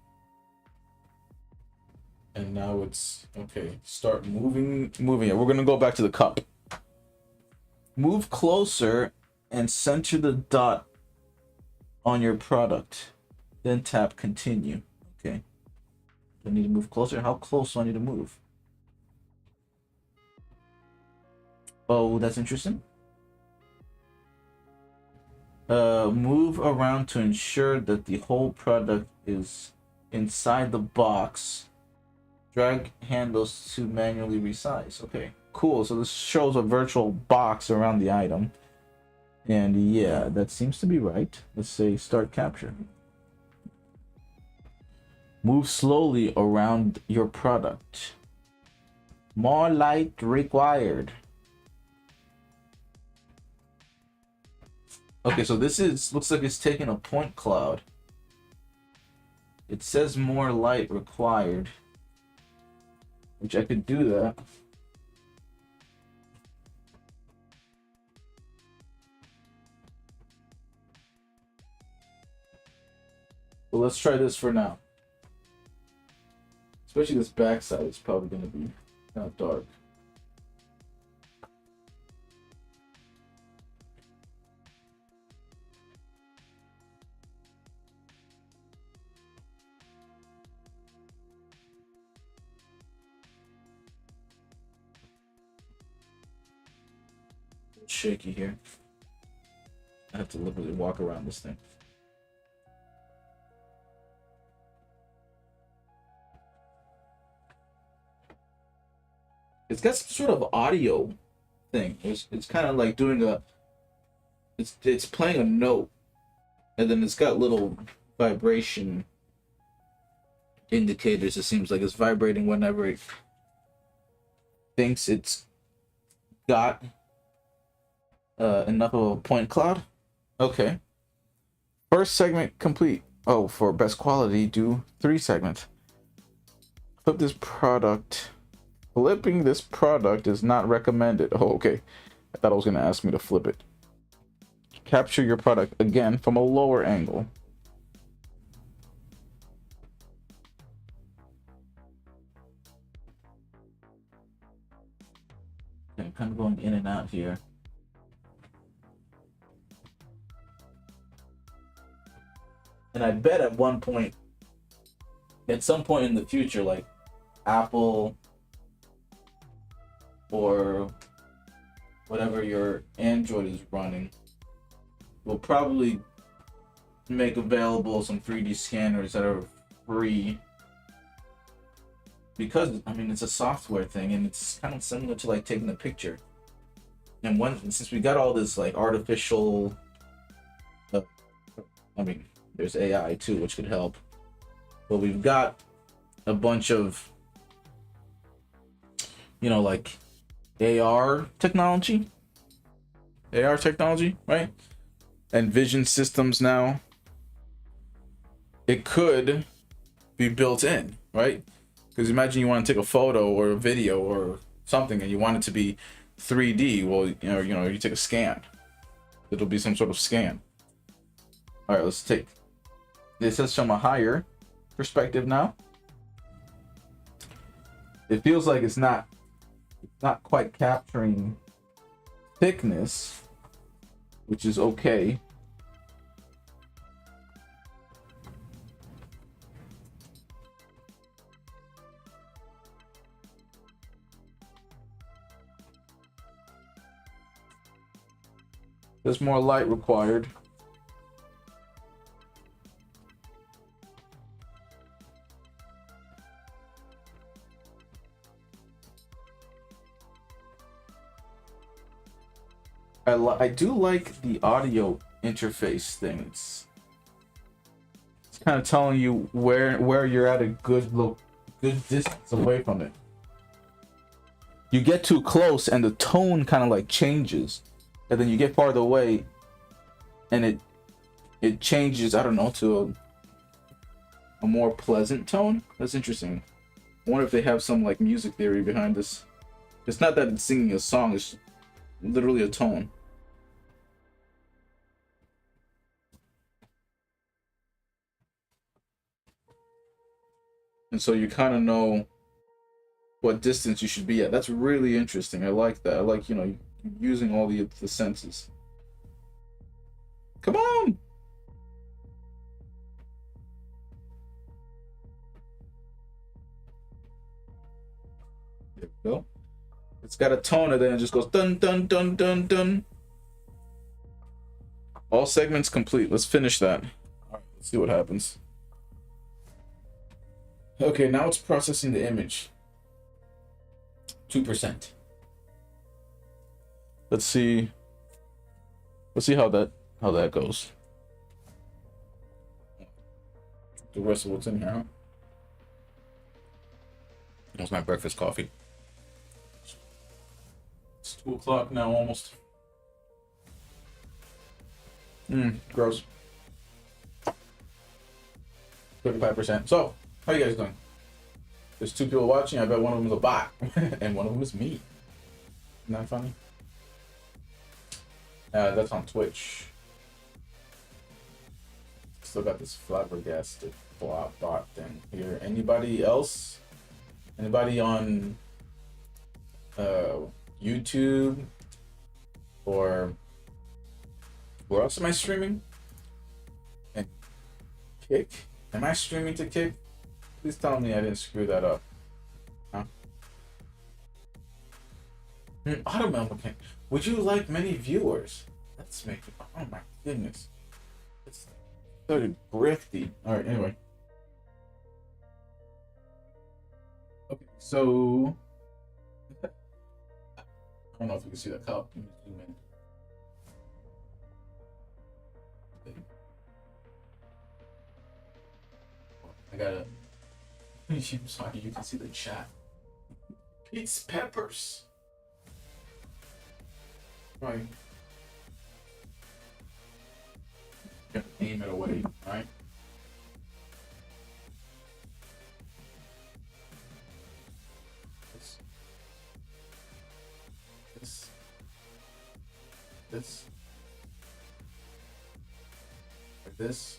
And now it's okay. Start moving it. We're gonna go back to the cup. Move closer and center the dot on your product. Then tap continue. Okay. Do I need to move closer? How close do I need to move? Oh, that's interesting. Move around to ensure that the whole product is inside the box. Drag handles to manually resize. Okay, cool. So this shows a virtual box around the item. And yeah, that seems to be right. Let's say start capture. Move slowly around your product. More light required. Okay, so this looks like it's taking a point cloud. It says more light required, which I could do that. But let's try this for now. Especially this backside is probably going to be kind of dark. Shaky here. I have to literally walk around this thing. It's got some sort of audio thing. It's kind of like doing a. It's playing a note, and then it's got little vibration indicators. It seems like it's vibrating whenever it thinks it's got enough of a point cloud. Okay. First segment complete. Oh, for best quality, do 3 segments. Flip this product. Flipping this product is not recommended. Oh, okay. I thought it was going to ask me to flip it. Capture your product again from a lower angle. Okay, I'm kind of going in and out here. And I bet at some point in the future, like Apple or whatever your Android is running, will probably make available some 3D scanners that are free. Because, I mean, it's a software thing and it's kind of similar to like taking a picture. And since we got all this like artificial, I mean, there's AI too, which could help. But we've got a bunch of, like AR technology, right? And vision systems now. It could be built in, right? Because imagine you want to take a photo or a video or something and you want it to be 3D. Well, you take a scan. It'll be some sort of scan. All right, let's take this is from a higher perspective now. It feels like it's not quite capturing thickness, which is okay. There's more light required. I do like the audio interface thing. It's kind of telling you where you're at a good distance away from it. You get too close and the tone kind of like changes, and then you get farther away, and it changes. I don't know, to a more pleasant tone. That's interesting. I wonder if they have some like music theory behind this. It's not that it's singing a song. It's literally a tone. And so you kind of know what distance you should be at. That's really interesting. I like that. I like, using all the senses. Come on! There we go. It's got a tone and then it just goes dun dun dun dun dun. All segments complete. Let's finish that. All right, let's see what happens. Okay, now it's processing the image. 2%. Let's see. Let's see how that goes. The rest of what's in here. That's my breakfast coffee. It's 2 o'clock now, almost. Gross. 35%. So, how you guys doing? There's 2 people watching. I bet one of them is a bot, and one of them is me. Isn't that funny? That's on Twitch. Still got this flabbergasted bot thing here. Anybody else? Anybody on YouTube or where else am I streaming? And Kick? Am I streaming to Kick? Please tell me I didn't screw that up. Huh? Automel mechanic. Would you like many viewers? Let's make it. Oh my goodness. It's started breathy. Alright, anyway. Okay, so I don't know if you can see that cup. Let me zoom in. I gotta. I'm sorry, you can see the chat. It's peppers. Right. Gonna aim it away, right? This. Like this.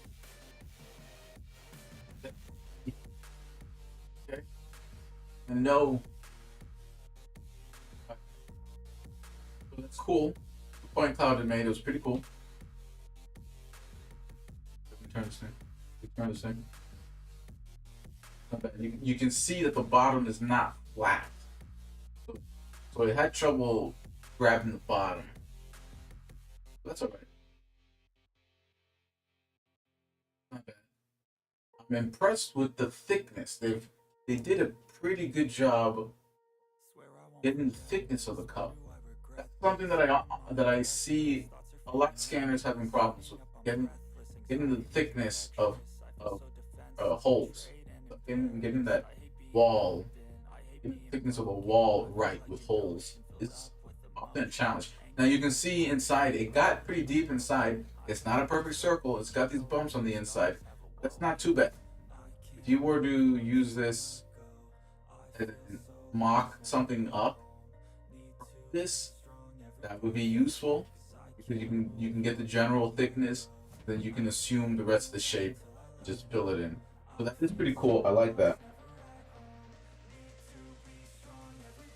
Okay. And no. So that's cool. The point cloud it made, it was pretty cool. Let me turn this thing. Turn this thing. Not bad. You can see that the bottom is not flat. So it had trouble grabbing the bottom. That's alright. Not bad. I'm impressed with the thickness. They did a pretty good job getting the thickness of the cup. That's something that I see a lot of scanners having problems with, getting the thickness of holes, getting that wall, getting the thickness of a wall right with holes is often a challenge. Now you can see inside, it got pretty deep inside. It's not a perfect circle. It's got these bumps on the inside. That's not too bad. If you were to use this and mock something up, that would be useful because you can get the general thickness, then you can assume the rest of the shape, just fill it in. So that is pretty cool. I like that.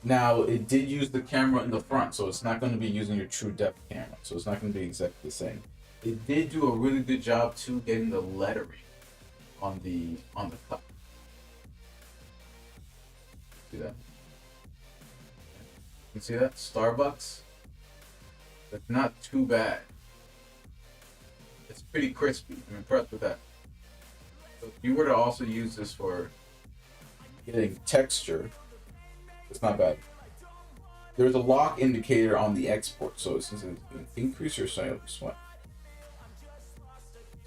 Now it did use the camera in the front, so it's not going to be using your true depth camera, so it's not going to be exactly the same. It did do a really good job too getting the lettering on the cup. See that? You see that? Starbucks? That's not too bad. It's pretty crispy. I'm impressed with that. So if you were to also use this for getting texture, it's not bad. There's a lock indicator on the export, so it's an increase your sweat.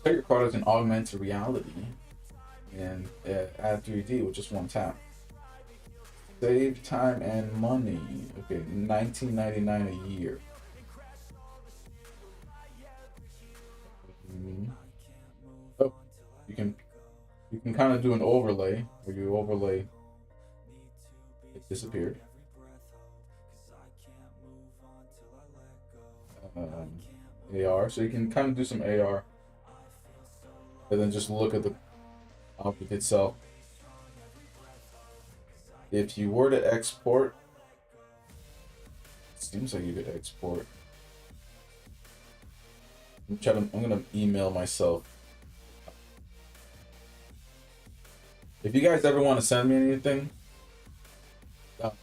Set your card as an augmented reality and add 3D with just one tap. Save time and money. Okay, $19.99 a year. Oh, you can kind of do an overlay where you overlay. It disappeared. AR, so you can kind of do some AR, and then just look at the object itself. If you were to export, it seems like you could export. I'm gonna email myself. If you guys ever want to send me anything,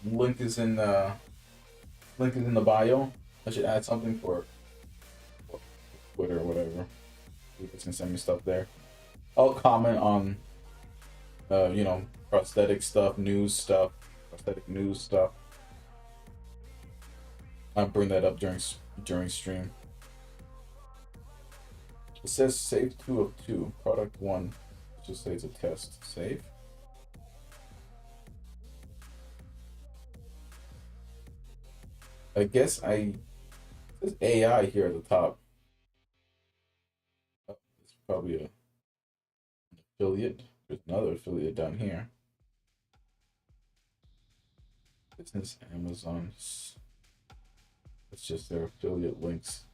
link is in Link is in the bio. I should add something for Twitter or whatever. You can send me stuff there. I'll comment on, you know, prosthetic stuff, prosthetic news stuff. I'll bring that up during stream. It says save 2 of 2. Product 1. Just say it's a test. Save. I guess there's AI here at the top. Oh, it's probably an affiliate. There's another affiliate down here. Business Amazon. It's just their affiliate links.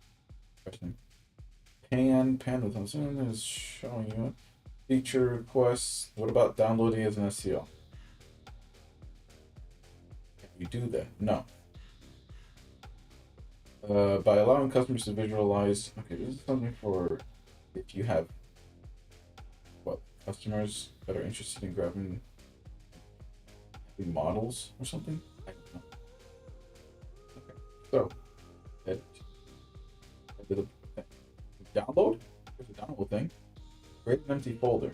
Pan with Amazon is showing you feature requests. What about downloading as an SEO? Can you do that? No. By allowing customers to visualize. Okay, this is something for if you have customers that are interested in grabbing models or something. I don't know. Okay, so download. There's a download thing. Create an empty folder.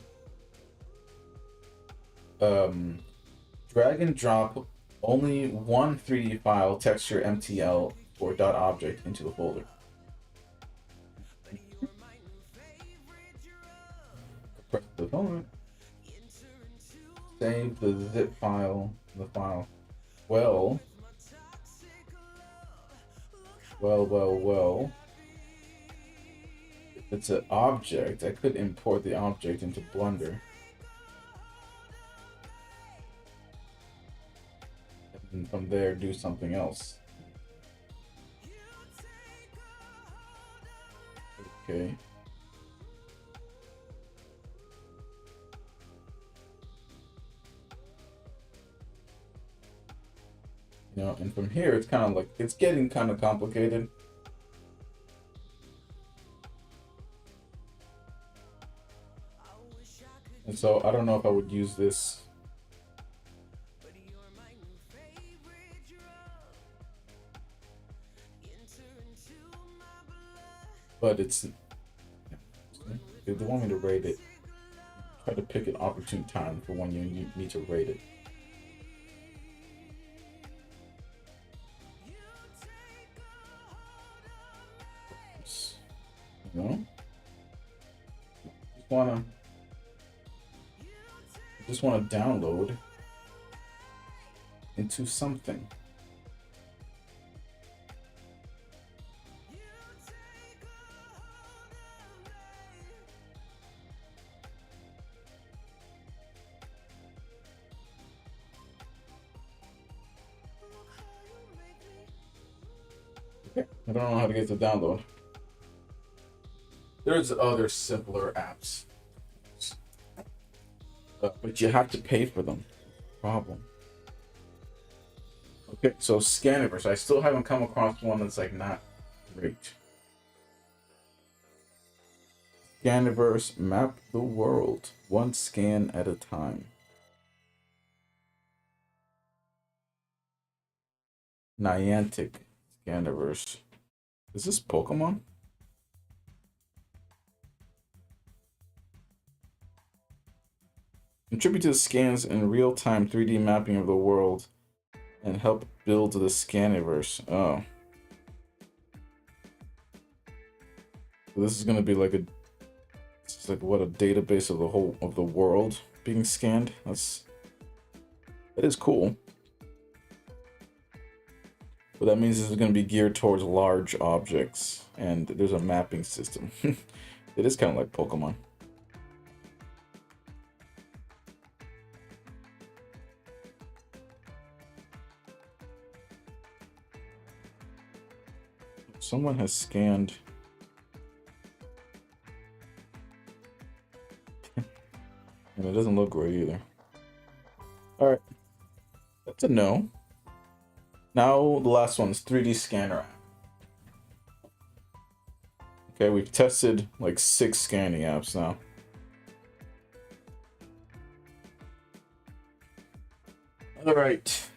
Drag and drop only one 3D file, texture, MTL, or .object into the folder. Press the phone. Save the zip file. The file. Well. If it's an object, I could import the object into Blender. And from there, do something else. Okay. You know, and from here, it's kind of like, it's getting kind of complicated. And so I don't know if I would use this. But it's, if they want me to rate it, try to pick an opportune time for when you need to rate it. You know? Just wanna download into something. Okay, I don't know how to get to download. There's other simpler apps, but you have to pay for them. Problem. Okay, so Scaniverse. I still haven't come across one that's like not great. Scaniverse, map the world, one scan at a time. Niantic Scaniverse. Is this Pokemon? Contribute to the scans and real-time 3D mapping of the world and help build the Scaniverse. Oh. This is gonna be like a, it's like what, a database of the whole of the world being scanned. That is cool. But that means this is gonna be geared towards large objects, and there's a mapping system. It is kind of like Pokemon. Someone has scanned. And it doesn't look great either. Alright. That's a no. Now the last one is 3D Scanner app. Okay, we've tested like 6 scanning apps now. Alright.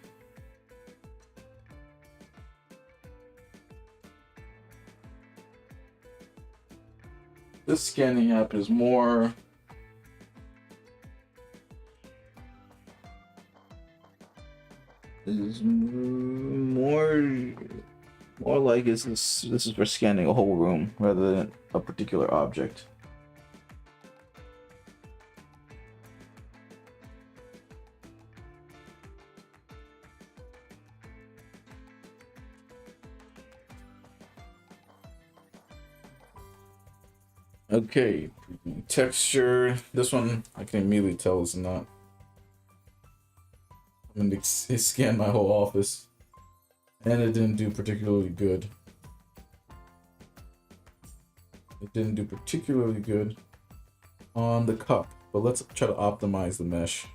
this scanning app is more more like this is for scanning a whole room rather than a particular object. Okay, texture. This one I can immediately tell is not. I'm gonna scan my whole office, and it didn't do particularly good. It didn't do particularly good on the cup, but let's try to optimize the mesh.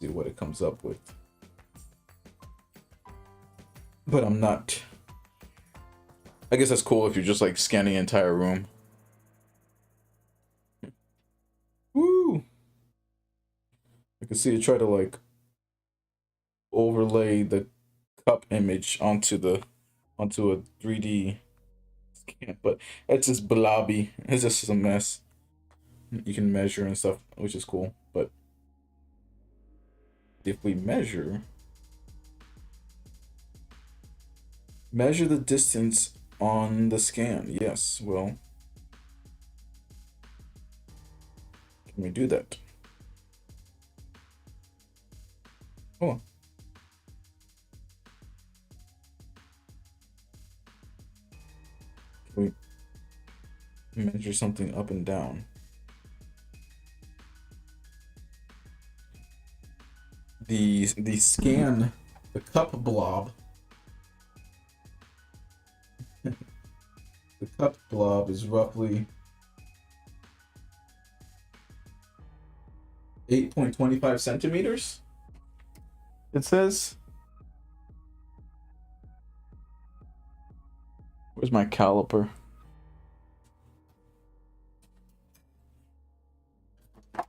See what it comes up with. But I'm not. I guess that's cool if you're just like scanning the entire room. Woo! I can see it try to like overlay the cup image onto a 3D scan, but it's just blobby. It's just a mess. You can measure and stuff, which is cool. But if we measure the distance on the scan, yes, well, can we do that? Oh. Can we measure something up and down? The scan, the cup blob. The cup blob is roughly 8.25 centimeters. It says. Where's my caliper?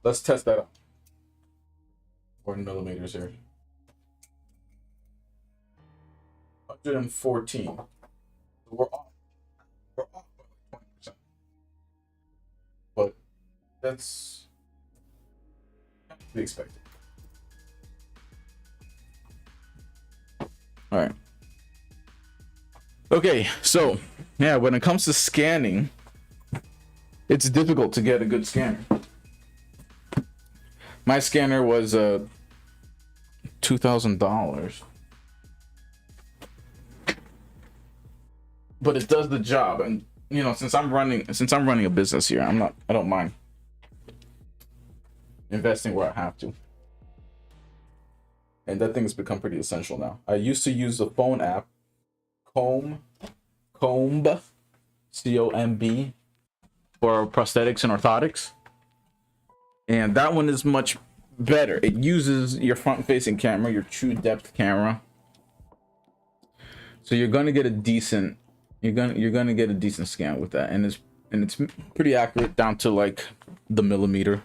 Let's test that out. 1 millimeters here. 114. We're off. We're off by like 20%. But that's to be expected. All right. Okay, so yeah, when it comes to scanning, it's difficult to get a good scanner. My scanner was $2,000, but it does the job. And you know, since I'm running a business here, I don't mind investing where I have to. And that thing has become pretty essential now. I used to use the phone app, Comb, C-O-M-B, for prosthetics and orthotics. And that one is much better. It uses your front-facing camera, your true depth camera. So you're gonna get a decent scan with that, and it's pretty accurate down to like the millimeter.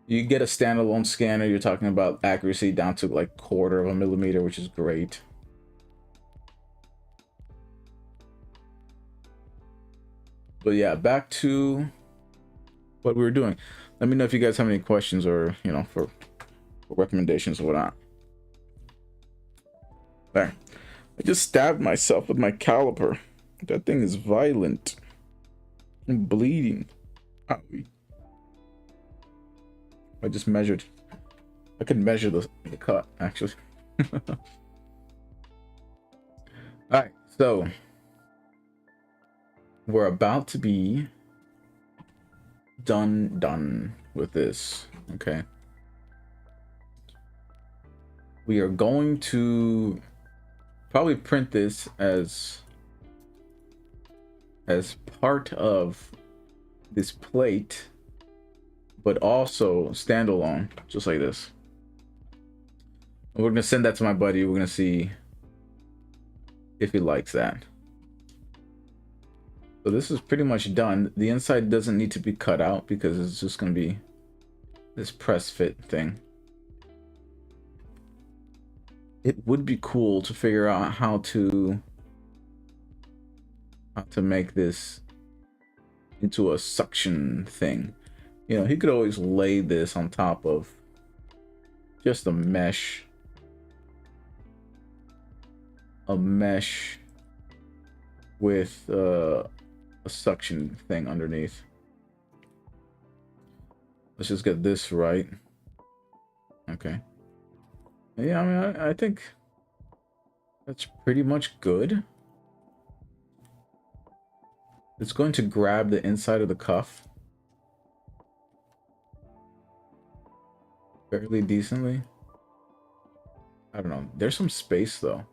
You get a standalone scanner, you're talking about accuracy down to like 1/4 of a millimeter, which is great. But yeah, back to what we were doing. Let me know if you guys have any questions or, you know, for recommendations or whatnot. There. I just stabbed myself with my caliper. That thing is violent. I'm bleeding. Owie. I just measured. I could measure the cut, actually. Alright, so we're about to be done with this. Okay, we are going to probably print this as part of this plate, but also standalone, just like this. And we're gonna send that to my buddy. We're gonna see if he likes that. So this is pretty much done. The inside doesn't need to be cut out because it's just gonna be this press fit thing. It would be cool to figure out how to how to make this into a suction thing. You know, he could always lay this on top of just a mesh with a suction thing underneath. Let's just get this right. Okay. Yeah, I mean, I think that's pretty much good. It's going to grab the inside of the cuff fairly decently. I don't know. There's some space though.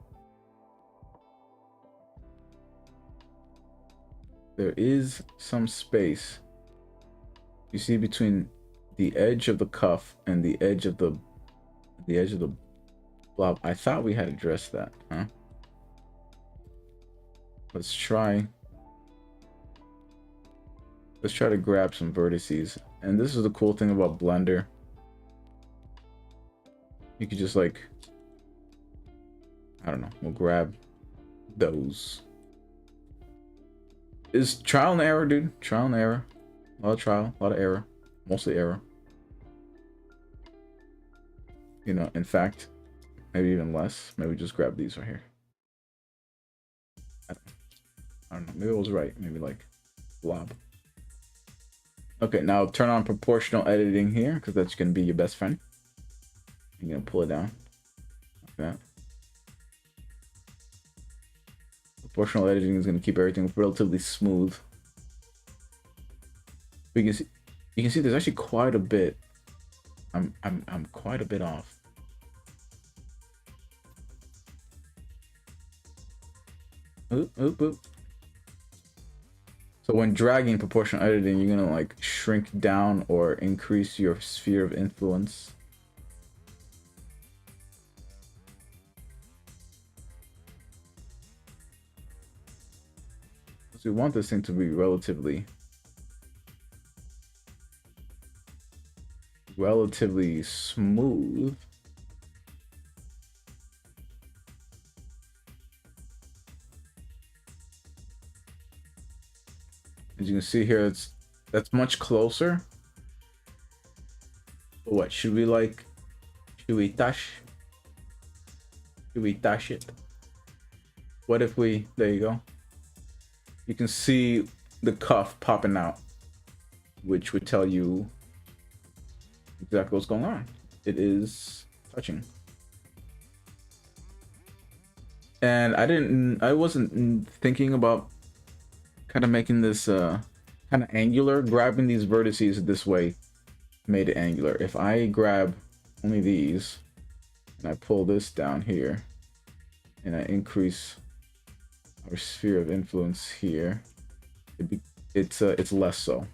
There is some space. You see between the edge of the cuff and the edge of the blob. I thought we had addressed that, huh? Let's try to grab some vertices. And this is the cool thing about Blender. You could just like, I don't know, we'll grab those. Is trial and error, dude. Trial and error. A lot of trial, a lot of error. Mostly error. You know, in fact, maybe even less. Maybe just grab these right here. I don't know. Maybe I was right. Maybe like blob. Okay, now turn on proportional editing here, because that's going to be your best friend. You're going to pull it down. Like that. Proportional editing is going to keep everything relatively smooth. But you can see there's actually quite a bit. I'm quite a bit off. Oop, oop, oop. So when dragging proportional editing, you're gonna like shrink down or increase your sphere of influence. So we want this thing to be relatively smooth. As you can see here, that's much closer. What should we like? Should we touch it? What if we? There you go. You can see the cuff popping out, which would tell you exactly what's going on. It is touching. And I wasn't thinking about kind of making this kind of angular. Grabbing these vertices this way made it angular. If I grab only these and I pull this down here and I increase our sphere of influence here, it's less so.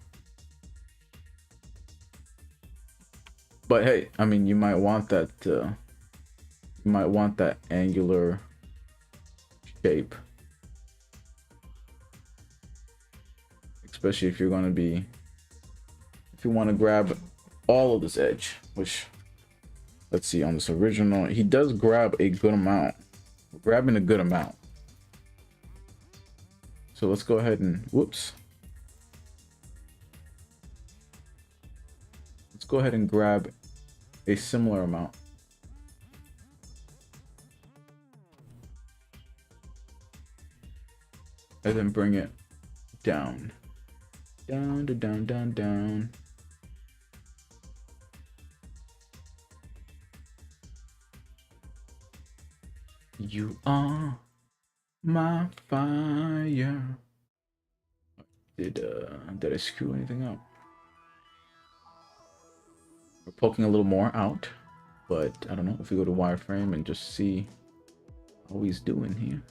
But hey, I mean, you might want that angular shape, especially if you want to grab all of this edge, which, let's see, on this original, he does grab a good amount. We're grabbing a good amount. So let's go ahead and, whoops. Let's go ahead and grab a similar amount. And then bring it down. Down, down, down, down. You are my fire. Did I screw anything up? We're poking a little more out, but I don't know if we go to wireframe and just see how he's doing here.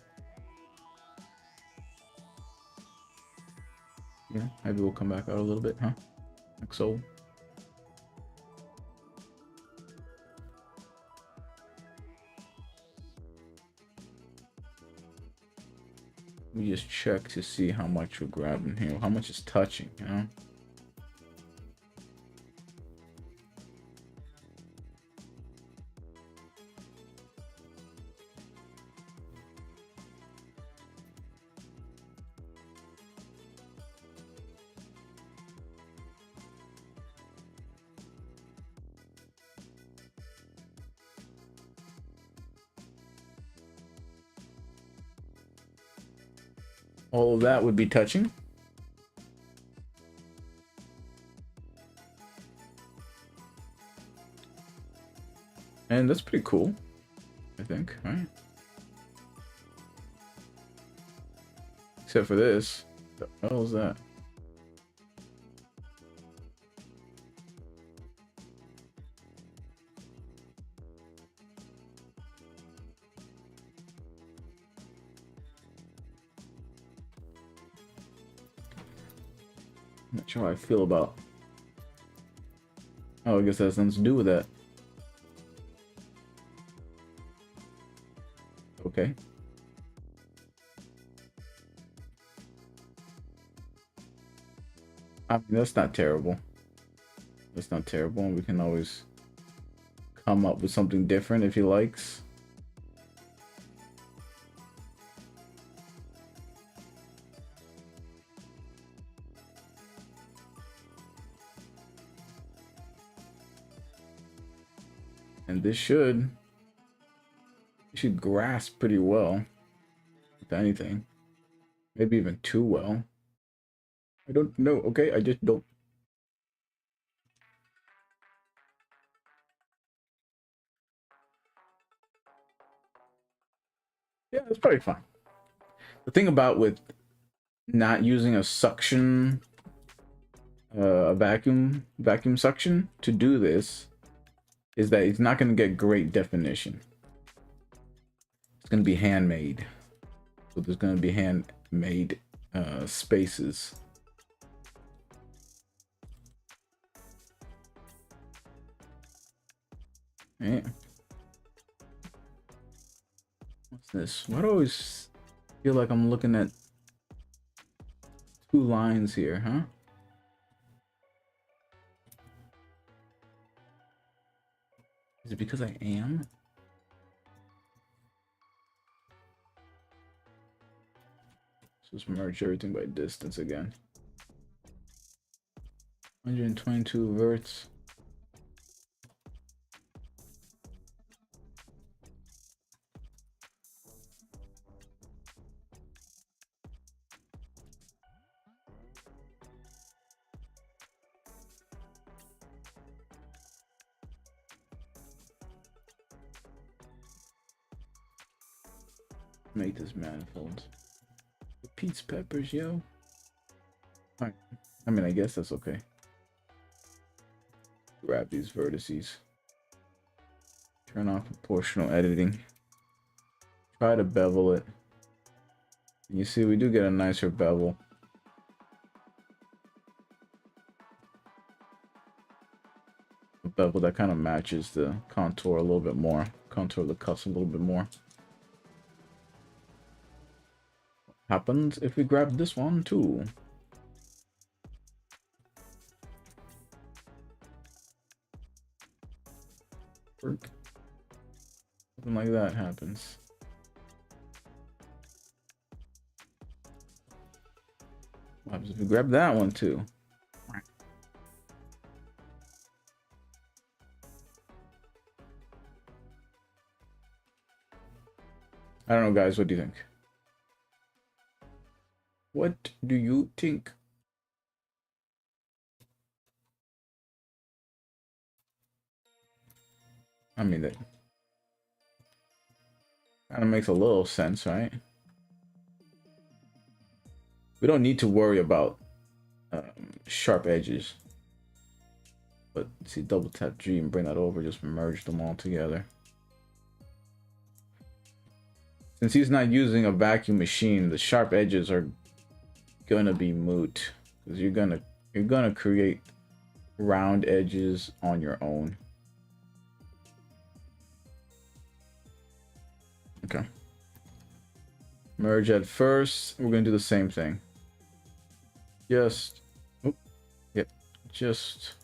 Yeah, maybe we'll come back out a little bit, huh? Like so. We just check to see how much we're grabbing here, how much is touching, you know? All of that would be touching. And that's pretty cool, I think, right? Except for this. What the hell is that? Not sure how I feel about. Oh, I guess that has nothing to do with that. Okay. I mean, that's not terrible. That's not terrible. We can always come up with something different if he likes. And this should grasp pretty well, if anything. Maybe even too well. I don't know, okay? I just don't. Yeah, it's probably fine. The thing about with not using a suction, a vacuum suction to do this is that it's not going to get great definition. It's going to be handmade. So there's going to be handmade spaces. Yeah. What's this? Why do I always feel like I'm looking at two lines here, huh? Is it because I am? Let's just merge everything by distance again. 122 verts. Make this manifold. The Pete's peppers, yo. Alright. I mean, I guess that's okay. Grab these vertices. Turn off proportional editing. Try to bevel it. You see, we do get a nicer bevel. A bevel that kind of matches the contour a little bit more. Contour the cuffs a little bit more. Happens if we grab this one too. Something like that happens. What happens if we grab that one too? I don't know, guys. What do you think? What do you think? I mean, that kind of makes a little sense, right? We don't need to worry about sharp edges. But see, double tap G and bring that over, just merge them all together. Since he's not using a vacuum machine, the sharp edges are gonna be moot, because you're gonna create round edges on your own. Okay. Merge at first. We're gonna do the same thing. Just, oh, yep, just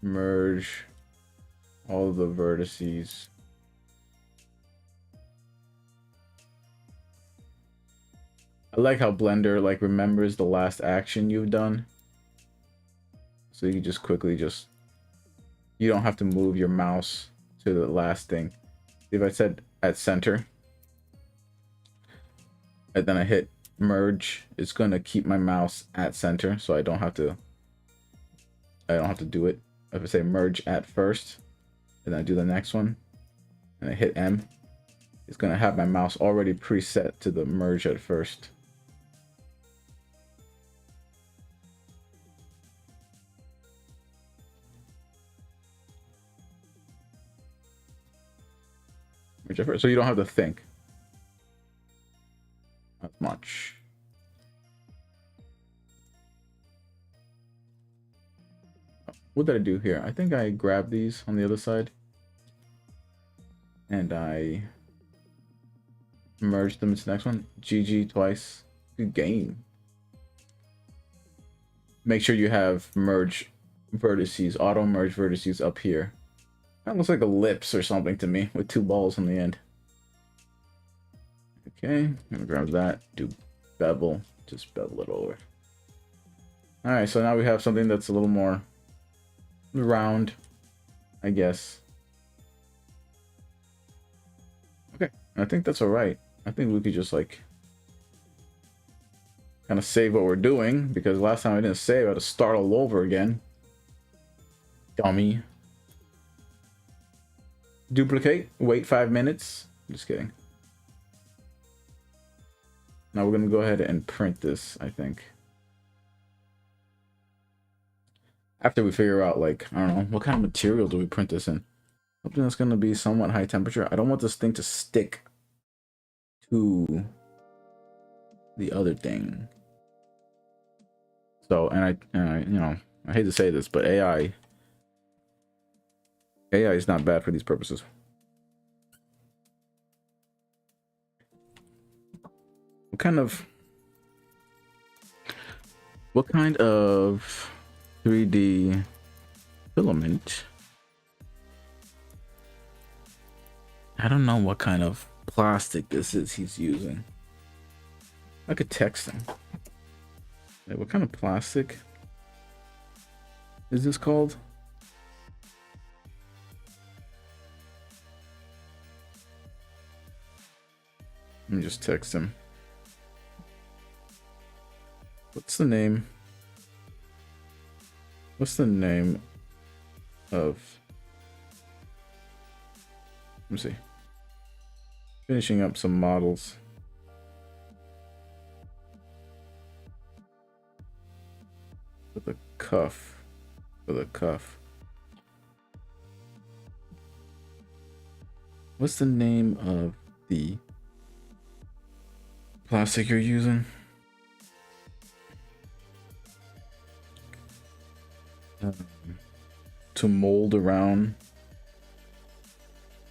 merge all the vertices. I like how Blender like remembers the last action you've done. So you can just quickly you don't have to move your mouse to the last thing. If I said at center, and then I hit merge, it's gonna keep my mouse at center, so I don't have to do it. If I say merge at first, and then I do the next one, and I hit M, it's gonna have my mouse already preset to the merge at first. Merge at first, so you don't have to think as much. What did I do here? I think I grabbed these on the other side and I merged them into the next one. GG twice. Good game. Make sure you have merge vertices, auto merge vertices up here. That looks like ellipse or something to me with two balls on the end. Okay, I'm gonna grab that, do bevel, just bevel it over. All right, so now we have something that's a little more round, I guess. Okay, I think that's all right. I think we could just like kind of save what we're doing, because last time I didn't save, I had to start all over again. Dummy. Duplicate, wait 5 minutes. Just kidding. Now we're gonna go ahead and print this, I think. After we figure out, like, I don't know, what kind of material do we print this in? Something that's going to be somewhat high temperature. I don't want this thing to stick to the other thing. So, and I you know, I hate to say this, but AI is not bad for these purposes. What kind of 3D filament? I don't know what kind of plastic this is he's using. I could text him. Hey, what kind of plastic is this called? Let me just text him. What's the name? What's the name of... Let me see. Finishing up some models. With a cuff. With a cuff. What's the name of the plastic you're using? To mold around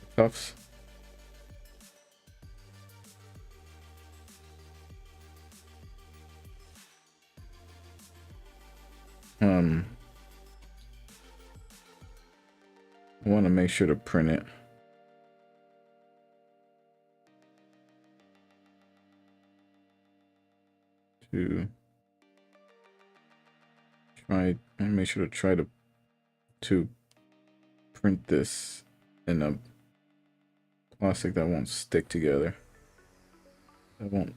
the cuffs. I want to make sure to print it. To try and make sure to try to print this in a plastic that won't stick together. That won't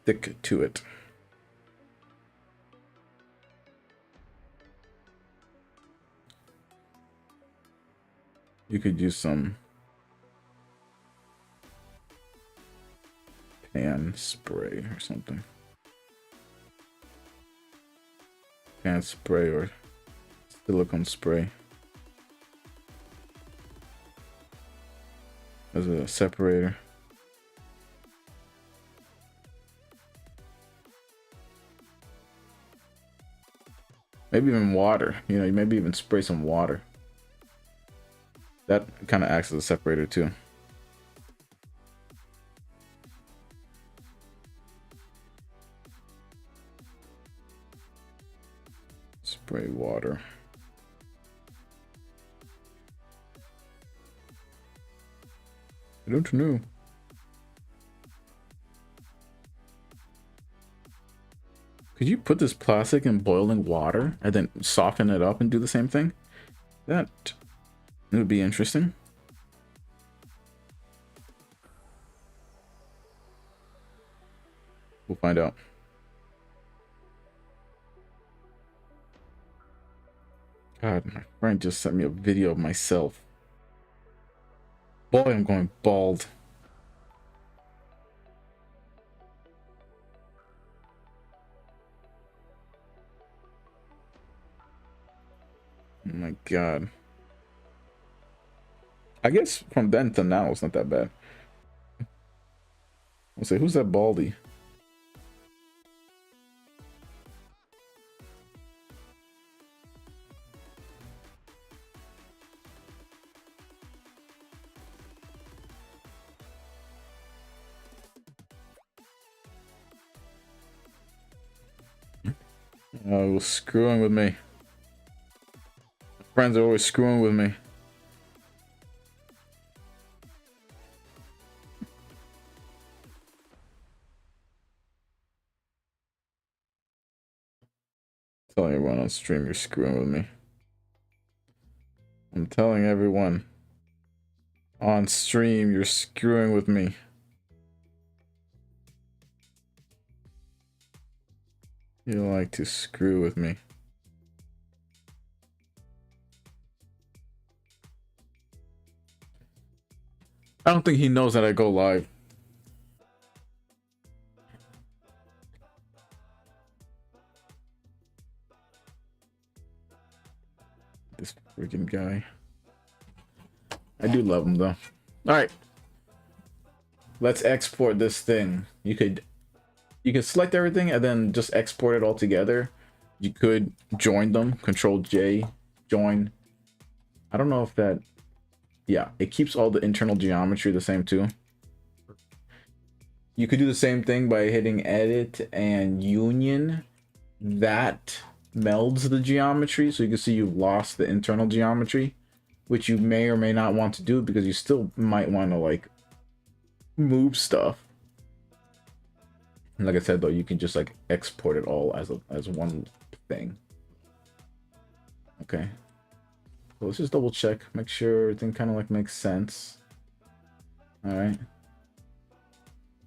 stick to it. You could use some pan spray or something. Pan spray or silicone spray as a separator. Maybe even water, you know, maybe even spray some water. That kind of acts as a separator too. Spray water. I don't know. Could you put this plastic in boiling water and then soften it up and do the same thing? That would be interesting. We'll find out. God, my friend just sent me a video of myself. Boy, I'm going bald. Oh my God. I guess from then to now, it's not that bad. I'll say, who's that baldy? Oh, he was screwing with me. Friends are always screwing with me. Telling everyone on stream you're screwing with me. I'm telling everyone on stream you're screwing with me. You like to screw with me. I don't think he knows that I go live. This freaking guy. I do love him though. All right. Let's export this thing. You could select everything and then just export it all together. You could join them. Control J, join. I don't know if that, yeah, it keeps all the internal geometry the same too. You could do the same thing by hitting edit and union. That melds the geometry, so you can see you've lost the internal geometry, which you may or may not want to do because you still might want to like move stuff. And like I said though, you can just like export it all as one thing. Okay, so let's just double check, make sure everything kind of like makes sense. All right,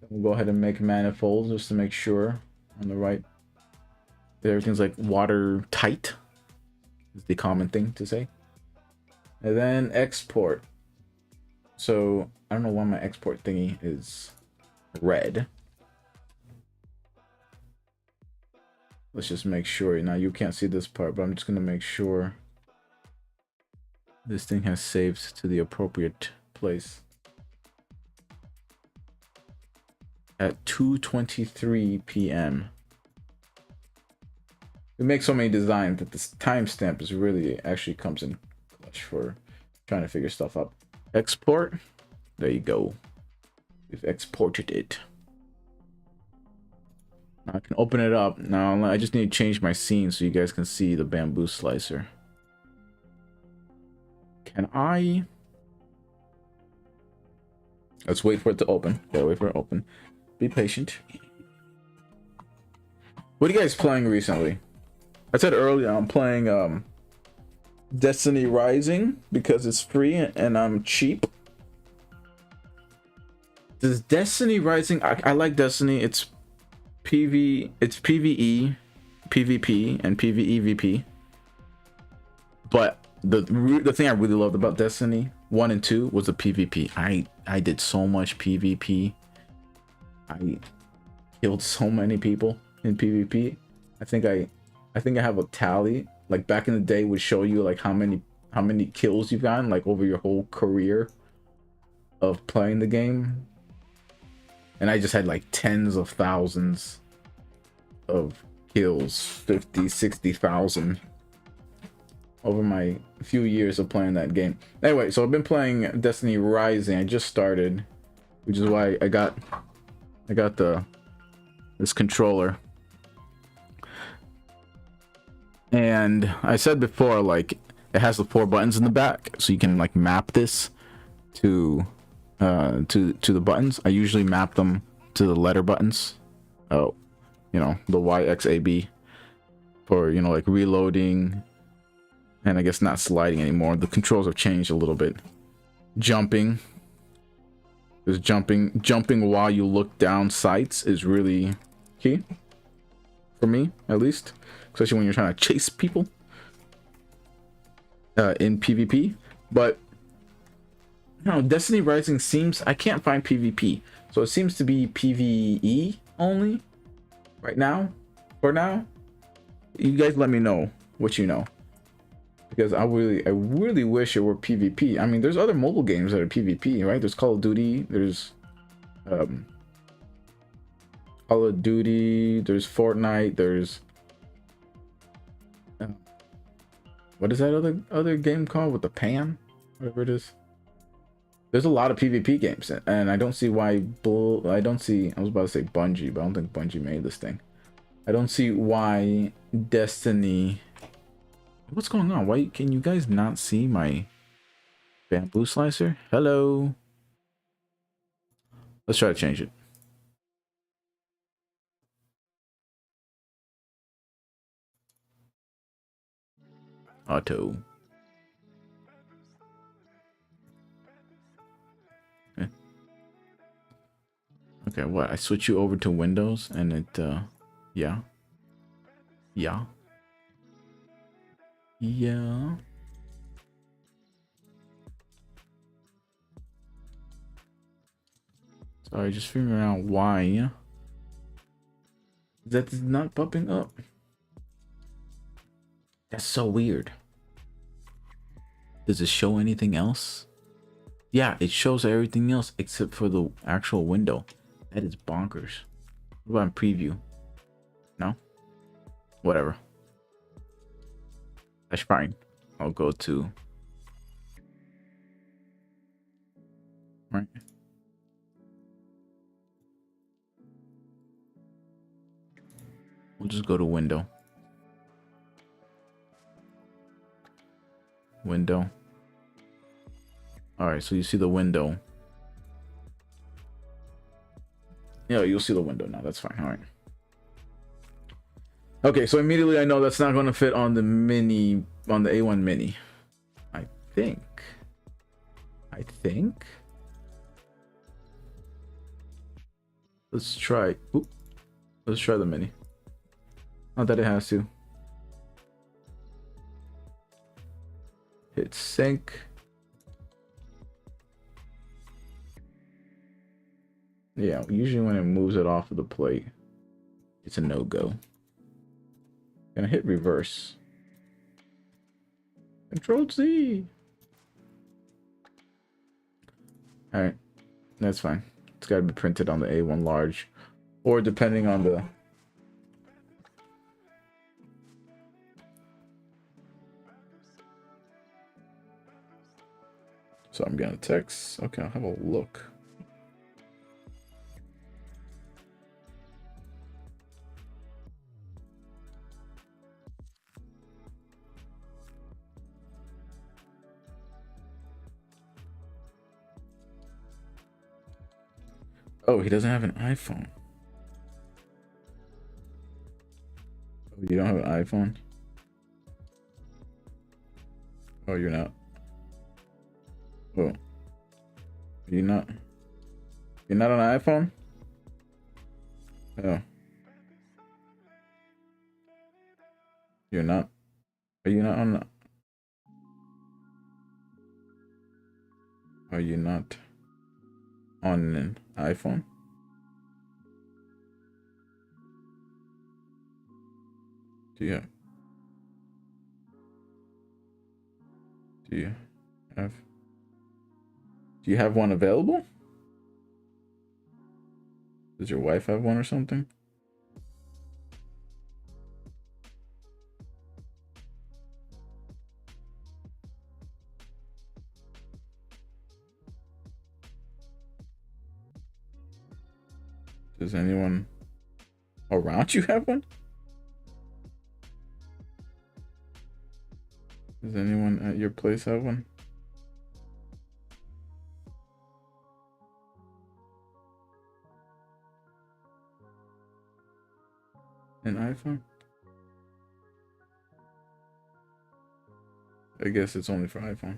we'll go ahead and make manifolds just to make sure on the right that everything's like watertight is the common thing to say. And then export. So I don't know why my export thingy is red. Let's just make sure. Now you can't see this part, but I'm just gonna make sure this thing has saved to the appropriate place. At 2:23 p.m. We make so many designs that this timestamp is really actually comes in clutch for trying to figure stuff out. Export. There you go. We've exported it. I can open it up. Now I just need to change my scene so you guys can see the bamboo slicer. Can I? Let's wait for it to open. Gotta wait for it to open. Be patient. What are you guys playing recently? I said earlier I'm playing Destiny Rising because it's free and I'm cheap. Does Destiny Rising? I like Destiny. It's PvE, PvP, and PvEVP. But the thing I really loved about Destiny 1 and 2 was the PvP. I did so much PvP. I killed so many people in PvP. I think I have a tally. Like back in the day would show you like how many kills you've gotten like over your whole career of playing the game. And I just had like tens of thousands of kills, 50, 60,000 over my few years of playing that game. Anyway, so I've been playing Destiny Rising. I just started, which is why I got this controller. And I said before, like, it has the 4 buttons in the back, so you can like map this to the buttons. I usually map them to the letter buttons. Oh, you know, the Y, X, A, B for, you know, like reloading, and I guess not sliding anymore. The controls have changed a little bit. Jumping. There's jumping while you look down sights is really key. For me, at least. Especially when you're trying to chase people. In PvP. But, you know, Destiny Rising seems... I can't find PvP. So it seems to be PvE only. Right now. For now. You guys let me know what you know. Because I really wish it were PvP. I mean, there's other mobile games that are PvP, right? There's Call of Duty. There's... Call of Duty, there's Fortnite, there's what is that other game called with the pan, whatever it is. There's a lot of PvP games, and I don't see why I was about to say Bungie, but I don't think Bungie made this thing. I don't see why Destiny... What's going on? Why can you guys not see my bamboo slicer? Hello. Let's try to change it. Auto. Okay, what? I switch you over to Windows and it, yeah. Yeah. Yeah. Sorry, just figuring out why. That is not popping up. That's so weird. Does it show anything else? Yeah, it shows everything else except for the actual window. That is bonkers. What about in preview? No? Whatever. That's fine. I'll go to... Right. We'll just go to window. Window. Alright, so you see the window. Yeah, you'll see the window now. That's fine. Alright. Okay, so immediately I know that's not going to fit on the mini, on the A1 mini. I think. Let's try. Oop. Let's try the mini. Not that it has to. Hit sync. Yeah, usually when it moves it off of the plate, it's a no-go. Gonna hit reverse. Control Z. Alright, that's fine. It's gotta be printed on the A1 large, or depending on the... So I'm gonna text. Okay, I'll have a look. Oh, he doesn't have an iPhone. Oh, you don't have an iPhone? Oh, you're not. Oh. You're not. You're not on an iPhone? Oh. You're not. Are you not on? Are you not on an iPhone? Do you have? Do you have? Do you have one available? Does your wife have one or something? Does anyone around you have one? Does anyone at your place have one? An iPhone? I guess it's only for iPhone.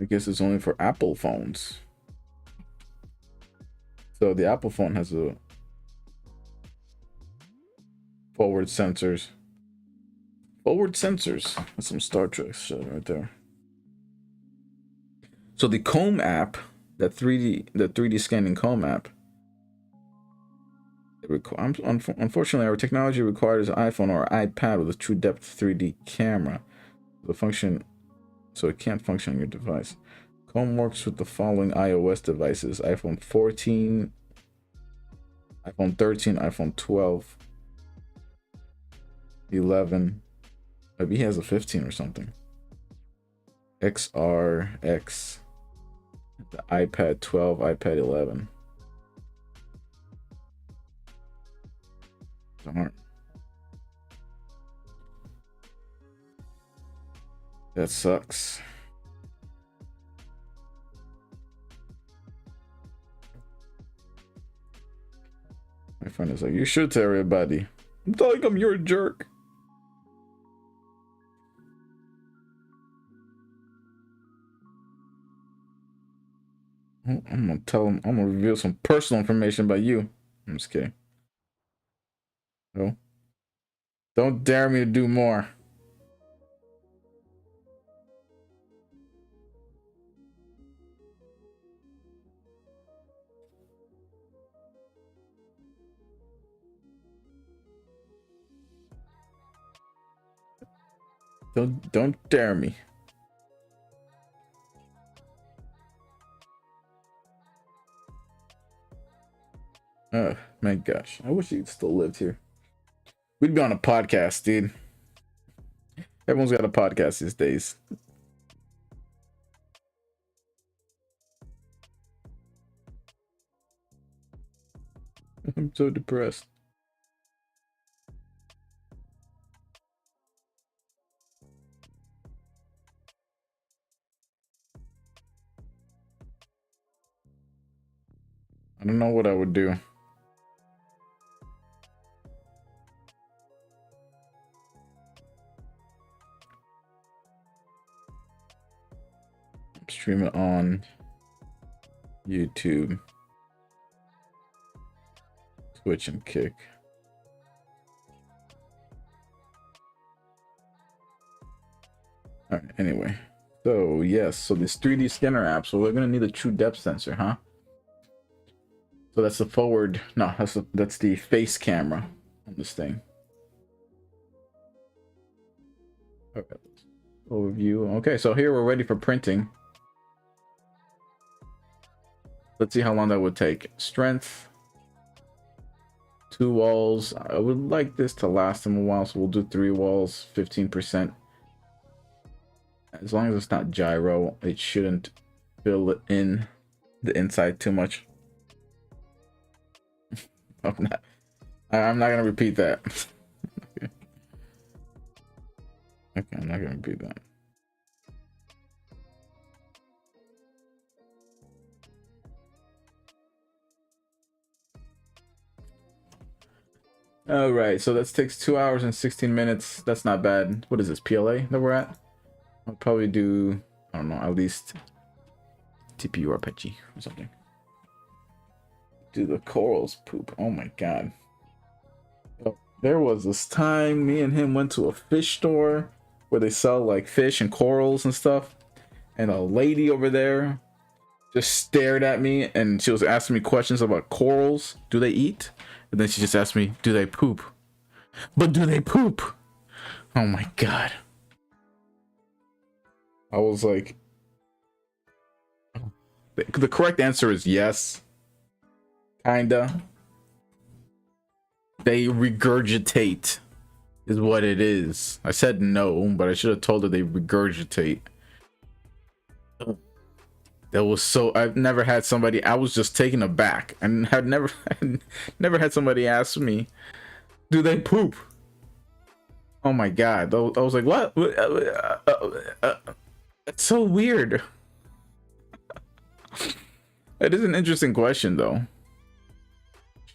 I guess it's only for Apple phones. So the Apple phone has a forward sensors. Forward sensors. That's some Star Trek shit right there. So the Comb app, the 3D scanning Comb app. Unfortunately, our technology requires an iPhone or iPad with a true depth 3D camera. The function, so it can't function on your device. Comb works with the following iOS devices: iPhone 14, iPhone 13, iPhone 12, 11. Maybe he has a 15 or something. XR, the iPad 12, iPad 11. Darn. That sucks. My friend is like, you should tell everybody. I'm telling them you're a jerk. I'm gonna tell him, I'm gonna reveal some personal information about you. I'm just kidding. No. Don't dare me to do more. Don't dare me. Oh my gosh. I wish he still lived here. We'd be on a podcast, dude. Everyone's got a podcast these days. I'm so depressed. I don't know what I would do. Stream it on YouTube, Twitch, and Kick. All right, anyway. So, yes, so this 3D scanner app, so we're going to need a true depth sensor, huh? So that's the forward, no, that's the face camera on this thing. Okay, overview. Okay, so here we're ready for printing. Let's see how long that would take. Strength, 2 walls. I would like this to last them a while, so we'll do 3 walls, 15%. As long as it's not gyro, it shouldn't fill in the inside too much. I'm not gonna repeat that. Okay, I'm not gonna repeat that. All right, so that takes 2 hours and 16 minutes. That's not bad. What is this, PLA that we're at? I'll probably do, I don't know, at least TPU arpeggi or something. Do the corals poop. Oh my god. There was this time me and him went to a fish store where they sell like fish and corals and stuff, and a lady over there just stared at me and she was asking me questions about corals. Do they eat? And then she just asked me, do they poop? But do they poop? Oh my god. I was like, the correct answer is yes. Kinda. They regurgitate is what it is. I said no, but I should have told her they regurgitate. That was so, I've never had somebody, I was just taken aback and had never had somebody ask me, do they poop? Oh my god. I was like, what? That's so weird. It is an interesting question though.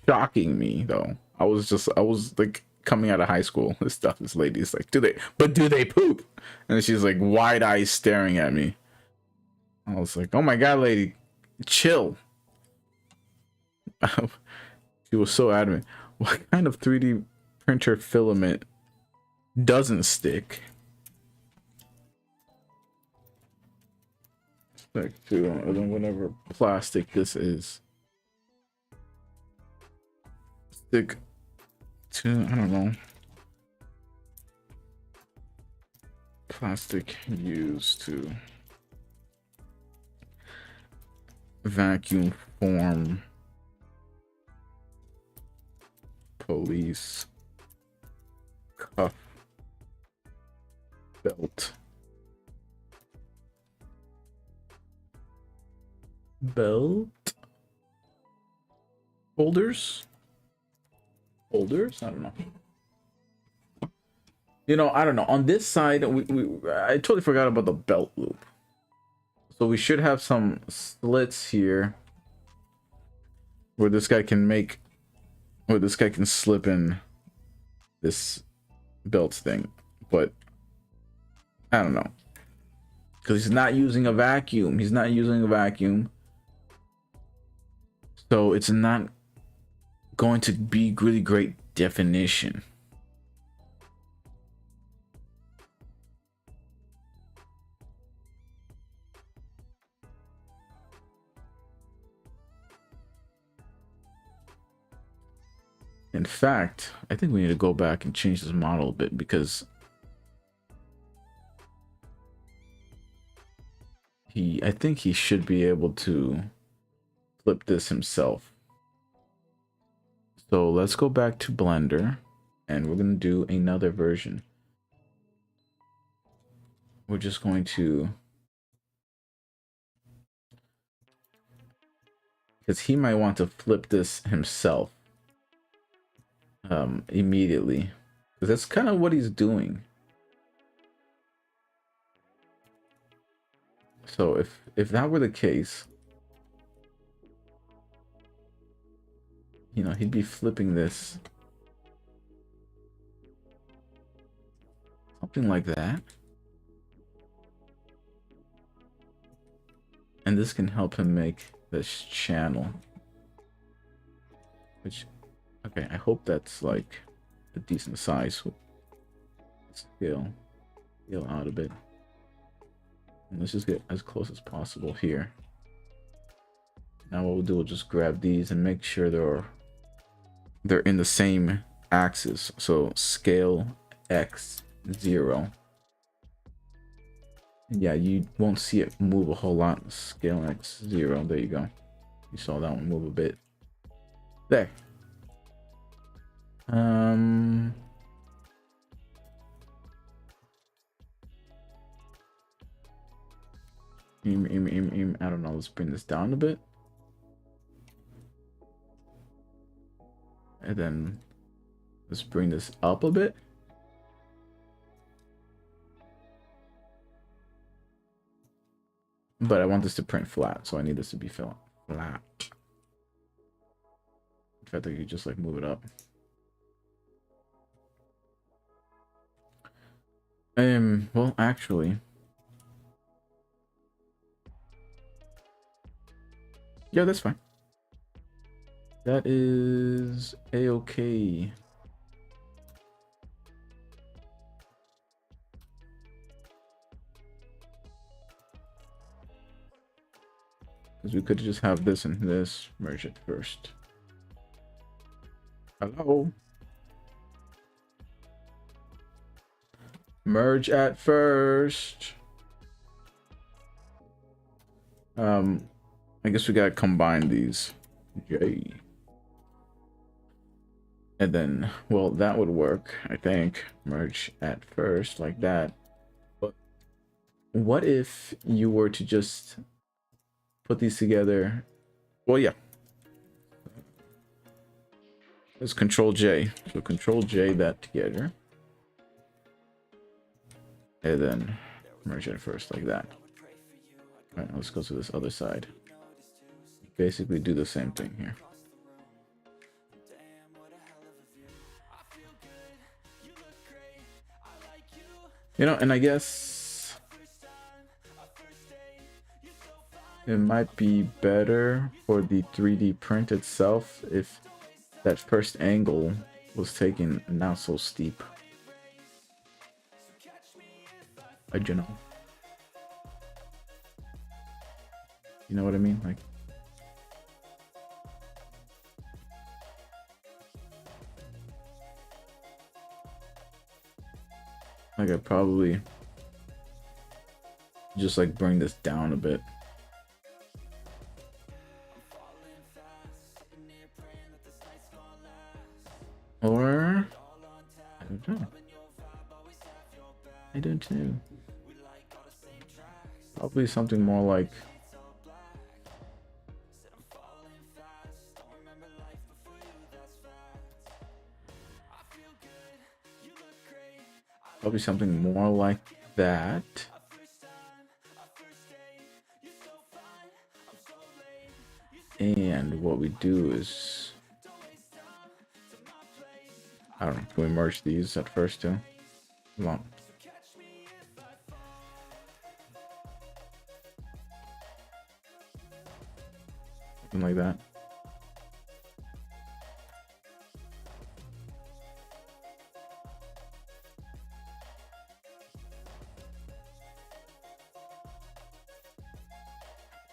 Shocking me though. I was like coming out of high school. This lady's like, do they poop? And she's like wide eyes staring at me. I was like, oh my god, lady, chill. She was so adamant. What kind of 3D printer filament doesn't stick? Stick to whatever plastic this is. Stick to, I don't know. Plastic used to vacuum form police cuff belt holders. I don't know. You know, I don't know. On this side, I totally forgot about the belt loop. So we should have some slits here where this guy can slip in this belt thing. But I don't know. Because he's not using a vacuum. So it's not going to be really great definition. In fact, I think we need to go back and change this model a bit because I think he should be able to flip this himself. So let's go back to Blender and we're going to do another version. We're just going to, because he might want to flip this himself immediately, because that's kind of what he's doing. So if that were the case, you know, he'd be flipping this something like that, and this can help him make this channel, which, okay, I hope that's like a decent size. Scale out a bit. And let's just get as close as possible here. Now what we'll do, we'll just grab these and make sure they're in the same axis. So scale X0. Yeah, you won't see it move a whole lot. Scale X0. There you go. You saw that one move a bit. There. I don't know, let's bring this down a bit. And then let's bring this up a bit. But I want this to print flat, so I need this to be flat. In fact, I could just like move it up. Well, actually, yeah, that's fine. That is a-okay. Because we could just have this and this, merge it first. Hello? Merge at first. I guess we gotta combine these. Yay. And then, well, that would work, I think. Merge at first, like that. But what if you were to just put these together? Well, yeah. Let's Control J. So Control J that together. And then merge it first, like that. All right, let's go to this other side. Basically do the same thing here. You know, and I guess it might be better for the 3D print itself if that first angle was taken not so steep. I don't know. You know what I mean? Like I probably just like bring this down a bit. Or I don't know. I don't know. Probably something more like that. And what we do is, I don't know, can we merge these at first too? Come on. Something like that.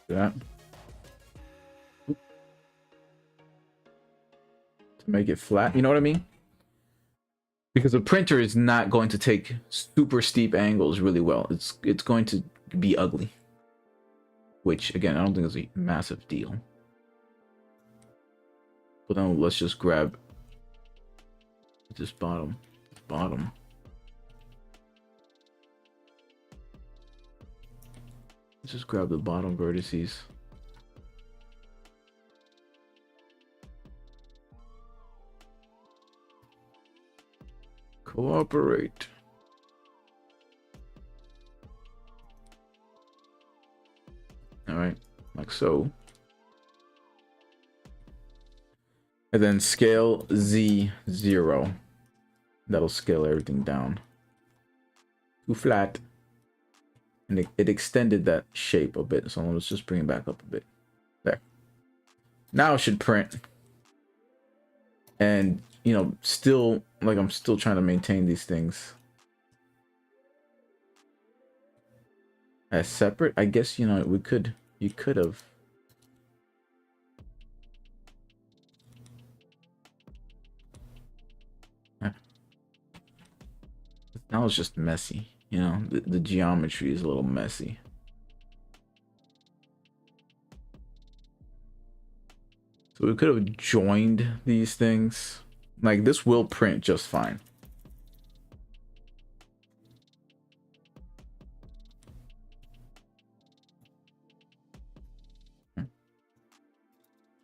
That. To make it flat, you know what I mean? Because a printer is not going to take super steep angles really well. It's going to be ugly. Which again, I don't think is a massive deal. But then let's just grab this bottom. Let's just grab the bottom vertices. Cooperate. All right, like so. And then scale Z0. That'll scale everything down. Too flat. And it extended that shape a bit. So let's just bring it back up a bit. There. Now it should print. And, you know, still, like I'm still trying to maintain these things as separate. I guess, you know, you could have. Now it's just messy. You know, the geometry is a little messy. So we could have joined these things. Like this will print just fine.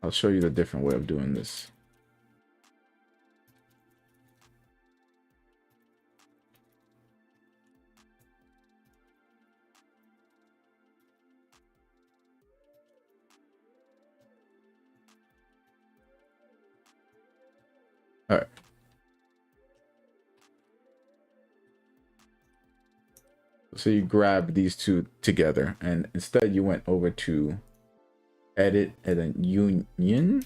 I'll show you the different way of doing this. All right. So you grab these two together, and instead you went over to edit and then union.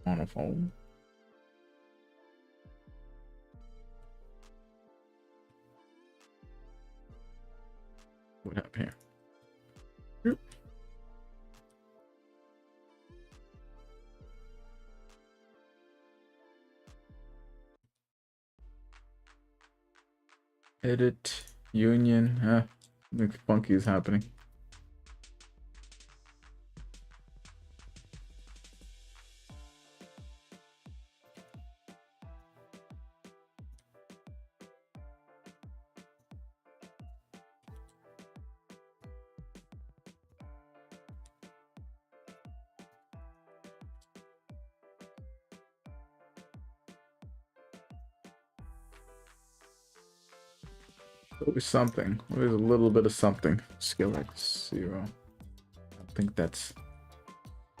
Monophone. What happened here? Edit union. Something funky is happening. Always something. Always a little bit of something. Scale X 0. I think that's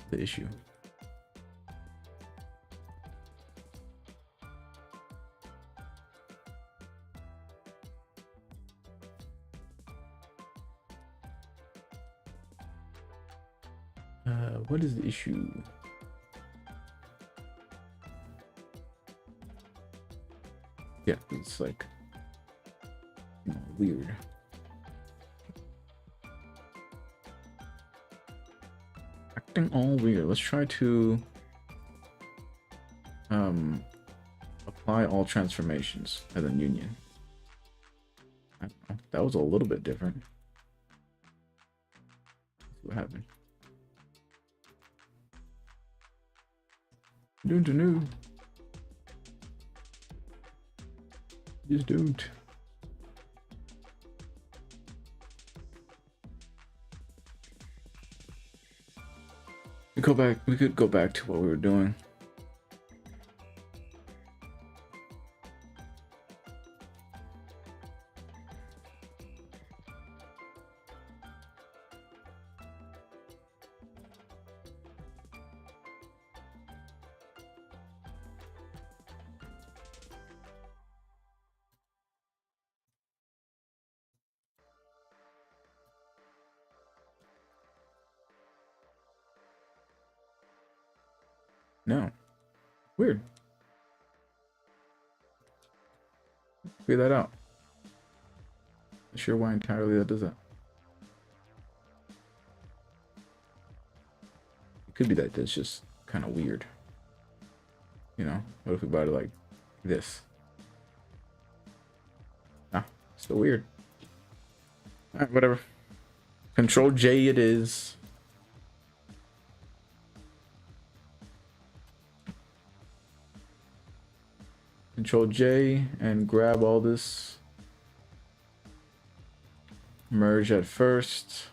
the issue. What is the issue? Yeah, it's like weird. Acting all weird. Let's try to apply all transformations and then union. I don't know. That was a little bit different. Let's see what happened. New. Just don't. We could go back to what we were doing. No. Weird. Figure that out. Not sure why entirely that does that. It could be that it's just kind of weird. You know, what if we bought it like this? Ah, still weird. Alright, whatever. Control J it is. Control J and grab all this. Merge at first.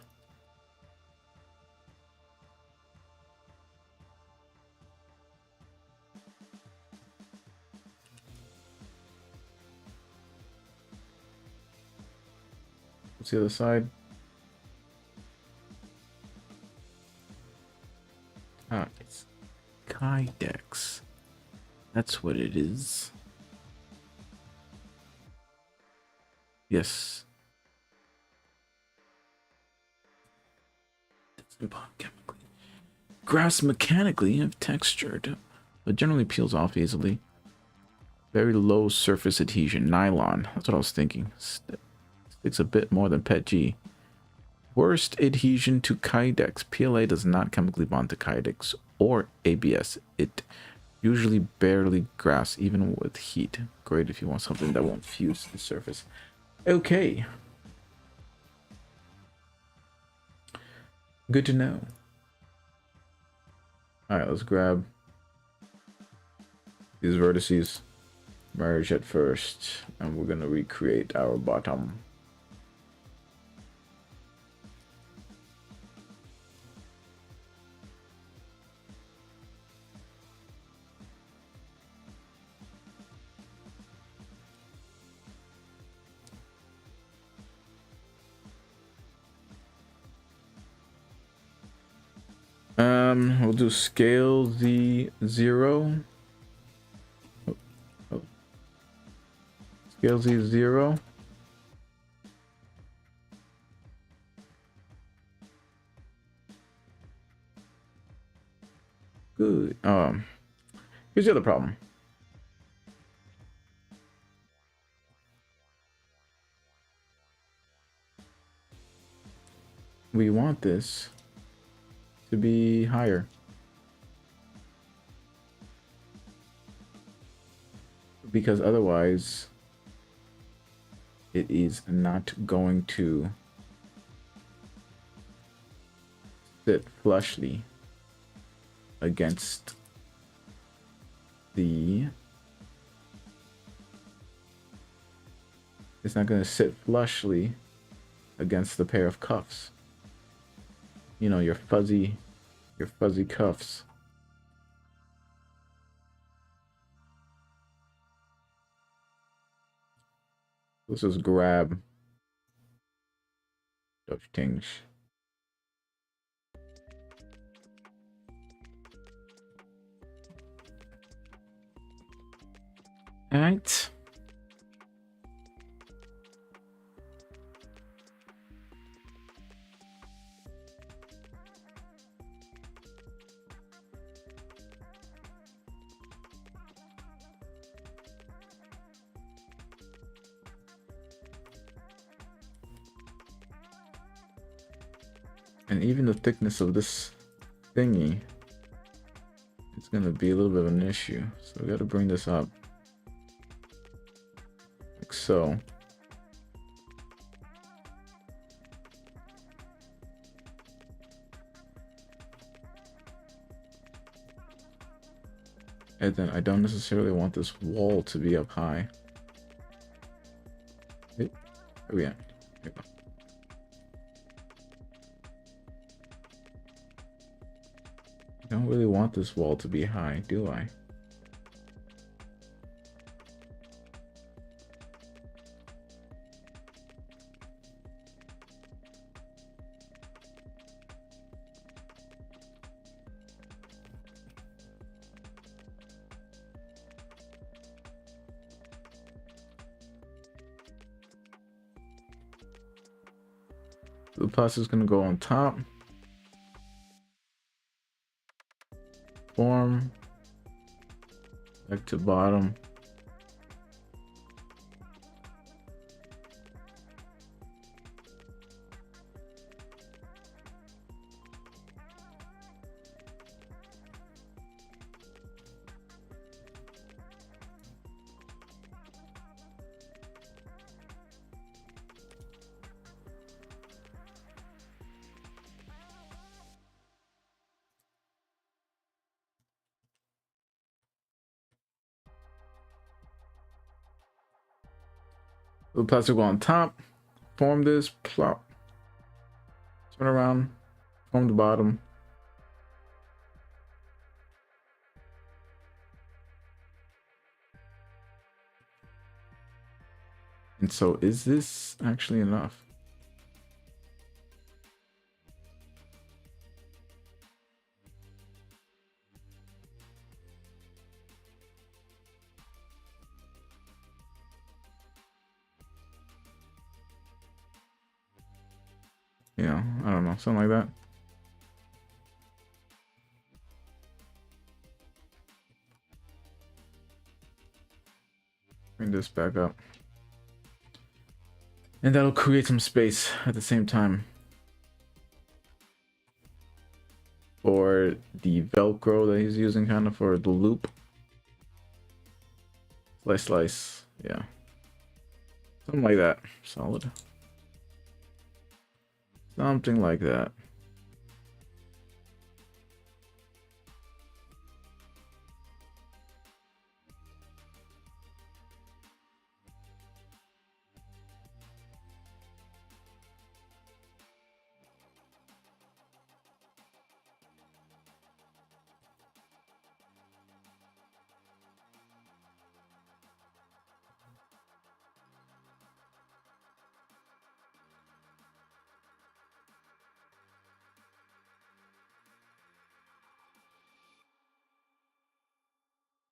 What's the other side? Ah, it's Kydex. That's what it is. Yes. Doesn't bond chemically. Grass mechanically if textured, but generally peels off easily. Very low surface adhesion. Nylon. That's what I was thinking. Sticks a bit more than PETG. Worst adhesion to Kydex. PLA does not chemically bond to Kydex or ABS. It usually barely grass even with heat. Great if you want something that won't fuse to the surface. Okay. Good to know. Alright, let's grab these vertices. Merge at first. And we're going to recreate our bottom. We'll do scale Z0. Scale Z0. Good. Here's the other problem. We want this to be higher. Because otherwise it is not going to sit flushly against the... It's not going to sit flushly against the pair of cuffs. You know, your fuzzy cuffs. Let's just grab those things. All right. And even the thickness of this thingy is gonna be a little bit of an issue. So we gotta bring this up. Like so. And then I don't necessarily want this wall to be up high. Where are we at? There we go. I don't really want this wall to be high, do I? The plastic is going to go on top. Form. Back to bottom. The plastic will go on top, form this, plop, turn around, form the bottom. And so is this actually enough? You know, I don't know, something like that. Bring this back up. And that'll create some space at the same time for the Velcro that he's using, kind of for the loop. Slice, slice, yeah. Something like that. Solid. Something like that.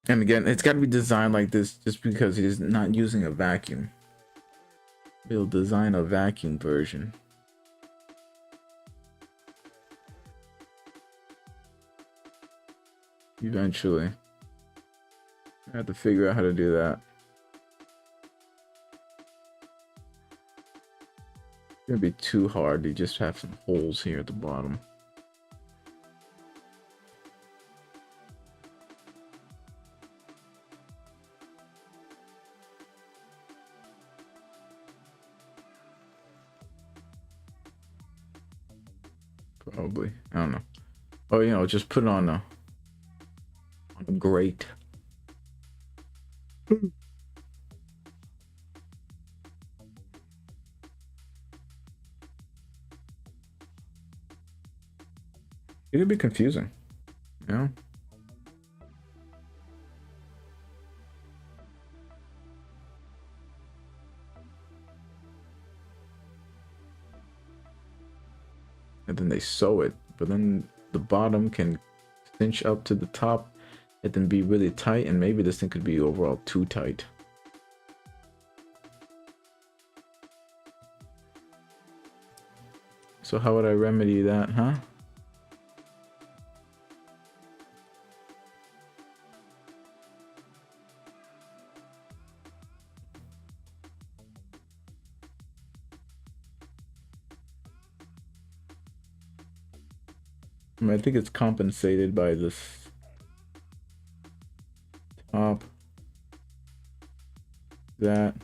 And again, it's got to be designed like this just because he's not using a vacuum. We'll design a vacuum version. Eventually. I have to figure out how to do that. It's gonna be too hard to just have some holes here at the bottom. Probably. I don't know. Oh, you know, just put it on a grate. It could be confusing, you know? And then they sew it, but then the bottom can cinch up to the top and then be really tight, and maybe this thing could be overall too tight. So how would I remedy that, huh? I mean, I think it's compensated by this top. That.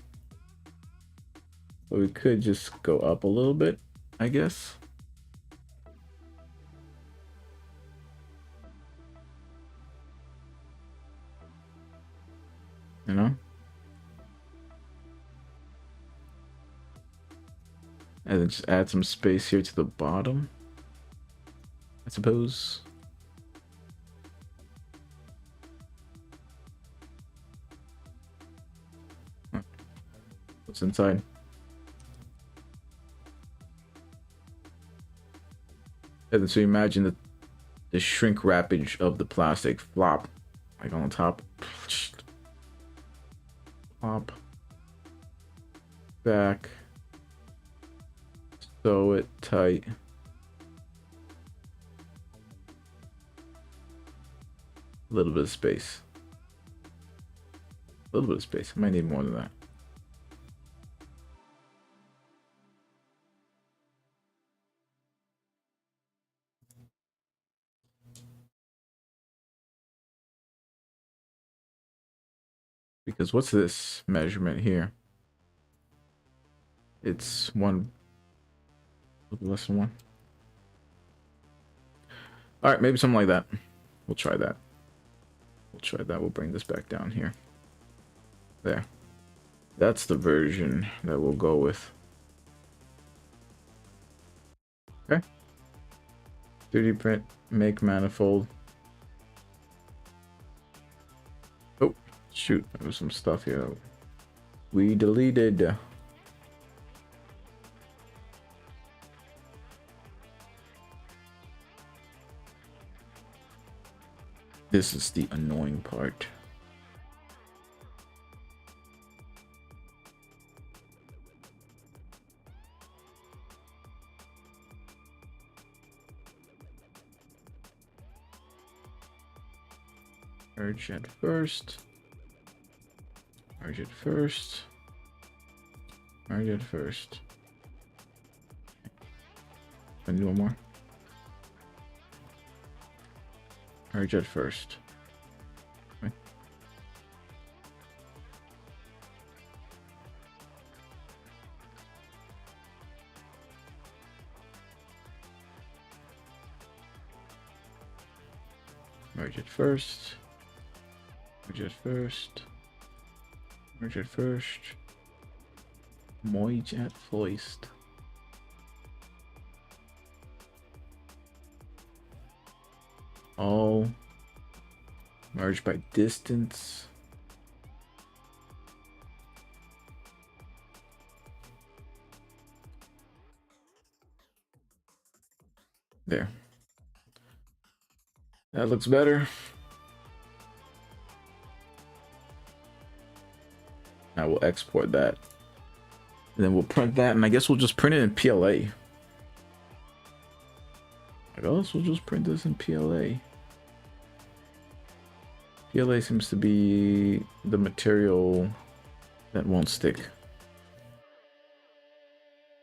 But we could just go up a little bit, I guess. You know? And then just add some space here to the bottom, I suppose. What's inside? And so imagine the shrink wrappage of the plastic flop, like on the top. Flop. Back. Sew it tight. A little bit of space. A little bit of space. I might need more than that. Because what's this measurement here? It's one, less than one. All right, maybe something like that. We'll try that. We'll try that. We'll bring this back down here. There. That's the version that we'll go with. Okay. 3D print, make manifold. Oh, shoot. There was some stuff here. We deleted. This is the annoying part. Merge it first. Merge it first. Merge it first. I need one more. Merge it first. Okay. Merge it first. Merge it first. Merge it first. Merge it first. All merge by distance. There. That looks better. I will export that. And then we'll print that, and I guess we'll just print it in PLA. I guess we'll just print this in PLA. PLA seems to be the material that won't stick.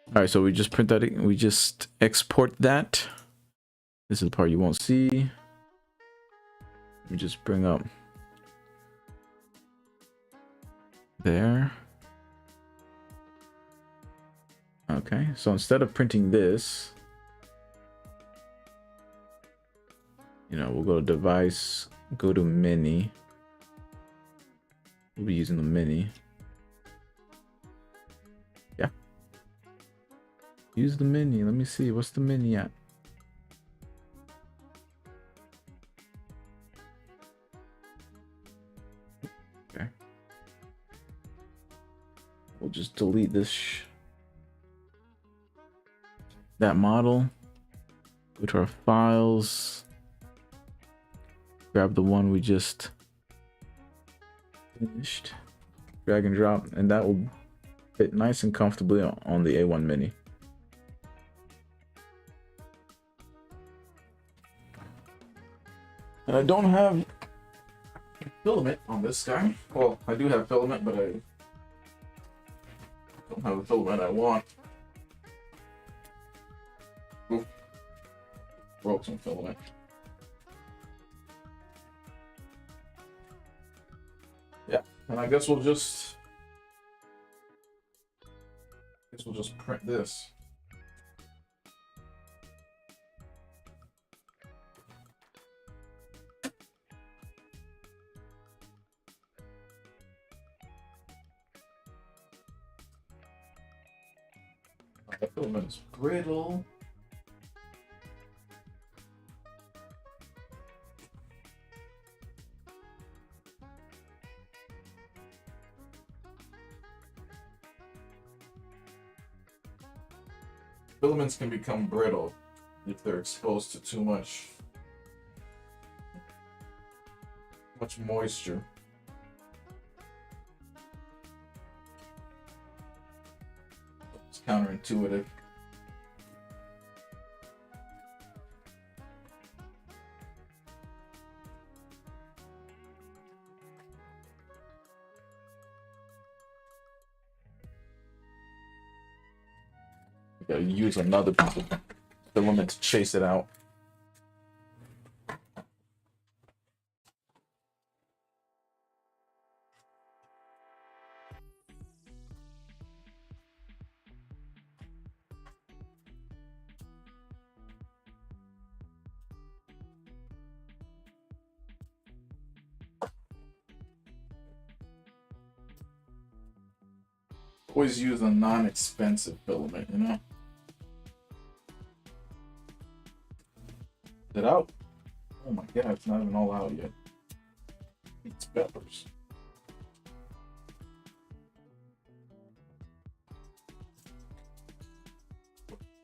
Alright, so we just print that, we just export that. This is the part you won't see. Let me just bring up there. Okay, so instead of printing this, you know, we'll go to device, go to mini. We'll be using the mini. Yeah. Use the mini. Let me see. What's the mini at? Okay. We'll just delete this. That model. Go to our files. Grab the one we just finished. Drag and drop, and that will fit nice and comfortably on the A1 Mini. And I don't have filament on this guy. Well, I do have filament, but I don't have the filament I want. broke some filament. Yeah, and I guess we'll just print this. The filament is brittle. Filaments can become brittle if they're exposed to too much moisture. It's counterintuitive. You gotta use another piece of filament to chase it out. Always use a non-expensive filament, you know? Is it out? Oh my god, it's not even all out yet. It's peppers.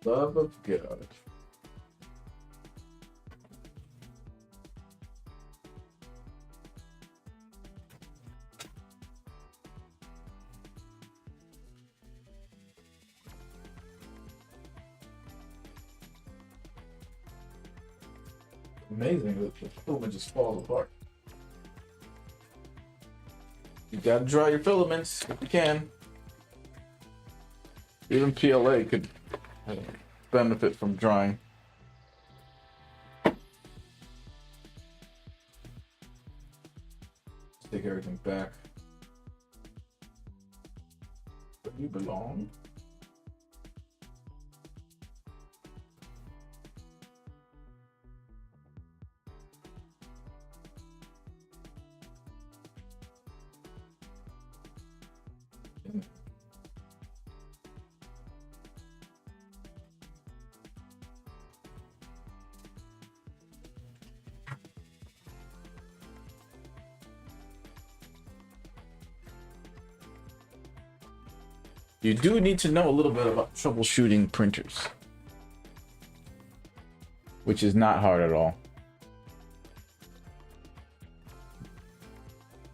Love of God. Amazing that the filament just falls apart. You gotta dry your filaments if you can. Even PLA could benefit from drying. Take everything back. Where you belong. You do need to know a little bit about troubleshooting printers, which is not hard at all.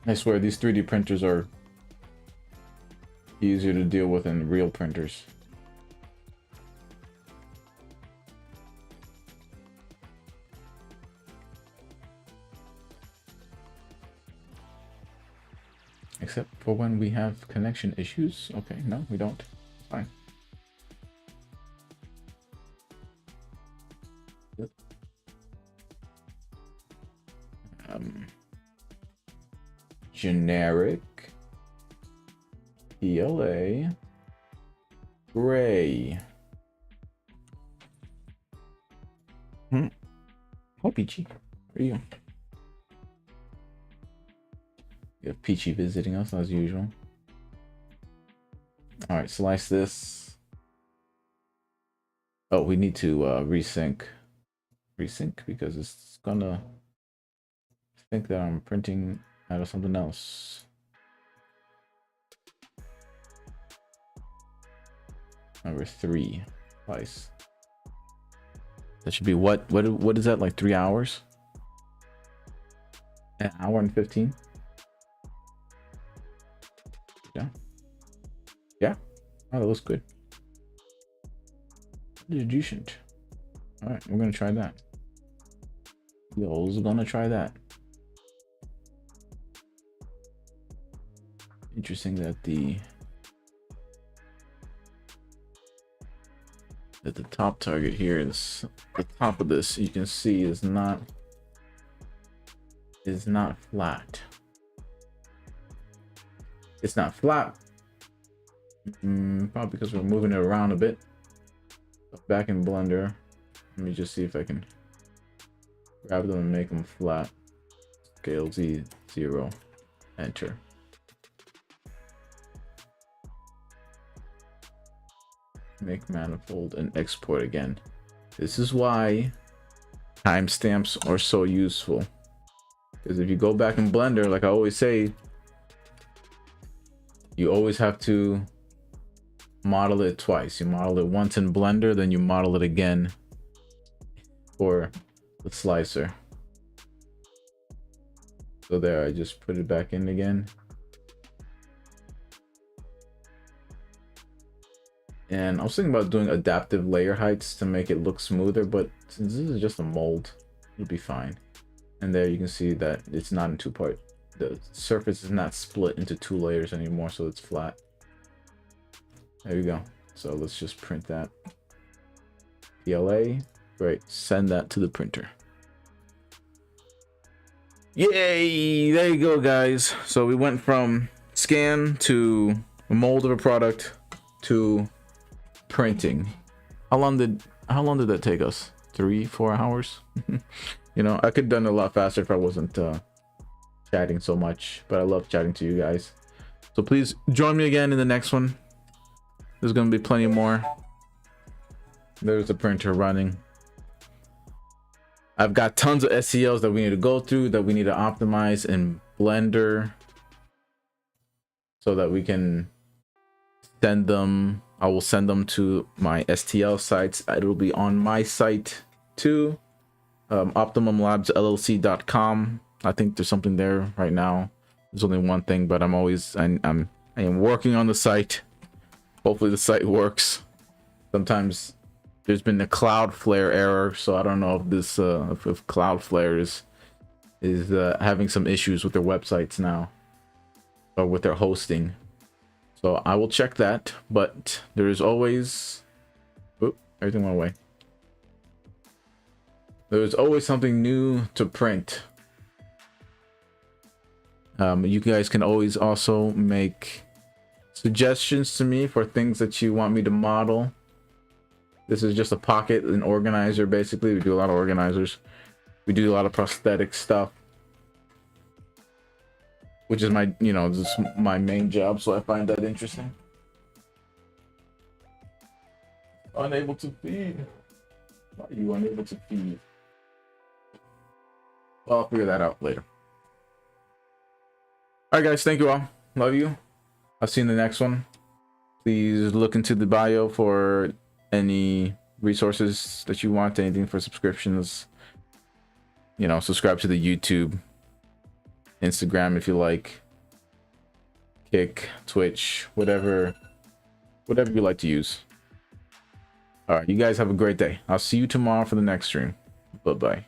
I swear these 3D printers are easier to deal with than real printers. Except for when we have connection issues. Okay, no, we don't. Fine. Yep. Generic PLA gray. Oh, Peachy, where are you? You have Peachy visiting us as usual. All right, slice this. Oh, we need to resync because it's gonna think that I'm printing out of something else. Number 3, slice. That should be what is that, like 3 hours? An hour and 15? Yeah. Oh, that looks good. Decent. All right, we're gonna try that. Yo's gonna try that. Interesting that the that the top target here is the top of this, you can see is not flat. It's not flat. Probably because we're moving it around a bit. Back in Blender, let me just see if I can grab them and make them flat. Scale Z 0, enter. Make manifold and export again. This is why timestamps are so useful. Because if you go back in Blender, like I always say, you always have to model it twice. You model it once in Blender, then you model it again for the slicer. So there, I just put it back in again. And I was thinking about doing adaptive layer heights to make it look smoother, but since this is just a mold, it'll be fine. And there you can see that it's not in two parts. The surface is not split into two layers anymore, so it's flat. There you go. So let's just print that. PLA. Great. Send that to the printer. Yay! There you go, guys. So we went from scan to a mold of a product to printing. How long did that take us? 3-4 hours? You know, I could have done it a lot faster if I wasn't chatting so much, but I love chatting to you guys. So please join me again in the next one. There's gonna be plenty more. There's the printer running. I've got tons of SELs that we need to go through, that we need to optimize in Blender so that we can send them. I will send them to my STL sites. It'll be on my site too, optimumlabsllc.com. I think there's something there right now. There's only one thing, but I am working on the site. Hopefully the site works. Sometimes there's been a Cloudflare error, so I don't know if this if Cloudflare is having some issues with their websites now, or with their hosting. So I will check that, but there is always, oop, everything went away. There is always something new to print. You guys can always also make suggestions to me for things that you want me to model. This is just a pocket, an organizer, basically. We do a lot of organizers. We do a lot of prosthetic stuff, which is my, you know, this is my main job, so I find that interesting. Unable to feed. Why are you unable to feed? Well, I'll figure that out later. All right, guys, thank you all. Love you. I'll see you in the next one. Please look into the bio for any resources that you want, anything for subscriptions. You know, subscribe to the YouTube, Instagram if you like, Kick, Twitch, whatever you like to use. All right, you guys have a great day. I'll see you tomorrow for the next stream. Bye-bye.